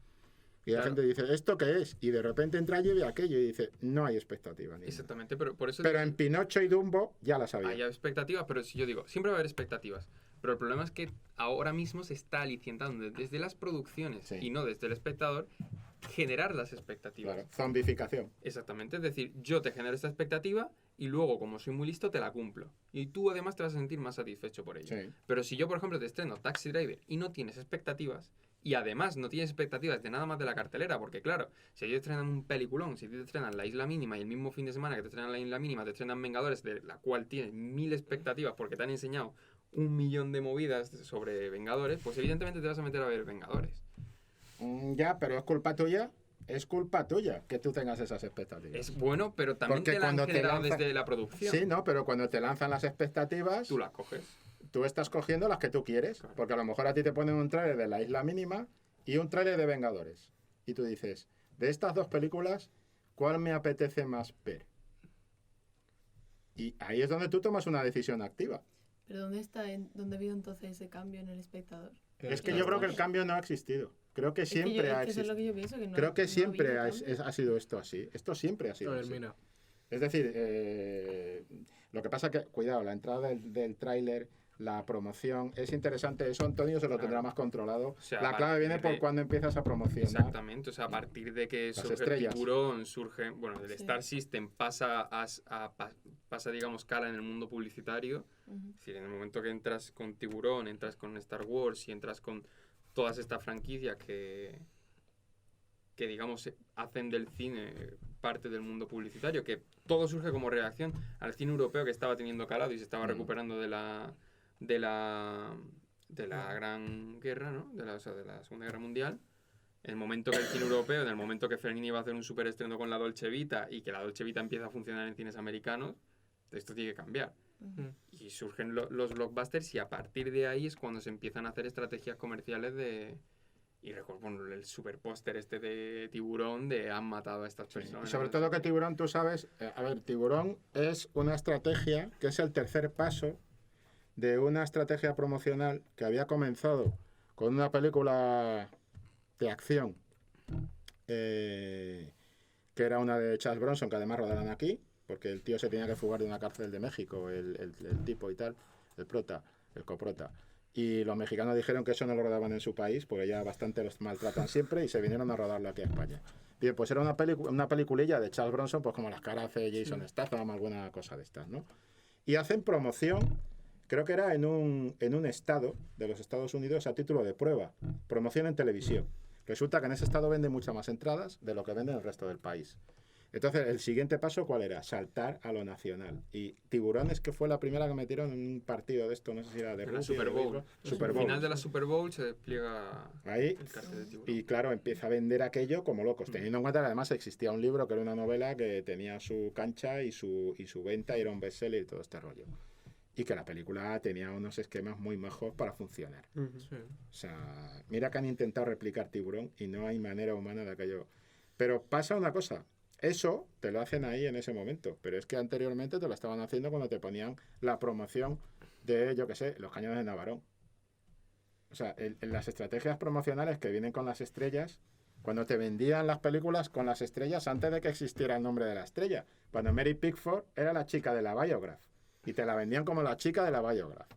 C: Y la gente dice, ¿esto qué es? Y de repente entra allí y ve aquello y dice, no hay expectativas.
E: Exactamente, pero por eso...
C: Pero en Pinocho y Dumbo ya las había.
E: Hay expectativas, pero si yo digo, siempre va a haber expectativas. Pero el problema es que ahora mismo se está alicientando desde las producciones y no desde el espectador generar las expectativas.
C: Claro, zombificación.
E: Exactamente, es decir, yo te genero esta expectativa y luego, como soy muy listo, te la cumplo. Y tú además te vas a sentir más satisfecho por ello.
C: Sí.
E: Pero si yo, por ejemplo, te estreno Taxi Driver y no tienes expectativas, y además no tienes expectativas de nada más de la cartelera, porque claro, si ellos estrenan un peliculón, si te estrenan La Isla Mínima y el mismo fin de semana que te estrenan La Isla Mínima te estrenan Vengadores, de la cual tienes 1000 expectativas porque te han enseñado 1.000.000 de movidas sobre Vengadores, pues evidentemente te vas a meter a ver Vengadores.
C: Ya, pero es culpa tuya. Es culpa tuya que tú tengas esas expectativas.
E: Es bueno, pero también
C: Porque
E: te la han
C: cuando te
E: generado
C: lanza-
E: desde la producción.
C: Sí, no, pero cuando te lanzan las expectativas,
E: Tú las coges.
C: tú estás cogiendo las que tú quieres.
E: Claro.
C: Porque a lo mejor a ti te ponen un tráiler de La Isla Mínima y un tráiler de Vengadores. Y tú dices, de estas dos películas, ¿cuál me apetece más ver? Y ahí es donde tú tomas una decisión activa.
D: Pero ¿dónde ha habido entonces ese cambio en el espectador?
C: Es que yo creo que el cambio no ha existido. Creo que siempre ha
D: es que eso es
C: existido.
D: lo que yo pienso, que no,
C: Creo que
D: no ha
C: siempre
D: habido
C: ha
D: cambio.
C: sido esto así. Esto siempre ha
B: A
C: sido
B: ver,
C: así.
B: mira.
C: Es decir, lo que pasa que, cuidado, la entrada del tráiler, la promoción, es interesante. Eso Antonio se lo
E: Claro.
C: tendrá más controlado.
E: O sea,
C: La clave viene por cuando empiezas a promocionar.
E: Exactamente, o sea, a partir de que surge
C: estrellas.
E: el tiburón, surge, bueno, el
D: Sí.
E: Star System pasa pasa, digamos, cala en el mundo publicitario.
D: Ujú.
E: Es decir, en el momento que entras con Tiburón, entras con Star Wars y entras con todas estas franquicias que digamos, hacen del cine parte del mundo publicitario, que todo surge como reacción al cine europeo que estaba teniendo calado y se estaba recuperando de la Gran Guerra, ¿no? O sea, de la Segunda Guerra Mundial. En el momento que el cine europeo, en el momento que Fellini va a hacer un superestreno con la Dolce Vita y que la Dolce Vita empieza a funcionar en cines americanos, esto tiene que cambiar. Y surgen los blockbusters y a partir de ahí es cuando se empiezan a hacer estrategias comerciales de... Y recuerdo bueno, el superpóster este de Tiburón de han matado a estas
C: Sí.
E: personas.
C: Y sobre todo que Tiburón, tú sabes, a ver, Tiburón es una estrategia que es el tercer paso de una estrategia promocional que había comenzado con una película de acción que era una de Charles Bronson, que además rodaron aquí, porque el tío se tenía que fugar de una cárcel de México, el tipo y tal, el coprota. Y los mexicanos dijeron que eso no lo rodaban en su país, porque ya bastante los maltratan siempre, y se vinieron a rodarlo aquí a España. Bien, pues era una peliculilla de Charles Bronson, pues como las que ahora hace Jason Statham, alguna cosa de estas, ¿no? Y hacen promoción, creo que era en un estado de los Estados Unidos a título de prueba, promoción en televisión. Resulta que en ese estado venden muchas más entradas de lo que venden el resto del país. Entonces, el siguiente paso, ¿cuál era? Saltar a lo nacional. Y Tiburón es que fue la primera que metieron en un partido de esto, no sé si era de
E: En la
C: rugby,
E: Super
C: de
E: Bowl.
C: béisbol.
E: Al
C: Super Bowl.
E: final de la Super Bowl se despliega
C: Ahí,
E: el cartel de Tiburón.
C: y claro, empieza a vender aquello como locos, teniendo en cuenta que además existía un libro que era una novela que tenía su cancha y su venta, y era un bestseller y todo este rollo. Y que la película tenía unos esquemas muy majos para funcionar.
B: Sí.
C: O sea, mira que han intentado replicar Tiburón y no hay manera humana de aquello. Pero pasa una cosa, eso te lo hacen ahí en ese momento, pero es que anteriormente te lo estaban haciendo cuando te ponían la promoción de, yo qué sé, los cañones de Navarón. O sea, en las estrategias promocionales que vienen con las estrellas, cuando te vendían las películas con las estrellas antes de que existiera el nombre de la estrella, cuando Mary Pickford era la chica de la Biograph y te la vendían como la chica de la Biograph.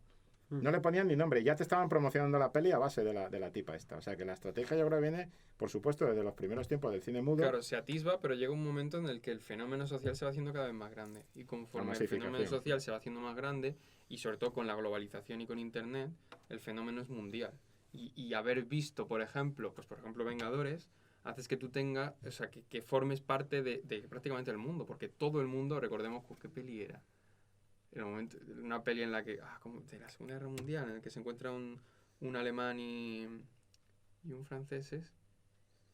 C: No le ponían ni nombre, ya te estaban promocionando la peli a base de la tipa esta. O sea que la estrategia yo creo que viene, por supuesto, desde los primeros tiempos del cine mudo.
E: Claro, se atisba, pero llega un momento en el que el fenómeno social se va haciendo cada vez más grande. Y conforme el fenómeno social se va haciendo más grande, y sobre todo con la globalización y con Internet, el fenómeno es mundial. Y haber visto, por ejemplo, Vengadores, haces que tú tengas, o sea, que formes parte de prácticamente el mundo, porque todo el mundo, recordemos qué peli era. En una peli en la que, como de la Segunda Guerra Mundial, en la que se encuentra un alemán y un francés,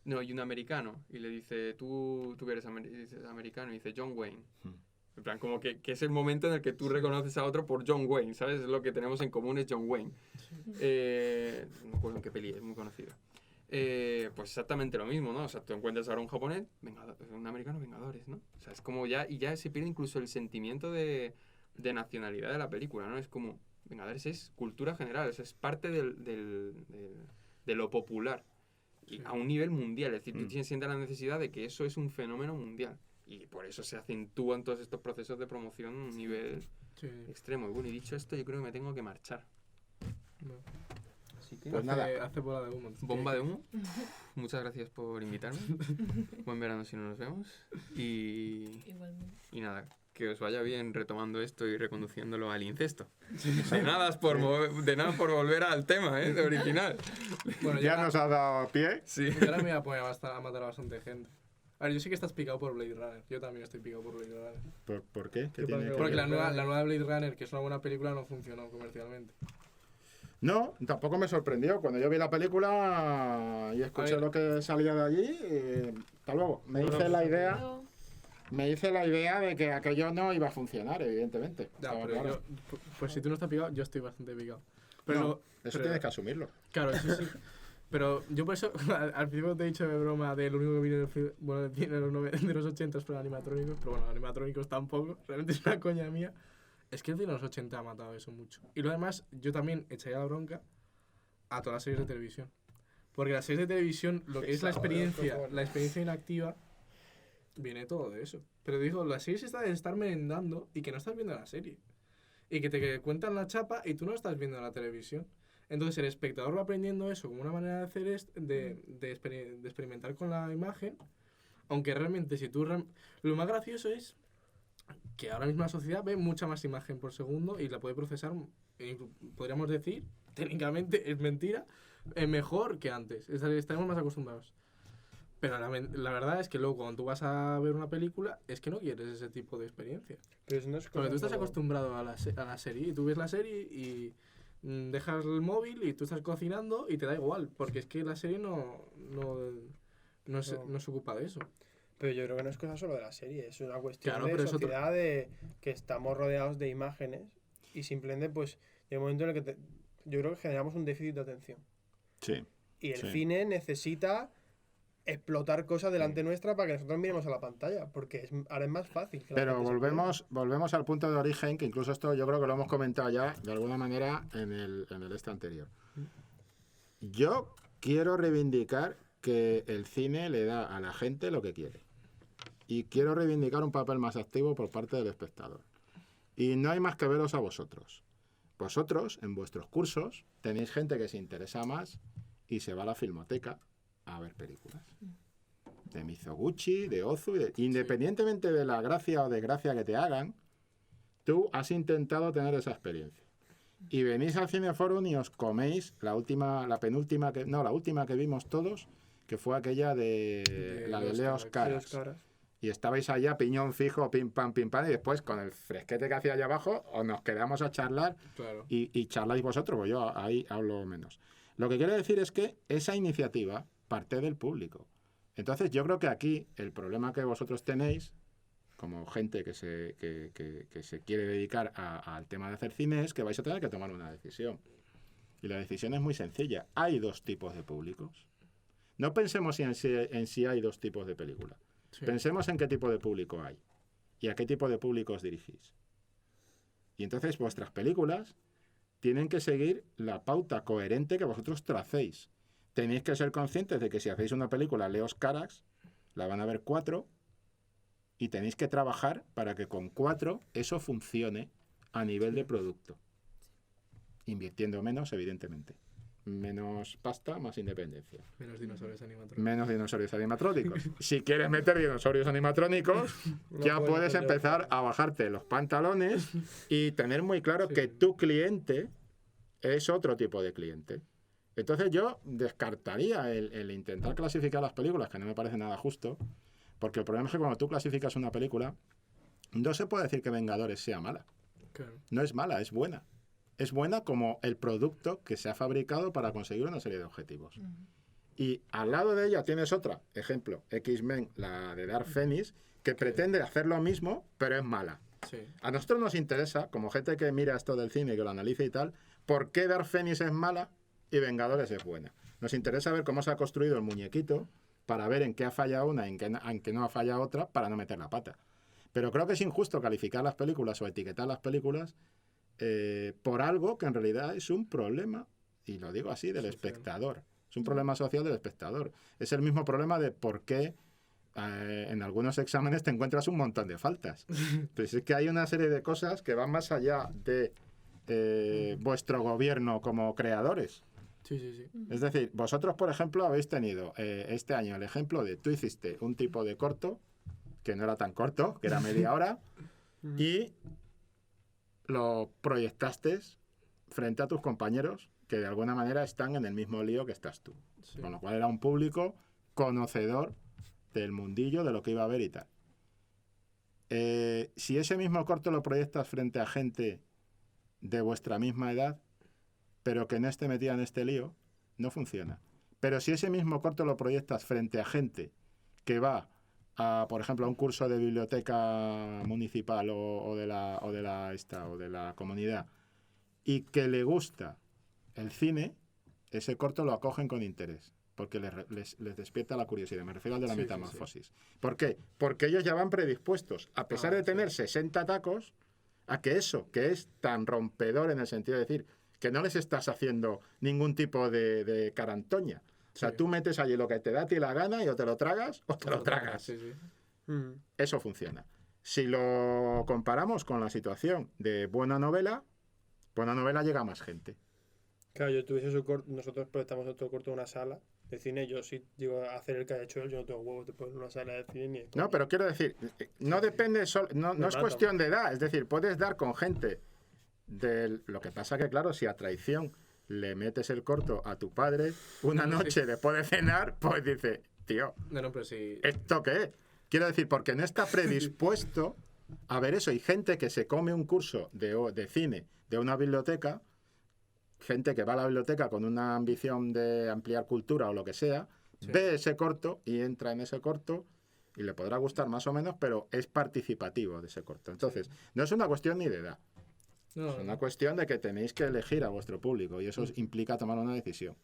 E: no, y un americano, y le dice, tú que eres americano, y dice John Wayne. En plan, como que es el momento en el que tú reconoces a otro por John Wayne, ¿sabes? Es lo que tenemos en común, es John Wayne. No me acuerdo en qué peli, es muy conocido. Pues exactamente lo mismo, ¿no? O sea, tú encuentras ahora un japonés, un americano, Vengadores, ¿no? O sea, es como y ya se pierde incluso el sentimiento de nacionalidad de la película, ¿no? Es como, Vengadores es cultura general, es parte de lo popular, y a un nivel mundial, es decir, tú sientes la necesidad de que eso es un fenómeno mundial, y por eso se acentúan todos estos procesos de promoción a un nivel extremo. Y bueno, y dicho esto, yo creo que me tengo que marchar.
B: No.
E: Así que...
C: Pues nada.
B: Hace bola de humo.
E: Bomba de humo. Muchas gracias por invitarme. Buen verano si no nos vemos.
D: Igualmente.
E: Y nada, que os vaya bien retomando esto y reconduciéndolo al incesto. De nada por volver al tema, de original.
B: Bueno,
C: Ya nos ha dado pie.
E: Sí.
B: Yo ahora me voy a poner a matar a bastante gente. A ver, yo sí que estás picado por Blade Runner. Yo también estoy picado por Blade Runner.
C: ¿Por qué? ¿Qué tiene que
B: Porque
C: ver?
B: la nueva Blade Runner, que es una buena película, no funcionó comercialmente.
C: No, tampoco me sorprendió. Cuando yo vi la película y escuché lo que salía de allí, hasta luego. Me hice la idea de que aquello no iba a funcionar, evidentemente.
B: Ya,
C: Estaba
B: pero
C: claro.
B: pues si tú no estás picado, yo estoy bastante picado. Pero,
C: No, eso tienes que asumirlo.
B: Claro, eso sí. Pero yo por eso, al principio te he dicho de broma de lo único que viene del cine de los 80 fueron animatrónicos, pero bueno, animatrónicos tampoco, realmente es una coña mía. Es que el cine de los 80 ha matado eso mucho. Y lo demás, yo también echaría la bronca a todas las series de televisión. Porque las series de televisión, lo que es la experiencia inactiva, viene todo de eso. Pero digo, las series está de estar merendando y que no estás viendo la serie. Y que te cuentan la chapa y tú no estás viendo la televisión. Entonces el espectador va aprendiendo eso como una manera de hacer de experimentar con la imagen, aunque realmente si tú... Lo más gracioso es que ahora mismo la sociedad ve mucha más imagen por segundo y la puede procesar, podríamos decir, técnicamente es mentira, mejor que antes, estaremos más acostumbrados. Pero la verdad es que luego cuando tú vas a ver una película es que no quieres ese tipo de experiencia.
A: Pero eso no es
B: Porque tú estás
A: como-
B: acostumbrado a la serie y tú ves la serie y dejas el móvil y tú estás cocinando y te da igual, porque es que la serie no se ocupa de eso.
A: Pero yo creo que no es cosa solo de la serie, es una cuestión
B: Claro,
A: de
B: pero es otro-
A: sociedad, de que estamos rodeados de imágenes y simplemente pues llega un momento en el que yo creo que generamos un déficit de atención.
C: Sí.
A: Y el
C: Sí.
A: cine necesita explotar cosas delante nuestra para que nosotros miremos a la pantalla, porque ahora es más fácil. Que la
C: Pero
A: gente se
C: volvemos al punto de origen, que incluso esto yo creo que lo hemos comentado ya de alguna manera en el anterior. Yo quiero reivindicar que el cine le da a la gente lo que quiere. Y quiero reivindicar un papel más activo por parte del espectador. Y no hay más que veros a vosotros. Vosotros, en vuestros cursos, tenéis gente que se interesa más y se va a la filmoteca a ver películas. De Mizoguchi, de Ozu, independientemente de la gracia o desgracia que te hagan, tú has intentado tener esa experiencia. Y venís al Cineforum y os coméis la última que vimos todos, que fue aquella de la de Leos
A: Los
C: Caras.
A: caras.
C: Y estabais allá, piñón fijo, pim pam, y después con el fresquete que hacía allá abajo, os nos quedamos a charlar
B: Claro.
C: y charláis vosotros, pues yo ahí hablo menos. Lo que quiero decir es que esa iniciativa parte del público. Entonces yo creo que aquí el problema que vosotros tenéis, como gente que se quiere dedicar al tema de hacer cine, es que vais a tener que tomar una decisión. Y la decisión es muy sencilla. Hay dos tipos de públicos. No pensemos en si hay dos tipos de película.
B: Sí.
C: Pensemos en qué tipo de público hay y a qué tipo de público os dirigís. Y entonces vuestras películas tienen que seguir la pauta coherente que vosotros tracéis. Tenéis que ser conscientes de que si hacéis una película Leos Carax, la van a ver 4 y tenéis que trabajar para que con 4 eso funcione a nivel de producto. Invirtiendo menos, evidentemente. Menos pasta, más independencia.
B: Menos dinosaurios animatrónicos.
C: Menos dinosaurios animatrónicos. Si quieres meter dinosaurios animatrónicos,
A: No
C: ya
A: puedes
C: puedes
A: meter
C: empezar a bajarte los pantalones y tener muy claro
B: Sí.
C: que tu cliente es otro tipo de cliente. Entonces yo descartaría el intentar clasificar las películas, que no me parece nada justo, porque el problema es que cuando tú clasificas una película, no se puede decir que Vengadores sea mala.
B: Claro.
C: No es mala, es buena. Es buena como el producto que se ha fabricado para conseguir una serie de objetivos. Y al lado de ella tienes otra, ejemplo, X-Men, la de Dark Phoenix, que pretende hacer lo mismo, pero es mala.
B: Sí.
C: A nosotros nos interesa, como gente que mira esto del cine y que lo analiza y tal, por qué Dark Phoenix es mala y Vengadores es buena. Nos interesa ver cómo se ha construido el muñequito para ver en qué ha fallado una y en qué no ha fallado otra para no meter la pata. Pero creo que es injusto calificar las películas o etiquetar las películas por algo que en realidad es un problema, y lo digo así, del
B: Social.
C: espectador. Es un problema social del espectador. Es el mismo problema de por qué en algunos exámenes te encuentras un montón de faltas. Pues es que hay una serie de cosas que van más allá de vuestro gobierno como creadores.
B: Sí, sí, sí.
C: Es decir, vosotros, por ejemplo, habéis tenido este año el ejemplo de tú hiciste un tipo de corto, que no era tan corto, que era media hora, y lo proyectaste frente a tus compañeros que de alguna manera están en el mismo lío que estás tú.
B: Sí.
C: Con lo cual era un público conocedor del mundillo, de lo que iba a ver y tal. Si ese mismo corto lo proyectas frente a gente de vuestra misma edad, pero que no esté metida en este lío, no funciona. Pero si ese mismo corto lo proyectas frente a gente que va a, por ejemplo, a un curso de biblioteca municipal o de la comunidad y que le gusta el cine, ese corto lo acogen con interés, porque les despierta la curiosidad. Me refiero al de la
B: Sí, sí,
C: metamorfosis. Sí. ¿Por qué? Porque ellos ya van predispuestos, a pesar de tener 60 tacos, a que eso, que es tan rompedor en el sentido de decir que no les estás haciendo ningún tipo de carantoña. O sea,
B: Sí.
C: tú metes allí lo que te da a ti la gana y o te lo tragas o te lo tragas.
B: Sí, sí.
C: Eso funciona. Si lo comparamos con la situación de buena novela llega a más gente.
A: Claro, nosotros proyectamos otro corto en una sala de cine. Yo sí llego a hacer el que ha hecho él, yo no tengo huevos de poner una sala de cine ni de
C: No,
A: coña.
C: pero quiero decir, no depende, no es cuestión de edad. Es decir, puedes dar con gente lo que pasa que, claro, si a traición le metes el corto a tu padre una
B: No,
C: noche después de cenar, pues dice, tío,
B: No, pero sí.
C: ¿esto qué es? Quiero decir, porque no está predispuesto a ver eso. Y gente que se come un curso de cine de una biblioteca gente que va a la biblioteca con una ambición de ampliar cultura o lo que sea,
B: Sí.
C: ve ese corto y entra en ese corto y le podrá gustar más o menos, pero es participativo de ese corto. Entonces, no es una cuestión ni de edad,
B: No,
C: es una cuestión de que tenéis que elegir a vuestro público y eso implica tomar una decisión.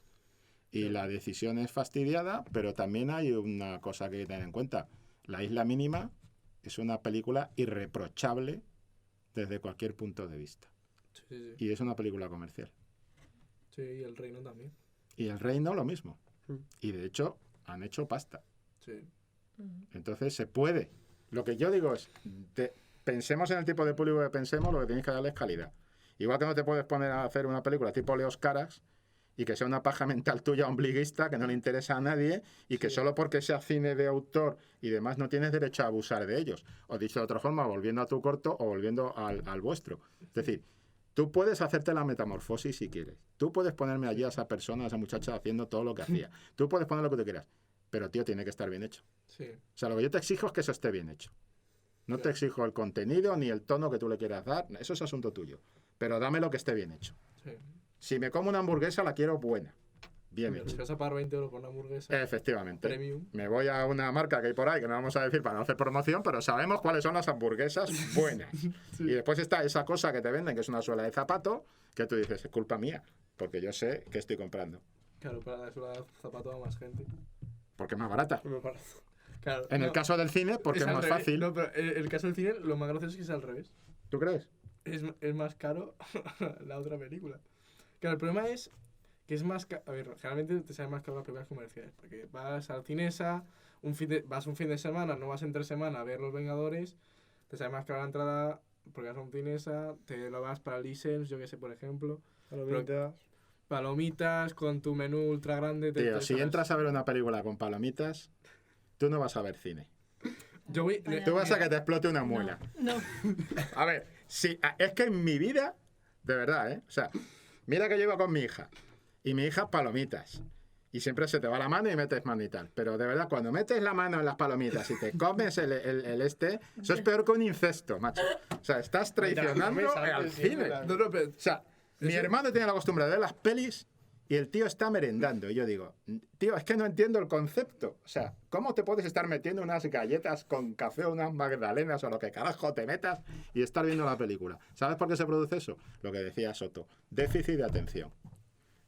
C: Y la decisión es fastidiada, pero también hay una cosa que hay que tener en cuenta. La Isla Mínima es una película irreprochable desde cualquier punto de vista.
B: sí, sí.
C: Y es una película comercial.
B: Sí, y El Reino también.
C: Y El Reino lo mismo.
A: Mm.
C: Y de hecho han hecho pasta.
B: Sí.
C: Entonces se puede. Lo que yo digo es, pensemos en el tipo de público que pensemos, lo que tienes que darle es calidad. Igual que no te puedes poner a hacer una película tipo Leos Carax y que sea una paja mental tuya ombliguista que no le interesa a nadie y que solo porque sea cine de autor y demás no tienes derecho a abusar de ellos. O dicho de otra forma, volviendo a tu corto o volviendo al vuestro. Es decir, tú puedes hacerte la metamorfosis si quieres. Tú puedes ponerme allí a esa persona, a esa muchacha haciendo todo lo que hacía. Tú puedes poner lo que tú quieras. Pero, tío, tiene que estar bien hecho.
B: Sí.
C: O sea, lo que yo te exijo es que eso esté bien hecho. No te exijo el contenido ni el tono que tú le quieras dar. Eso es asunto tuyo. Pero dame lo que esté bien hecho.
B: Sí.
C: Si me como una hamburguesa, la quiero buena. Bien
B: Mira, si
C: hecha.
B: vas a pagar 20 euros por una hamburguesa
C: Efectivamente.
B: premium.
C: Me voy a una marca que hay por ahí, que no vamos a decir para no hacer promoción, pero sabemos cuáles son las hamburguesas buenas. Y después está esa cosa que te venden, que es una suela de zapato, que tú dices, es culpa mía, porque yo sé que estoy comprando.
B: Claro, para la suela de zapato a más gente.
C: Porque es más barata.
A: Me parece.
B: Claro.
C: En el caso del cine, porque es
B: al
C: más
B: revés.
C: fácil.
B: No, pero el caso del cine, lo más gracioso es que es al revés.
C: ¿Tú crees?
B: Es más caro la otra película. Claro, el problema es que es más caro. A ver, generalmente te salen más caro las películas comerciales. Porque vas al Cinesa, vas un fin de semana, no vas entre semana a ver Los Vengadores, te sale más caro la entrada porque vas a un Cinesa, te lo vas para el License, yo que sé, por ejemplo. Palomitas con tu menú ultra grande.
C: Tío, si entras a ver una película con palomitas, tú no vas a ver cine.
B: Yo voy.
D: Vaya.
C: Tú vas a que te explote una muela.
D: No.
C: A ver, sí, es que en mi vida, de verdad, ¿eh? O sea, mira que llevo con mi hija. Y mi hija palomitas. Y siempre se te va la mano y metes mano y tal. Pero de verdad, cuando metes la mano en las palomitas y te comes eso es peor que un incesto, macho. O sea, estás traicionando al cine.
B: No, no, pero
C: O sea, mi hermano tiene la costumbre de ver las pelis y el tío está merendando. Y yo digo, tío, es que no entiendo el concepto. O sea, ¿cómo te puedes estar metiendo unas galletas con café o unas magdalenas o lo que carajo te metas y estar viendo la película? ¿Sabes por qué se produce eso? Lo que decía Soto. Déficit de atención.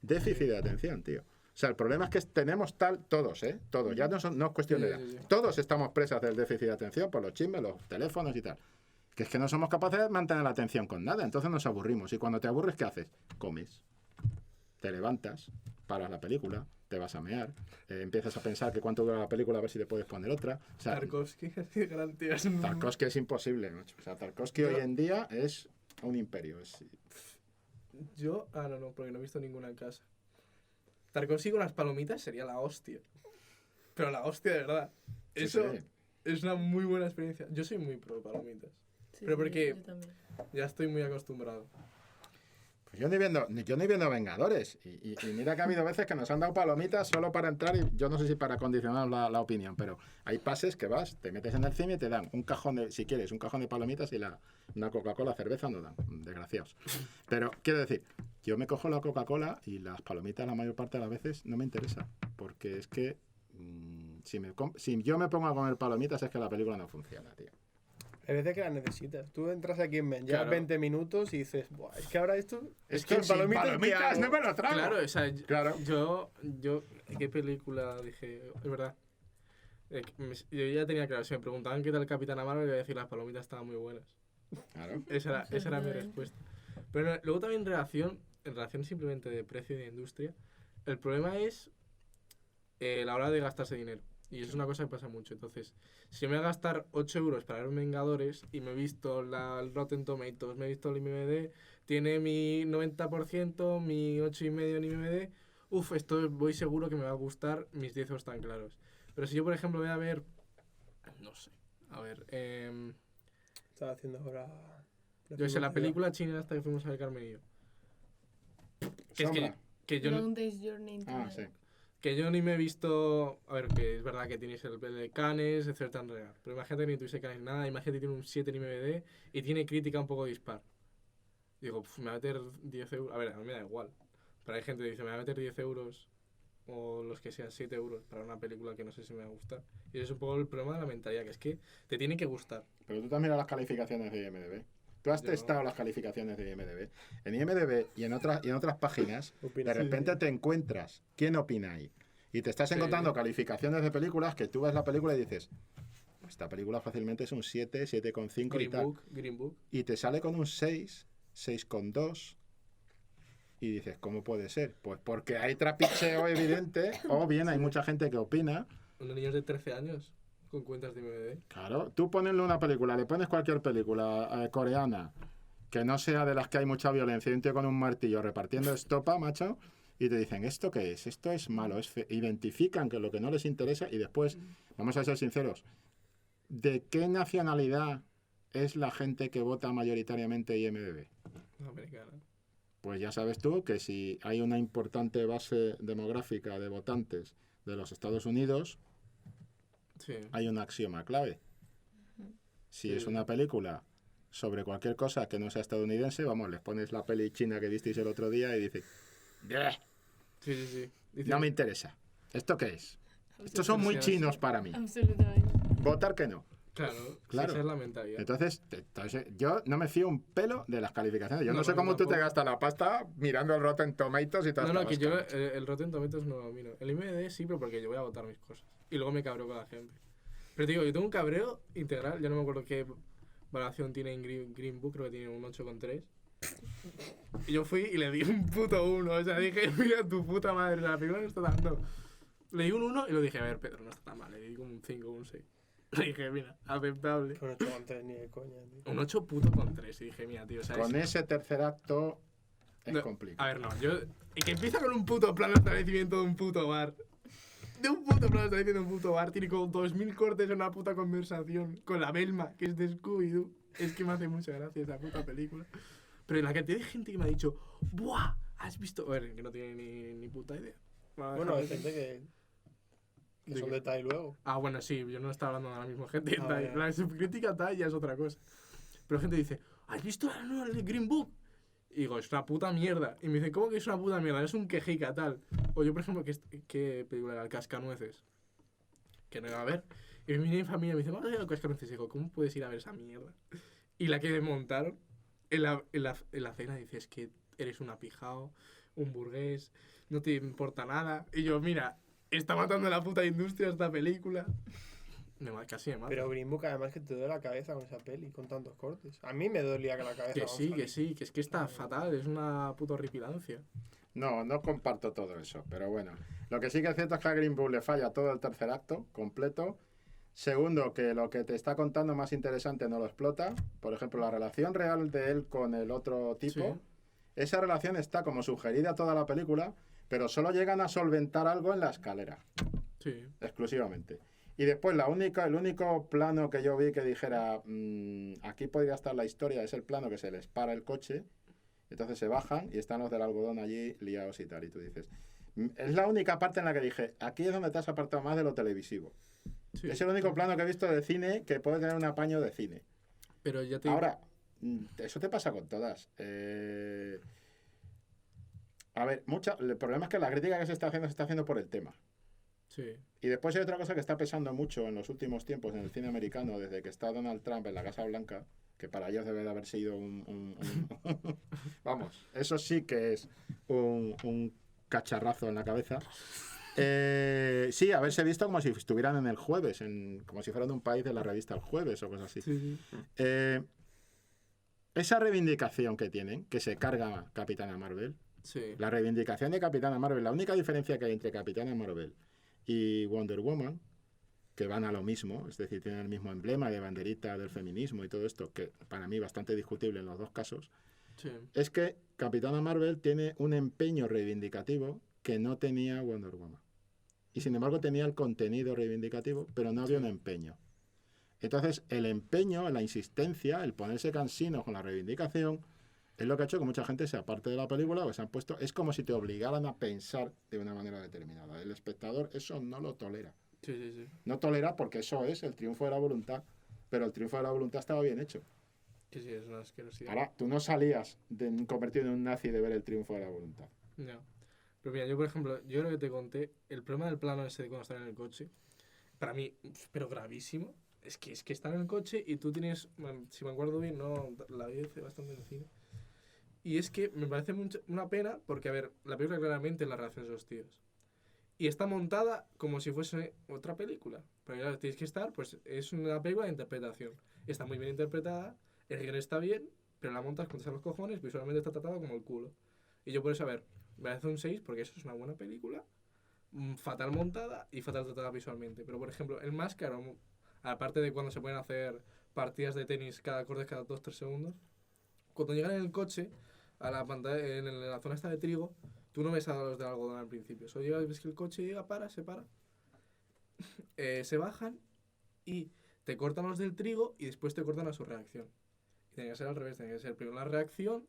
C: Déficit de atención, tío. O sea, el problema es que tenemos todos, ¿eh? Todos. Ya no es cuestión de edad.
B: Sí.
C: Todos estamos presas del déficit de atención por los chismes, los teléfonos y tal. Que es que no somos capaces de mantener la atención con nada. Entonces nos aburrimos. Y cuando te aburres, ¿qué haces? Comes. Te levantas, paras la película, te vas a mear, empiezas a pensar que cuánto dura la película, a ver si te puedes poner otra. O sea,
B: Tarkovsky, gran tío, es un...
C: Tarkovsky es imposible, macho. O sea, Tarkovsky hoy en día es un imperio.
B: Yo, no, porque no he visto ninguna en casa. Tarkovsky con las palomitas sería la hostia. Pero la hostia de verdad.
C: Sí,
B: Eso
C: sí.
B: es una muy buena experiencia. Yo soy muy pro de palomitas.
D: Sí,
B: Pero
D: sí,
B: porque-
D: yo también.
B: Ya estoy muy acostumbrado.
C: Pues yo ni viendo Vengadores. Y mira que ha habido veces que nos han dado palomitas solo para entrar y yo no sé si para condicionar la opinión, pero hay pases que vas, te metes en el cine y te dan un cajón de, si quieres, un cajón de palomitas y una Coca-Cola, cerveza no dan, desgraciados. Pero quiero decir, yo me cojo la Coca-Cola y las palomitas la mayor parte de las veces no me interesa, porque es que si yo me pongo a comer palomitas es que la película no funciona, tío.
A: Hay veces que las necesitas. Tú entras aquí en Men, llevas
B: Claro.
A: 20 minutos y dices, buah, es que ahora esto.
C: Es que sin palomitas
A: ¿qué
C: no
A: hago?".
C: me lo trago.
B: Claro, o sea,
C: Claro.
B: yo, ¿qué película dije? Es verdad. Yo ya tenía claro, si me preguntaban qué tal Capitana Marvel, iba a decir las palomitas estaban muy buenas.
C: Claro.
B: Esa era mi
D: Absolutamente.
B: respuesta. Pero luego también en relación simplemente de precio y de industria, el problema es la hora de gastarse dinero. Y eso es una cosa que pasa mucho. Entonces, si yo me voy a gastar 8 euros para ver Vengadores y me he visto el Rotten Tomatoes, me he visto el IMDb, tiene mi 90%, mi 8,5 en IMDb, esto voy seguro que me va a gustar, mis 10 euros están claros. Pero si yo, por ejemplo, voy a ver, no sé, a ver,
A: Estaba haciendo ahora.
B: yo sé, la película china hasta que fuimos a ver Carmen y yo. Que es
C: Sombra.
B: que yo,
D: Long Day's Journey into
C: Ah,
D: the-
C: sí.
B: que yo ni me he visto. A ver, que es verdad que tienes el de Cannes, etc. tan real. Pero imagínate que ni tuviese Cannes nada, imagínate que tiene un 7 en IMDb y tiene crítica un poco dispar. Digo, me va a meter 10 euros. A ver, a mí me da igual. Pero hay gente que dice, me voy a meter 10 euros o los que sean 7 euros para una película que no sé si me va a gustar. Y ese es un poco el problema de la mentalidad, que es que te tiene que gustar.
C: Pero tú te has mirado las calificaciones de IMDb. Tú has
B: Yo
C: testado
B: no.
C: las calificaciones de IMDb. En IMDb y en otras páginas,
A: Opina.
C: de repente te encuentras quién opina ahí. Y te estás
B: Sí.
C: encontrando calificaciones de películas que tú ves la película y dices, esta película fácilmente es un 7, 7,5 y tal.
B: Green Book.
C: Y te sale con un 6, 6,2. Y dices, ¿cómo puede ser? Pues porque hay trapicheo evidente, o bien hay mucha gente que opina.
B: Unos niños de 13 años con cuentas de IMDb.
C: Claro, tú ponesle una película, le pones cualquier película coreana que no sea de las que hay mucha violencia y un tío con un martillo repartiendo estopa, macho, y te dicen, ¿esto qué es? Esto es malo, identifican que lo que no les interesa y después, vamos a ser sinceros, ¿de qué nacionalidad es la gente que vota mayoritariamente IMDb?
B: Americana.
C: Pues ya sabes tú que si hay una importante base demográfica de votantes de los Estados Unidos,
B: Sí.
C: hay un axioma clave. Si
B: Sí.
C: es una película sobre cualquier cosa que no sea estadounidense, vamos, les pones la peli china que visteis el otro día y dices, "Bleh,
B: Sí, sí, sí. Dice,
C: no me interesa. ¿Esto qué es? Estos son muy chinos para mí.
D: Absolutamente.
C: Votar que no.
B: Claro,
C: Claro.
B: esa es la mentalidad.
C: Entonces, yo no me fío un pelo de las calificaciones. Yo no,
B: No,
C: sé
B: no,
C: cómo tú te
B: tampoco.
C: gastas la pasta mirando el Rotten Tomatoes y todas
B: No,
C: estas
B: que yo
C: cosas.
B: el Rotten Tomatoes no lo miro. El IMDb sí, pero porque yo voy a votar mis cosas. Y luego me cabreo con la gente. Pero te digo, yo tengo un cabreo integral. Yo no me acuerdo qué valoración tiene en Green Book, creo que tiene un 8,3. Y yo fui y le di un puto 1. O sea, dije, mira tu puta madre, la película no está tan... No. Le di un 1 y lo dije, a ver, Pedro, no está tan mal. Le di como un 5 o un 6. Le dije, mira, aceptable.
A: Con 8,3 ni de coña, tío.
B: Un 8 puto con 3. Y dije, mira, tío, ¿sabes?
C: Con ese tercer acto es
B: No,
C: complicado.
B: A ver, no, yo... Y que empieza con un puto plano de establecimiento de un puto bar. De un puto plano de establecimiento de un puto bar. Tiene como 2000 cortes en una puta conversación con la Belma, que es de Scooby-Doo. Es que me hace mucha gracia esa puta película. Pero en la cantidad de gente que me ha dicho, ¡buah! ¿Has visto? A ver, que no tiene ni puta idea.
A: Bueno, hay gente que
B: ¿De
A: son
B: qué?
A: de Tai luego.
B: Ah, bueno, sí, yo no estaba hablando de la misma gente.
A: Ah, ya.
B: La subcrítica tal ya es otra cosa. Pero gente dice, ¿has visto la nueva de Green Book? Y digo, es una puta mierda. Y me dicen, ¿cómo que es una puta mierda? Es un quejica tal. O yo, por ejemplo, ¿qué película era? El Cascanueces. Que no iba a ver. Y mi familia me dice, vamos a ver el Cascanueces. Y digo, ¿cómo puedes ir a ver esa mierda? Y la que me montaron en la cena dice, es que eres un apijao, un burgués, no te importa nada. Y yo, mira, está matando la puta industria esta película. Casi me mata.
A: Pero Green Book además que te duele la cabeza con esa peli, con tantos cortes. A mí me dolía la cabeza.
B: Que
A: con
B: sí,
A: Gonzalo.
B: que es que está fatal, es una puta horripilancia.
C: No comparto todo eso, pero bueno. Lo que sí que es cierto es que a Green Book le falla todo el tercer acto completo. Segundo, que lo que te está contando más interesante no lo explota. Por ejemplo, la relación real de él con el otro tipo.
B: Sí.
C: Esa relación está como sugerida toda la película, pero solo llegan a solventar algo en la escalera,
B: Sí.
C: exclusivamente. Y después el único plano que yo vi que dijera, aquí podría estar la historia, es el plano que se les para el coche. Entonces se bajan y están los del algodón allí liados y tal. Y tú dices, es la única parte en la que dije, aquí es donde te has apartado más de lo televisivo.
B: Sí.
C: Es el único plano que he visto de cine que puede tener un apaño de cine.
B: Pero ya te digo-
C: Ahora, eso te pasa con todas. A ver, el problema es que la crítica que se está haciendo por el tema.
B: Sí.
C: Y después hay otra cosa que está pesando mucho en los últimos tiempos en el cine americano, desde que está Donald Trump en la Casa Blanca, que para ellos debe de haber sido Vamos, eso sí que es un cacharrazo en la cabeza. Sí, haberse visto como si estuvieran en el Jueves, como si fueran un país de la revista El Jueves o cosas así.
B: Sí.
C: Esa reivindicación que tienen, que se carga Capitana Marvel,
B: Sí.
C: la reivindicación de Capitana Marvel, la única diferencia que hay entre Capitana Marvel y Wonder Woman, que van a lo mismo, es decir, tienen el mismo emblema de banderita del feminismo y todo esto, que para mí bastante discutible en los dos casos,
B: Sí.
C: es que Capitana Marvel tiene un empeño reivindicativo que no tenía Wonder Woman. Y sin embargo tenía el contenido reivindicativo, pero no había un empeño. Entonces, el empeño, la insistencia, el ponerse cansino con la reivindicación, es lo que ha hecho que mucha gente se aparte de la película o se han puesto... Es como si te obligaran a pensar de una manera determinada. El espectador eso no lo tolera.
B: Sí.
C: No tolera porque eso es el triunfo de la voluntad. Pero el triunfo de la voluntad estaba bien hecho.
B: Que sí, es una asquerosidad.
C: Ahora, tú no salías convertido en un nazi de ver el triunfo de la voluntad.
B: No. Pero mira, yo por ejemplo, yo creo que te conté, el problema del plano ese de cuando están en el coche, para mí, pero gravísimo, es que están en el coche y tú tienes, si me acuerdo bien, no la vi hace bastante en el cine, y es que me parece una pena porque, a ver, la película claramente es la relación de los tíos. Y está montada como si fuese otra película. Pero ya tienes que estar, pues es una película de interpretación. Está muy bien interpretada, el guion está bien, pero la montas con los cojones, visualmente está tratado como el culo. Y yo por eso, a ver, me parece un 6 porque eso es una buena película, fatal montada y fatal tratada visualmente. Pero por ejemplo, el Máscara, aparte de cuando se pueden hacer partidas de tenis cada 2-3 segundos, cuando llegan en el coche a la pantalla, en la zona esta de trigo, tú no ves a los del algodón al principio. Solo llegas, ves que el coche llega, se para, se bajan y te cortan los del trigo y después te cortan a su reacción. Y tenía que ser al revés, tenía que ser primero la reacción,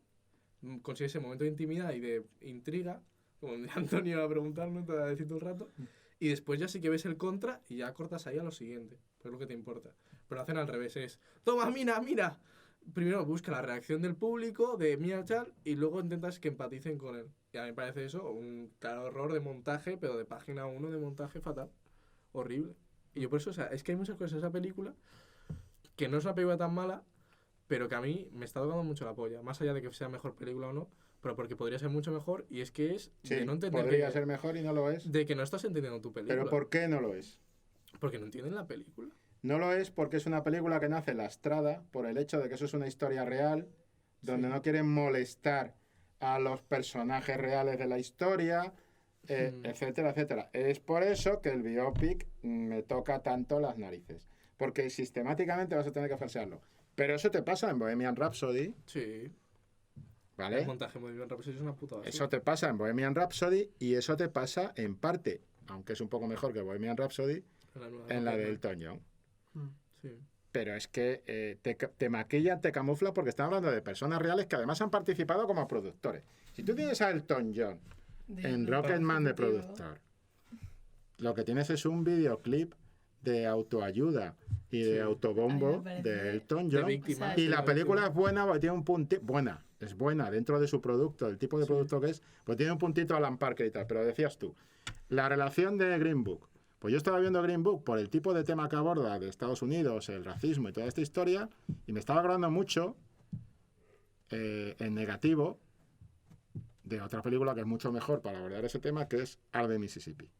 B: consigue ese momento de intimidad y de intriga, como Antonio iba a preguntarme, te va a decir todo el rato, y después ya sí que ves el contra y ya cortas ahí a lo siguiente, pues es lo que te importa. Pero lo hacen al revés, es, toma, mira. Primero busca la reacción del público, de Mia Chan, y luego intentas que empaticen con él. Y a mí me parece eso un claro error de montaje, pero de página 1 de montaje fatal. Horrible. Y yo por eso, o sea, es que hay muchas cosas en esa película que no es una película tan mala, pero que a mí me está tocando mucho la polla. Más allá de que sea mejor película o no, pero porque podría ser mucho mejor, y es que es
C: Sí,
B: de no entender
C: podría ser mejor y no lo es.
B: de que no estás entendiendo tu película.
C: Pero ¿por qué no lo es?
B: Porque no entienden la película.
C: No lo es porque es una película que nace lastrada por el hecho de que eso es una historia real, donde
B: Sí.
C: no quieren molestar a los personajes reales de la historia, etcétera, etcétera. Es por eso que el biopic me toca tanto las narices, porque sistemáticamente vas a tener que falsearlo. Pero eso te pasa en Bohemian Rhapsody,
B: Sí.
C: ¿vale?
B: El montaje muy bien, es una puta basura.
C: Eso te pasa en Bohemian Rhapsody y eso te pasa en parte, aunque es un poco mejor que Bohemian Rhapsody, en la de Elton John.
B: Sí.
C: Pero es que te maquillan, te camuflan porque están hablando de personas reales que además han participado como productores. Si tú tienes a Elton John en Rocketman de productor, lo que tienes es un videoclip de autoayuda y de
B: Sí.
C: autobombo
D: A mí me parece
C: de Elton
B: de
C: John.
B: víctima.
C: Y la película es buena porque tiene un puntito. Es buena dentro de su producto, el tipo de
B: Sí.
C: producto que es, pues tiene un puntito Alan Parker y tal. Pero decías tú, la relación de Green Book. Pues yo estaba viendo Green Book por el tipo de tema que aborda de Estados Unidos, el racismo y toda esta historia, y me estaba agradando mucho en negativo de otra película que es mucho mejor para abordar ese tema, que es Art de Mississippi.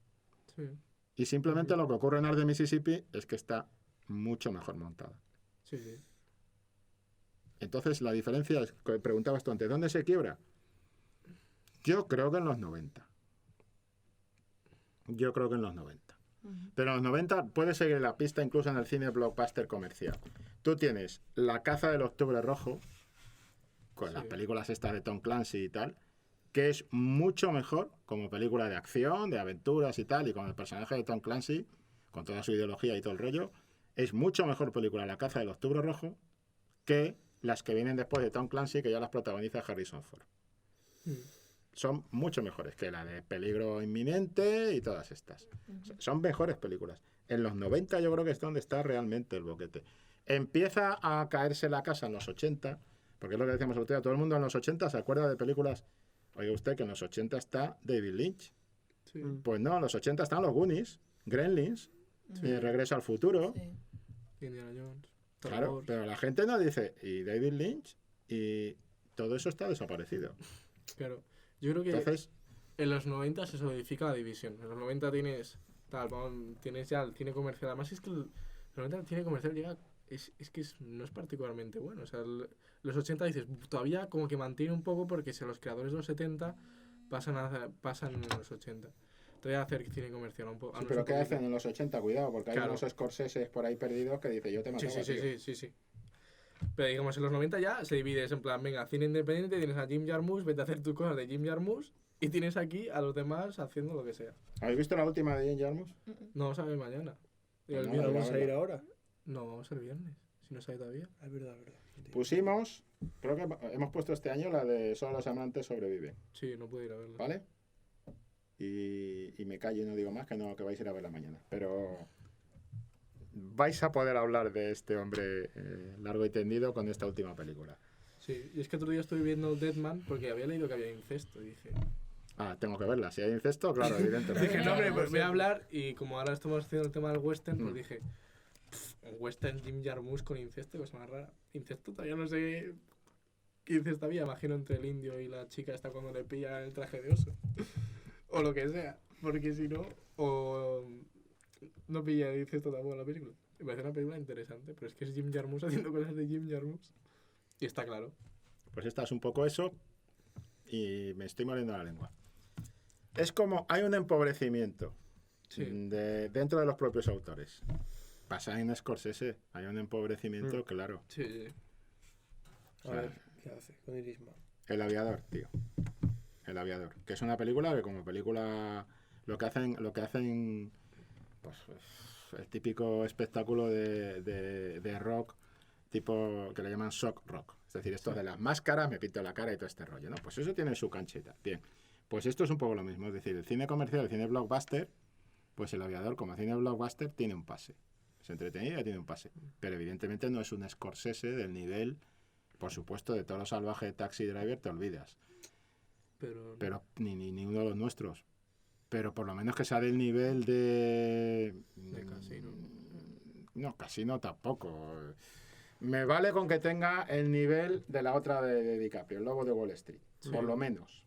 B: Sí.
C: Y simplemente lo que ocurre en Art de Mississippi es que está mucho mejor montada.
B: Sí.
C: Entonces la diferencia es, que preguntabas tú antes, ¿dónde se quiebra? Yo creo que en los 90. Pero en los 90 puedes seguir la pista incluso en el cine blockbuster comercial. Tú tienes La caza del octubre rojo, con las películas estas de Tom Clancy y tal, que es mucho mejor como película de acción, de aventuras y tal, y con el personaje de Tom Clancy, con toda su ideología y todo el rollo, es mucho mejor película La caza del octubre rojo que las que vienen después de Tom Clancy, que ya las protagoniza Harrison Ford. Son mucho mejores que la de Peligro Inminente y todas estas. Son mejores películas. En los 90 yo creo que es donde está realmente el boquete. Empieza a caerse la casa en los 80, porque es lo que decíamos el otro día, todo el mundo en los 80 se acuerda de películas. Oiga usted que en los 80 está David Lynch.
B: Sí.
C: Pues no, en los 80 están los Goonies, Gremlins, Regreso al futuro.
D: Sí.
B: Indiana Jones. Star
C: Claro,
B: Wars.
C: pero la gente no dice, y David Lynch, y todo eso está desaparecido.
B: Claro. Yo creo que
C: Entonces,
B: en los 90 se solidifica la división. En los 90 tienes tienes ya el cine comercial. Además es que los 90 el cine comercial llega no es particularmente bueno. O sea, los 80 dices, todavía como que mantiene un poco porque si los creadores de los 70 pasan en los 80. Todavía hacer cine comercial un poco.
C: sí, pero ¿qué hacen en los 80? Cuidado, porque hay
B: Claro.
C: unos Scorsese por ahí perdidos que dice yo te mataba,
B: Sí. Pero digamos, en los 90 ya se divide, es en plan, venga, cine independiente, tienes a Jim Jarmusch, vete a hacer tus cosas de Jim Jarmusch, y tienes aquí a los demás haciendo lo que sea.
C: ¿Habéis visto la última de Jim Jarmusch?
B: No vamos a ver mañana. Digo, el
C: No,
B: viernes.
A: ¿Vamos a ir ahora?
B: No, vamos el viernes, si no sale todavía.
A: Es verdad.
C: Pusimos, creo que hemos puesto este año la de Solo los amantes sobreviven,
B: Sí, no puedo ir a verla.
C: ¿vale? Y me callo y no digo más que no, que vais a ir a verla mañana. Pero vais a poder hablar de este hombre largo y tendido con esta última película.
B: Sí, y es que otro día estuve viendo Deadman porque había leído que había incesto y dije,
C: Ah, tengo que verla. Si hay incesto, claro, evidentemente.
B: Dije, no, hombre, pues voy a hablar y como ahora estamos haciendo el tema del western, pues
C: Mm.
B: dije, un western Jim Jarmusch con incesto, cosa más rara. Incesto todavía no sé qué incesto había, imagino entre el indio y la chica esta cuando le pilla el traje de oso. O lo que sea, porque si no, o no pilla el incesto tampoco en la película. Me parece una película interesante, pero es que es Jim Jarmusch haciendo cosas de Jim Jarmusch. Y está claro.
C: Pues esta es un poco eso y me estoy moliendo la lengua. Es como hay un empobrecimiento
B: Sí.
C: dentro de los propios autores. Pasa en Scorsese, hay un empobrecimiento, claro.
B: Sí, sí.
A: A ver, ¿qué hace con Irishman?
C: El aviador, tío. El aviador. Que es una película que como película lo que hacen pues el típico espectáculo de rock tipo que le llaman shock rock. Es decir, esto de las máscaras, me pinto la cara y todo este rollo, ¿no? Pues eso tiene su canchita. Bien. Pues esto es un poco lo mismo. Es decir, el cine comercial, el cine blockbuster, pues el aviador como cine blockbuster tiene un pase. Es entretenido y tiene un pase. Pero evidentemente no es un Scorsese del nivel, por supuesto, de Todo lo salvaje de Taxi Driver, te olvidas. Pero ni uno de los nuestros. Pero por lo menos que sea del nivel de
B: Casino.
C: No, Casino tampoco. Me vale con que tenga el nivel de la otra de DiCaprio, El Lobo de Wall Street.
B: Sí.
C: Por lo menos.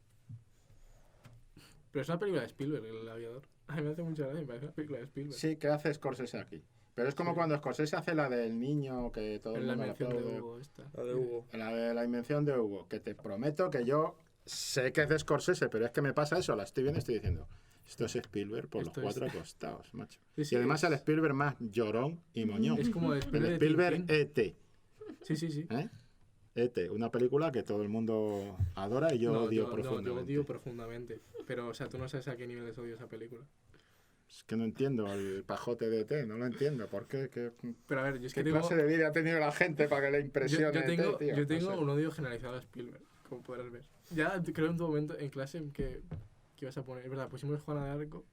B: Pero es una película de Spielberg, El aviador. A mí me hace mucha gracia, me parece una película de Spielberg.
C: Sí, ¿qué hace Scorsese aquí? Pero es como
B: Sí.
C: cuando Scorsese hace la del niño que todo el
B: En la
C: mundo le
B: mención de
C: aplaude.
B: Hugo esta.
A: La de Hugo.
C: La de la invención de Hugo, que te prometo que yo sé que es de Scorsese, pero es que me pasa eso, la estoy viendo y estoy diciendo, esto es Spielberg por
B: Esto
C: los
B: es-
C: 4 costados, macho.
B: Sí, sí,
C: Y además
B: es-
C: el Spielberg más llorón y moñón.
B: Es como de
C: El
B: Spielberg, de
C: Spielberg
B: Tintín.
C: E.T.,
B: Sí, sí, sí.
C: ¿eh? E.T., una película que todo el mundo adora y yo
B: No,
C: odio
B: yo
C: profundamente.
B: odio profundamente. Pero, o sea, tú no sabes a qué niveles odio esa película.
C: Es que no entiendo el pajote de E.T., no lo entiendo. ¿Por qué? ¿Qué,
B: Pero a ver, yo es
C: qué
B: que tengo...
C: clase de vida ha tenido la gente para que le
B: Yo,
C: impresione
B: yo tengo,
C: E.T., tío?
B: yo
C: No
B: tengo
C: sé.
B: un odio generalizado a Spielberg, como podrás ver. Ya creo en tu momento en clase que ibas a poner... Es verdad, pusimos Juana de Arco.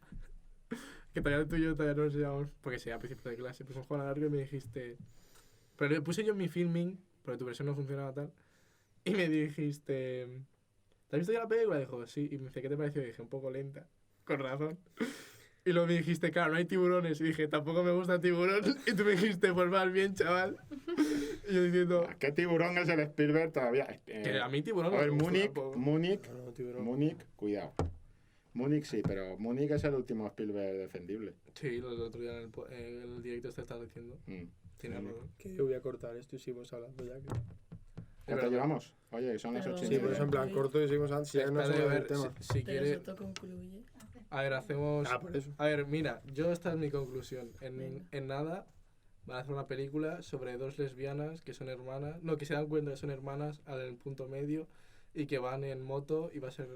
B: Que todavía tú y yo todavía no nos llevamos... Porque sería a principio de clase. Pusimos Juana de Arco y me dijiste... Pero le puse yo en mi filming, porque tu versión no funcionaba tal. Y me dijiste... ¿Te has visto ya la película? Dijo, sí. Y me dice, ¿qué te pareció? Y dije, un poco lenta. Con razón. Y luego me dijiste, claro, no hay tiburones. Y dije, tampoco me gusta tiburón. Y tú me dijiste, pues más bien, chaval. Y yo diciendo...
C: ¿A ¿Qué tiburón es el Spielberg todavía?
B: Que a mí tiburón
C: A
B: no
C: ver,
B: me gusta
C: Múnich,
B: tampoco.
C: Múnich,
A: No, no, tiburón.
C: Múnich, cuidado. Múnich sí, pero Múnich es el último Spielberg defendible.
B: Sí, el otro día en el directo te estaba diciendo.
C: Mm.
B: Tienes
C: Múnich.
B: razón.
A: Que yo voy a cortar esto y seguimos hablando ya. Que...
C: ¿Cuánto
B: verdad.
C: llevamos? Oye, son las
D: Pero-
C: 8 y
A: Sí, por
C: media.
A: eso en plan corto y seguimos antes. Ya no
B: Espérate,
A: sé
B: a ver,
A: el tema.
B: si
D: Pero
B: quiere...
D: eso concluye.
B: A ver, hacemos...
A: Ah, por eso.
B: A ver, mira, esta es mi conclusión. En nada van a hacer una película sobre dos lesbianas que son hermanas, no, que se dan cuenta que son hermanas al punto medio y que van en moto y va a ser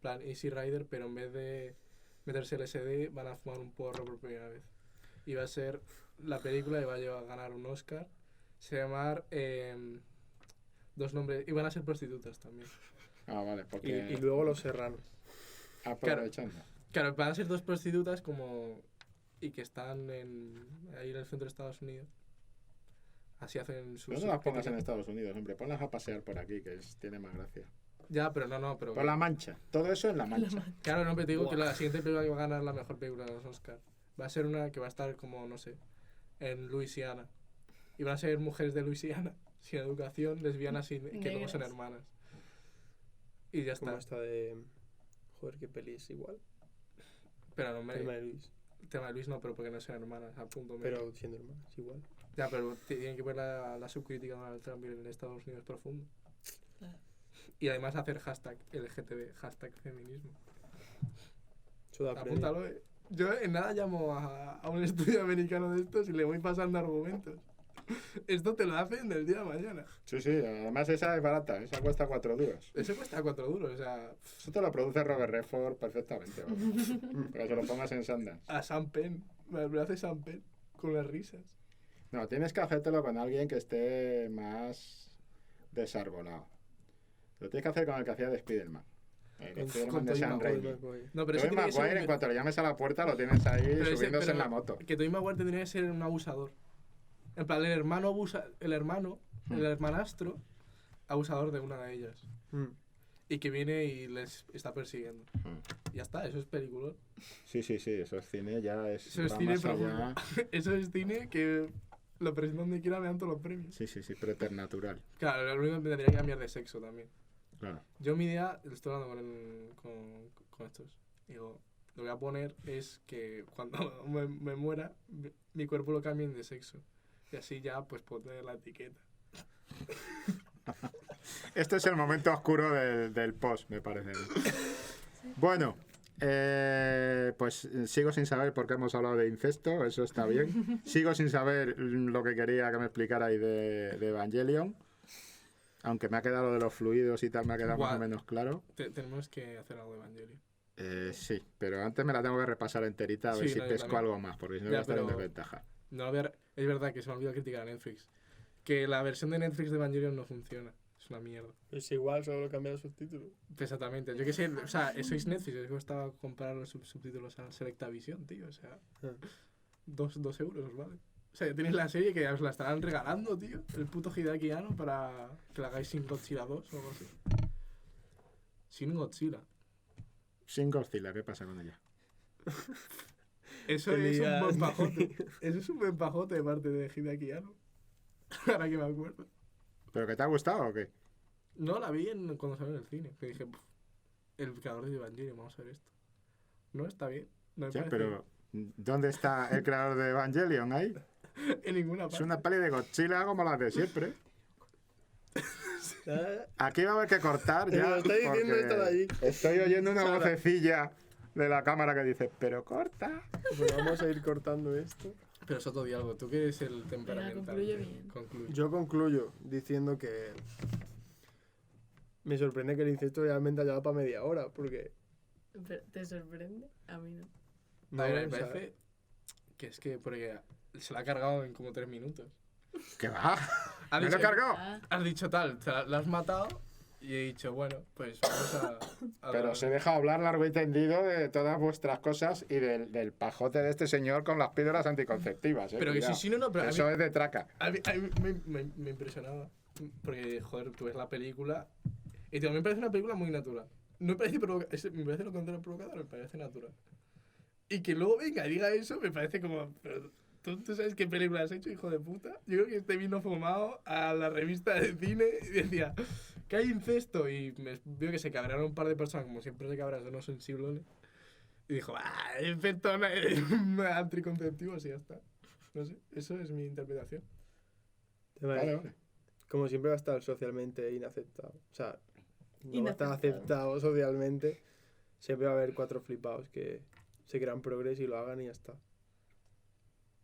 B: plan Easy Rider, pero en vez de meterse LSD van a fumar un porro por primera vez. Y va a ser la película y va a llevar a ganar un Oscar. Se va a llamar dos nombres y van a ser prostitutas también.
C: Ah, vale,
A: Y,
C: porque
A: y luego los serranos.
C: aprovechando.
B: Claro, van a ser dos prostitutas como... Y que están ahí en el centro de Estados Unidos. Así hacen sus...
C: Pero no las pongas en
B: críticas.
C: Estados Unidos, hombre. Ponlas a pasear por aquí, que tiene más gracia.
B: Ya, pero no, pero...
C: Por la Mancha. Todo eso en la Mancha.
B: Claro, no, pero te digo que
A: Buah.
B: la siguiente película que va a ganar la mejor película de los Oscars va a ser una que va a estar como, no sé, en Luisiana. Y van a ser mujeres de Luisiana, sin educación, lesbianas y que luego son
D: Negras.
B: hermanas. Y ya
A: Como
B: está.
A: esta de... Joder, qué peli es igual.
B: Pero no me...
A: Tema de Luis.
B: El tema de Luis no, pero porque no son hermanas, a punto medio.
A: Pero siendo hermanas, igual.
B: Ya, pero tienen que ver la subcrítica a Donald Trump en Estados Unidos profundo.
D: Claro.
B: Y además hacer hashtag LGTB, hashtag feminismo.
A: Eso da premio.
B: Apúntalo, Yo en nada llamo a un estudio americano de estos y le voy pasando argumentos. Esto te lo hacen del día de mañana.
C: Sí, sí. Además esa es barata. Esa cuesta 4 duros.
B: Eso cuesta 4 duros, o sea,
C: Eso te lo produce Robert Redford perfectamente. vamos. Para que se lo pongas en Sundance.
B: a Sam Penn. Me lo hace Sam Penn con las risas.
C: No, tienes que hacértelo con alguien que esté más desarbolado. Lo tienes que hacer con el que hacía de Spider-Man. El
A: Con-
C: Spider-Man
A: con
C: de
A: Tobey
C: Sam
A: Maguire,
C: Raimi.
A: Maguire.
B: No, pero
C: Tobey
B: eso tiene que ser
C: Maguire, en cuanto le llames a la puerta, lo tienes ahí
B: pero ese-
C: subiéndose
B: pero
C: en la moto.
B: Que Tobey Maguire tendría que ser un abusador. En plan, el hermano, el hermanastro, abusador de una de ellas.
A: Mm.
B: y que viene y les está persiguiendo. Ya está, eso es película.
C: Sí, eso es cine, ya es...
B: Eso es
C: va
B: cine
C: más allá.
B: profundo. Eso es cine que lo presentan donde quiera, me dan todos los premios.
C: Sí, preternatural.
B: Claro, lo único que tendría que cambiar de sexo también.
C: Claro.
B: Yo mi idea, estoy hablando con estos, digo, lo que voy a poner es que cuando me muera, mi cuerpo lo cambien de sexo. Y así ya, pues, puedo tener la etiqueta.
C: Este es el momento oscuro del post, me parece. Bueno, pues sigo sin saber por qué hemos hablado de incesto, eso está bien. Sigo sin saber lo que quería que me explicarais de Evangelion. Aunque me ha quedado lo de los fluidos y tal, me ha quedado más o menos claro.
B: Tenemos que hacer algo de Evangelion.
C: Sí, pero antes me la tengo que repasar enterita a ver si pesco algo más, porque si no voy a estar en desventaja.
B: No, es verdad que se me ha olvidado criticar a Netflix. Que la versión de Netflix de Evangelion no funciona. Es una mierda.
A: Es igual, solo cambia el subtítulo.
B: Exactamente. Yo qué sé, o sea, sois Netflix, os costaba comprar los subtítulos a Selectavision, tío. O sea, 2 euros os vale. O sea, ya tenéis la serie que os la estarán regalando, tío. El puto Hideaki Anno para que la hagáis sin Godzilla 2 o algo así. Sin Godzilla.
C: Sin Godzilla, ¿qué pasa con ella?
B: Eso es un buen pajote. Eso es un buen pajote de parte de Hideaki Anno. Ahora que me acuerdo.
C: ¿Pero que te ha gustado o qué?
B: No, la vi cuando salió en el cine. Que dije, el creador de Evangelion, vamos a ver esto. No, está bien. No me parece
C: pero ¿dónde está el creador de Evangelion ahí?
B: en ninguna parte.
C: Es una peli de Godzilla como las de siempre. Aquí va a haber que cortar ya.
A: Lo está diciendo
C: porque
A: esto de allí.
C: estoy oyendo una
A: Sara.
C: vocecilla de la cámara que dice, pero corta.
A: Pues vamos a ir cortando esto.
B: Pero Soto, di algo. Tú que eres el temperamental.
D: concluye bien.
B: Concluye.
A: Yo concluyo diciendo que me sorprende que el incesto realmente haya dado para media hora, porque...
D: ¿Te sorprende? A mí no.
A: No,
B: A ver,
A: o
B: me
A: sea,
B: parece que es que porque se la ha cargado en como 3 minutos.
C: ¿Qué va?
B: Ha
C: ¿Me lo
B: dicho-
C: he cargado?
D: Ah,
B: Has dicho tal, la has matado y he dicho, bueno, pues vamos a
C: Pero os he dejado hablar largo y tendido de todas vuestras cosas y del pajote de este señor con las píldoras anticonceptivas.
B: Pero que
C: Cuidado.
B: sí, no, pero
C: Eso es de traca.
B: a mí me impresionaba. Porque, joder, tú ves la película y también me parece una película muy natural. No me parece, me parece lo contrario provocador, me parece natural. Y que luego venga y diga eso, me parece como... Pero, ¿tú sabes qué película has hecho, hijo de puta? Yo creo que este vino fumado a la revista de cine y decía que hay incesto. Y veo que se cabrearon un par de personas, como siempre se cabrean, son unos sensiblones. Y dijo, incesto anticonceptivos y ya está. No sé, eso es mi interpretación.
C: Vale.
A: Como siempre va a estar socialmente inaceptado. O sea, no va a estar
D: Inaceptado.
A: aceptado socialmente. Siempre va a haber 4 flipados que se crean progres y lo hagan y ya está.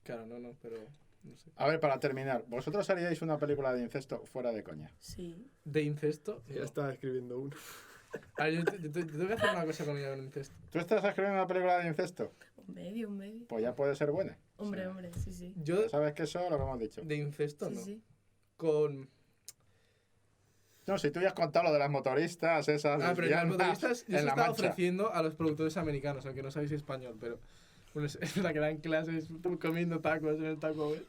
B: Claro, no, pero no sé.
C: A ver, para terminar, ¿vosotros haríais una película de incesto fuera de coña?
D: sí.
B: De incesto.
A: Ya
B: no.
A: estaba escribiendo uno.
B: A ver, yo tengo que hacer una cosa con ella con incesto.
C: ¿Tú estás escribiendo una película de incesto?
D: Un medio.
C: Pues ya puede ser buena.
D: Hombre,
C: O sea,
D: sí, sí.
B: Yo
C: ¿sabes qué eso? Lo que hemos dicho.
B: de incesto
D: Sí,
B: no.
D: sí.
B: Con.
C: No, si tú ya has contado lo de las motoristas, esas
B: Pero ya
C: lesbianas
B: los motoristas yo se
C: en la
B: estaba
C: mancha.
B: ofreciendo a los productores americanos, aunque no sabéis español, pero. Bueno, es la que dan clases comiendo tacos en el Taco Bell.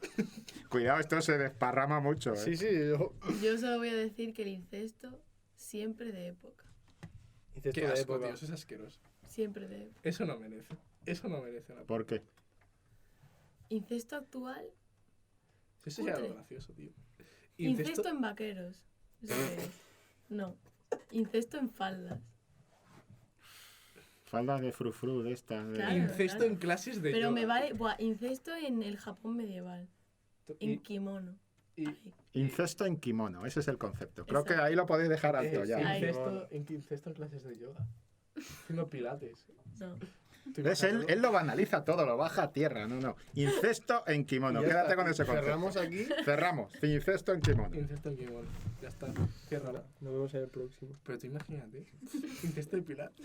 C: Cuidado, esto se desparrama mucho, ¿eh?
A: Sí, yo...
D: Yo solo voy a decir que el incesto siempre de época.
A: Incesto
B: Qué
A: de
B: asco,
A: época.
B: tío, eso es asqueroso.
D: Siempre de época.
B: Eso no merece. Eso no merece la pena.
C: ¿Por qué?
D: Incesto actual.
B: Eso sería
D: Cutre.
B: lo gracioso, tío.
D: Incesto en vaqueros. ¿Eso qué es? No. Incesto en faldas.
C: Faldas de frufru de estas.
D: Claro.
B: Incesto en clases de
D: Pero
B: yoga,
D: me vale.
B: tío.
D: Buah, incesto en el Japón medieval. En kimono.
B: y-
D: Ay,
C: Incesto en kimono, ese es el concepto. Creo que
D: Exacto.
C: ahí lo podéis dejar alto ya.
D: Ahí.
B: incesto en clases de yoga. Haciendo pilates.
D: no.
B: ¿Te
C: ¿Ves?
B: imaginas?
C: Él lo banaliza todo, lo baja a tierra. No. Incesto en kimono.
A: Y ya
C: Quédate
A: está.
C: con ese concepto.
A: Cerramos aquí.
C: Cerramos. Incesto en kimono.
B: Incesto en kimono. Ya está. Ciérrala.
A: Nos vemos en el próximo.
B: Pero tú imagínate. Incesto en pilates.